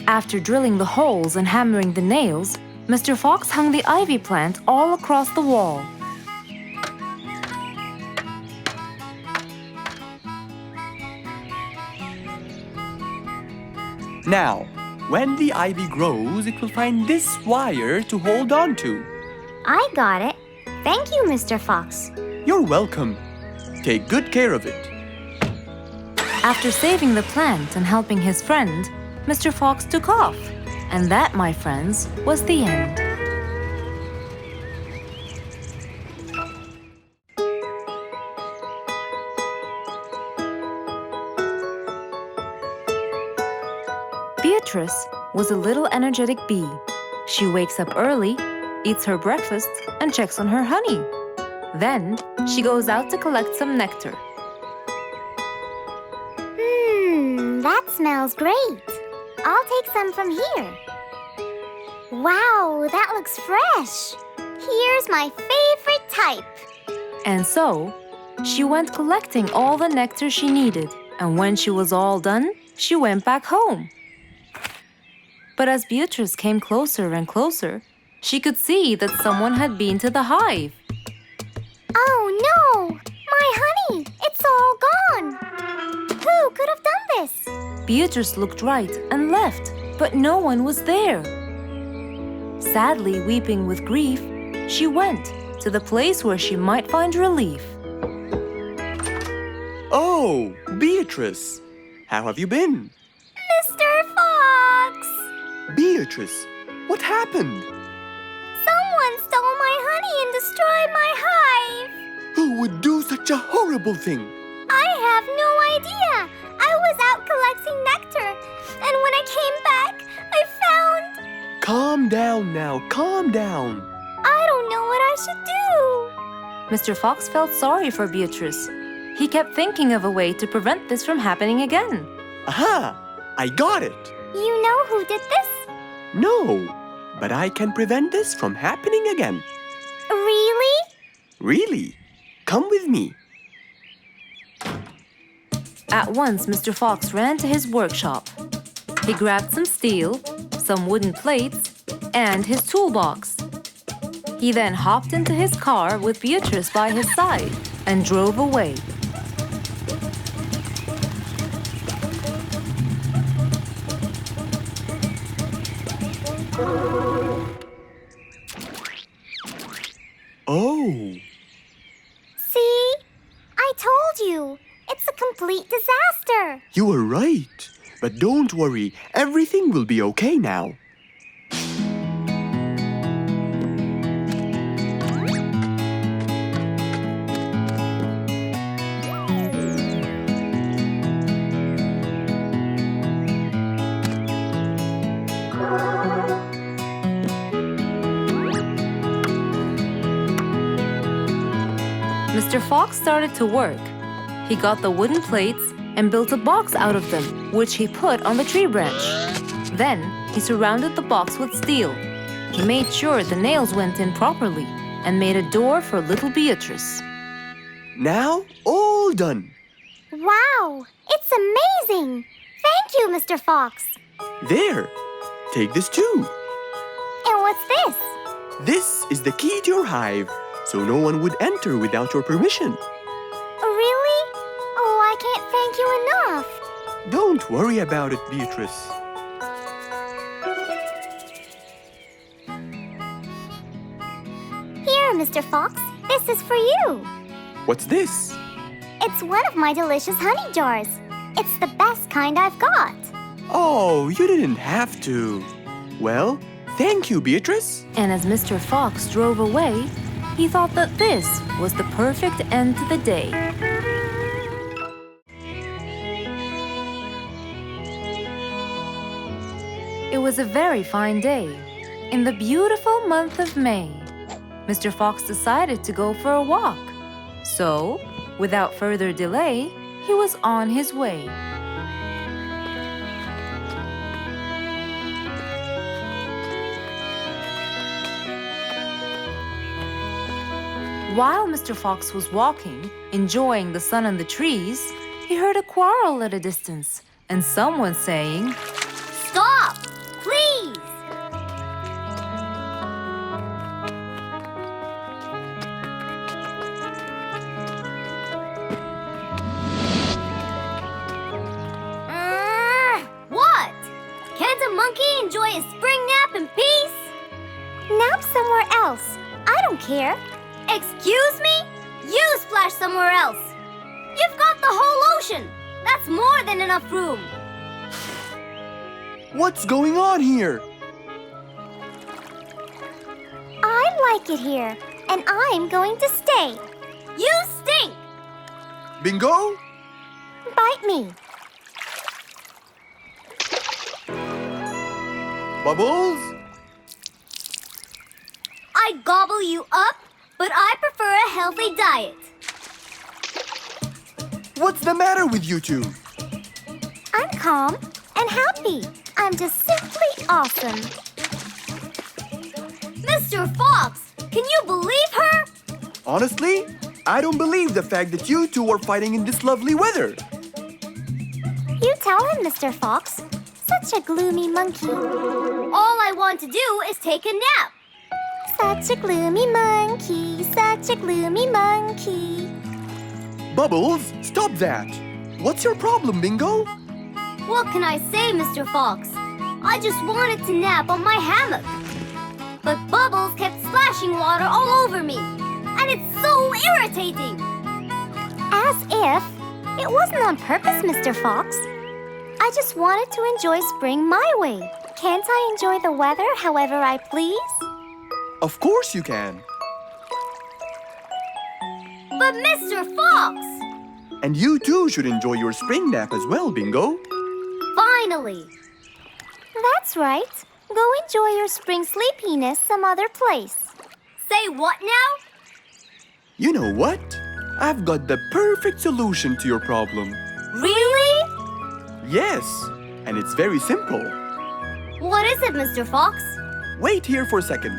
After drilling the holes and hammering the nails, Mr. Fox hung the ivy plant all across the wall. Now, when the ivy grows, it will find this wire to hold on to. I got it. Thank you, Mr. Fox. You're welcome. Take good care of it. After saving the plant and helping his friend, Mr. Fox took off. And that, my friends, was the end. Beatrice was a little energetic bee. She wakes up early, eats her breakfast, and checks on her honey. Then, she goes out to collect some nectar. That smells great. I'll take some from here. Wow, that looks fresh. Here's my favorite type. And so, she went collecting all the nectar she needed, and when she was all done, she went back home. But as Beatrice came closer and closer, she could see that someone had been to the hive. Oh no! My honey! It's all gone! Who could have done this? Beatrice looked right and left, but no one was there. Sadly weeping with grief, she went to the place where she might find relief. Oh, Beatrice, how have you been? Mr. Fox! Beatrice, what happened? Someone stole my honey and destroyed my hive. Who would do such a horrible thing? I have no idea. I was out collecting nectar, and when I came back, I found... Calm down now, calm down. I don't know what I should do. Mr. Fox felt sorry for Beatrice. He kept thinking of a way to prevent this from happening again. Aha! I got it! You know who did this? No, but I can prevent this from happening again. Really? Really? Come with me. At once, Mr. Fox ran to his workshop. He grabbed some steel, some wooden plates, and his toolbox. He then hopped into his car with Beatrice by his side and drove away. Oh, See? I told you. It's a complete disaster. you were right. But don't worry, everything will be okay now. Mr. Fox started to work. He got the wooden plates and built a box out of them, which he put on the tree branch. Then he surrounded the box with steel. He made sure the nails went in properly and made a door for little Beatrice. Now, all done. Wow, it's amazing. Thank you, Mr. Fox. There, take this too. And what's this? This is the key to your hive, so no one would enter without your permission. Really? Oh, I can't thank you enough. Don't worry about it, Beatrice. Here, Mr. Fox, this is for you. What's this? It's one of my delicious honey jars. It's the best kind I've got. Oh, you didn't have to. Well, thank you, Beatrice. And as Mr. Fox drove away, he thought that this was the perfect end to the day. It was a very fine day, in the beautiful month of May. Mr. Fox decided to go for a walk. So, without further delay, he was on his way. While Mr. Fox was walking, enjoying the sun and the trees, he heard a quarrel at a distance and someone saying, Stop! Please! What? Can't a monkey enjoy a spring nap in peace? Nap somewhere else. I don't care. Excuse me? You splash somewhere else. You've got the whole ocean. That's more than enough room. What's going on here? I like it here, and I'm going to stay. You stink! Bingo? Bite me. Bubbles? I gobble you up, but I prefer a healthy diet. What's the matter with you two? I'm calm and happy. I'm just simply awesome. Mr. Fox, can you believe her? Honestly, I don't believe the fact that you two are fighting in this lovely weather. You tell him, Mr. Fox. Such a gloomy monkey. All I want to do is take a nap. Such a gloomy monkey, such a gloomy monkey. Bubbles, stop that. What's your problem, Bingo? What can I say, Mr. Fox? I just wanted to nap on my hammock. But Bubbles kept splashing water all over me. And it's so irritating. As if. It wasn't on purpose, Mr. Fox. I just wanted to enjoy spring my way. Can't I enjoy the weather however I please? Of course you can. But Mr. Fox! And you too should enjoy your spring nap as well, Bingo. Finally! That's right. Go enjoy your spring sleepiness some other place. Say what now? You know what? I've got the perfect solution to your problem. Really? Yes, and it's very simple. What is it, Mr. Fox? Wait here for a second.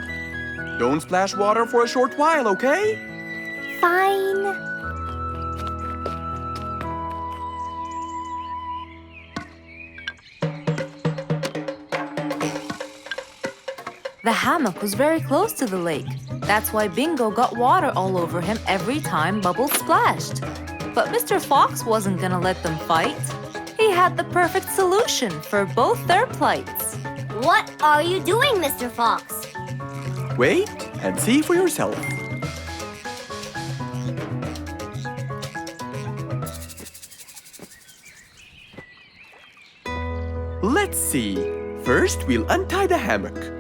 Don't splash water for a short while, okay? Fine. The hammock was very close to the lake. That's why Bingo got water all over him every time Bubbles splashed. But Mr. Fox wasn't gonna let them fight. He had the perfect solution for both their plights. What are you doing, Mr. Fox? Wait and see for yourself. Let's see. First, we'll untie the hammock.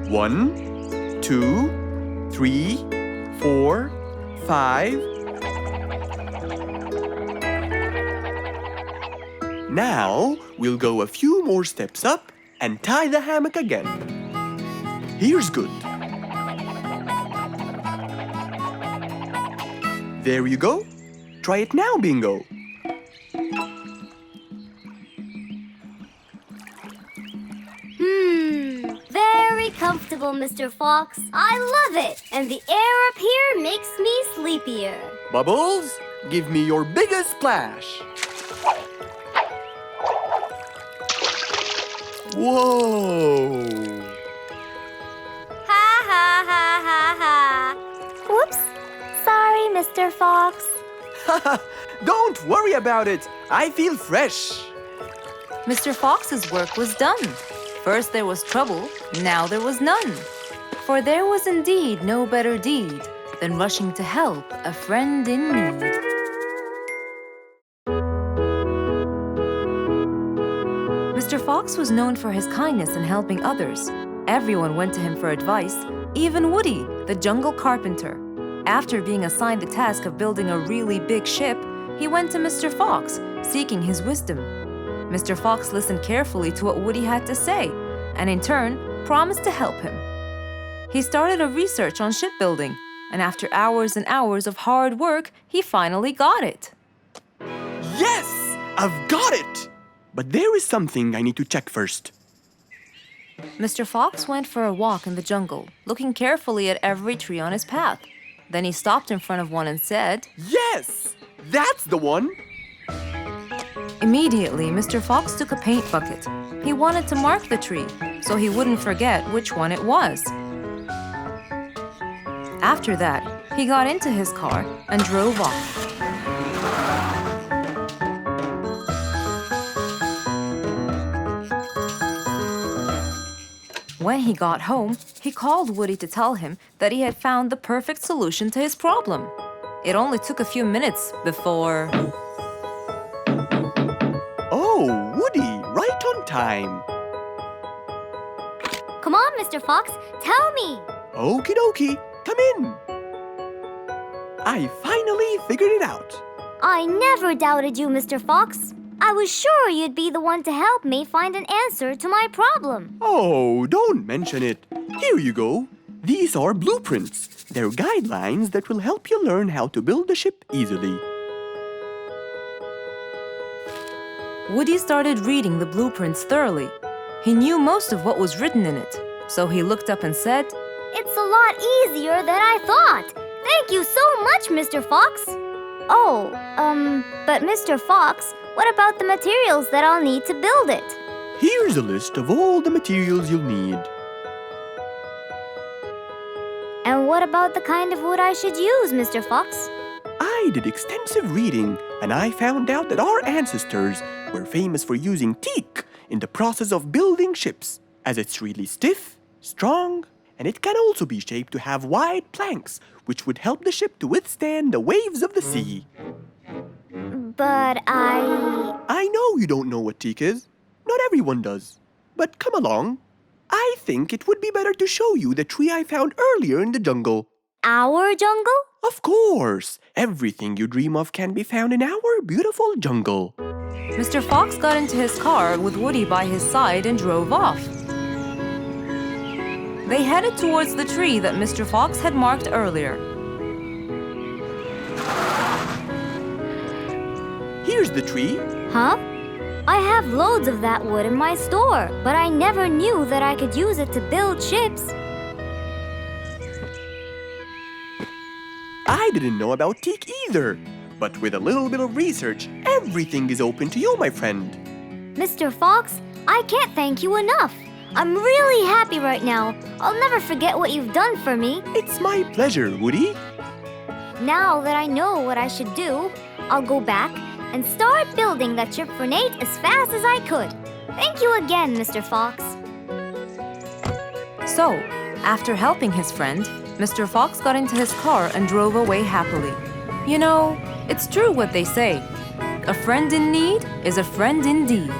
1, 2, 3, 4, 5. Now, we'll go a few more steps up and tie the hammock again. Here's good. There you go. Try it now, Bingo. Very comfortable, Mr. Fox. I love it. And the air up here makes me sleepier. Bubbles, give me your biggest splash. Whoa! Ha ha ha ha ha. Whoops. Sorry, Mr. Fox. Don't worry about it. I feel fresh. Mr. Fox's work was done. First there was trouble, now there was none. For there was indeed no better deed than rushing to help a friend in need. Mr. Fox was known for his kindness in helping others. Everyone went to him for advice, even Woody, the jungle carpenter. After being assigned the task of building a really big ship, he went to Mr. Fox, seeking his wisdom. Mr. Fox listened carefully to what Woody had to say, and in turn, promised to help him. He started a research on shipbuilding, and after hours and hours of hard work, he finally got it. Yes! I've got it! But there is something I need to check first. Mr. Fox went for a walk in the jungle, looking carefully at every tree on his path. Then he stopped in front of one and said, Yes! That's the one! Immediately, Mr. Fox took a paint bucket. He wanted to mark the tree, so he wouldn't forget which one it was. After that, he got into his car and drove off. When he got home, he called Woody to tell him that he had found the perfect solution to his problem. It only took a few minutes before... Oh, Woody, right on time. Come on, Mr. Fox, tell me. Okie dokie, come in. I finally figured it out. I never doubted you, Mr. Fox. I was sure you'd be the one to help me find an answer to my problem. Oh, don't mention it. Here you go. These are blueprints. They're guidelines that will help you learn how to build a ship easily. Woody started reading the blueprints thoroughly. He knew most of what was written in it, so he looked up and said, It's a lot easier than I thought. Thank you so much, Mr. Fox. Oh, but Mr. Fox, what about the materials that I'll need to build it? Here's a list of all the materials you'll need. And what about the kind of wood I should use, Mr. Fox? I did extensive reading and I found out that our ancestors were famous for using teak in the process of building ships, as it's really stiff, strong, and it can also be shaped to have wide planks, which would help the ship to withstand the waves of the sea. But I know you don't know what teak is. Not everyone does. But come along. I think it would be better to show you the tree I found earlier in the jungle. Our jungle? Of course! Everything you dream of can be found in our beautiful jungle. Mr. Fox got into his car with Woody by his side and drove off. They headed towards the tree that Mr. Fox had marked earlier. Here's the tree. Huh? I have loads of that wood in my store, but I never knew that I could use it to build ships. I didn't know about teak either. But with a little bit of research, everything is open to you, my friend. Mr. Fox, I can't thank you enough. I'm really happy right now. I'll never forget what you've done for me. It's my pleasure, Woody. Now that I know what I should do, I'll go back and start building that ship for Nate as fast as I could. Thank you again, Mr. Fox. So, after helping his friend, Mr. Fox got into his car and drove away happily. You know, it's true what they say. A friend in need is a friend indeed.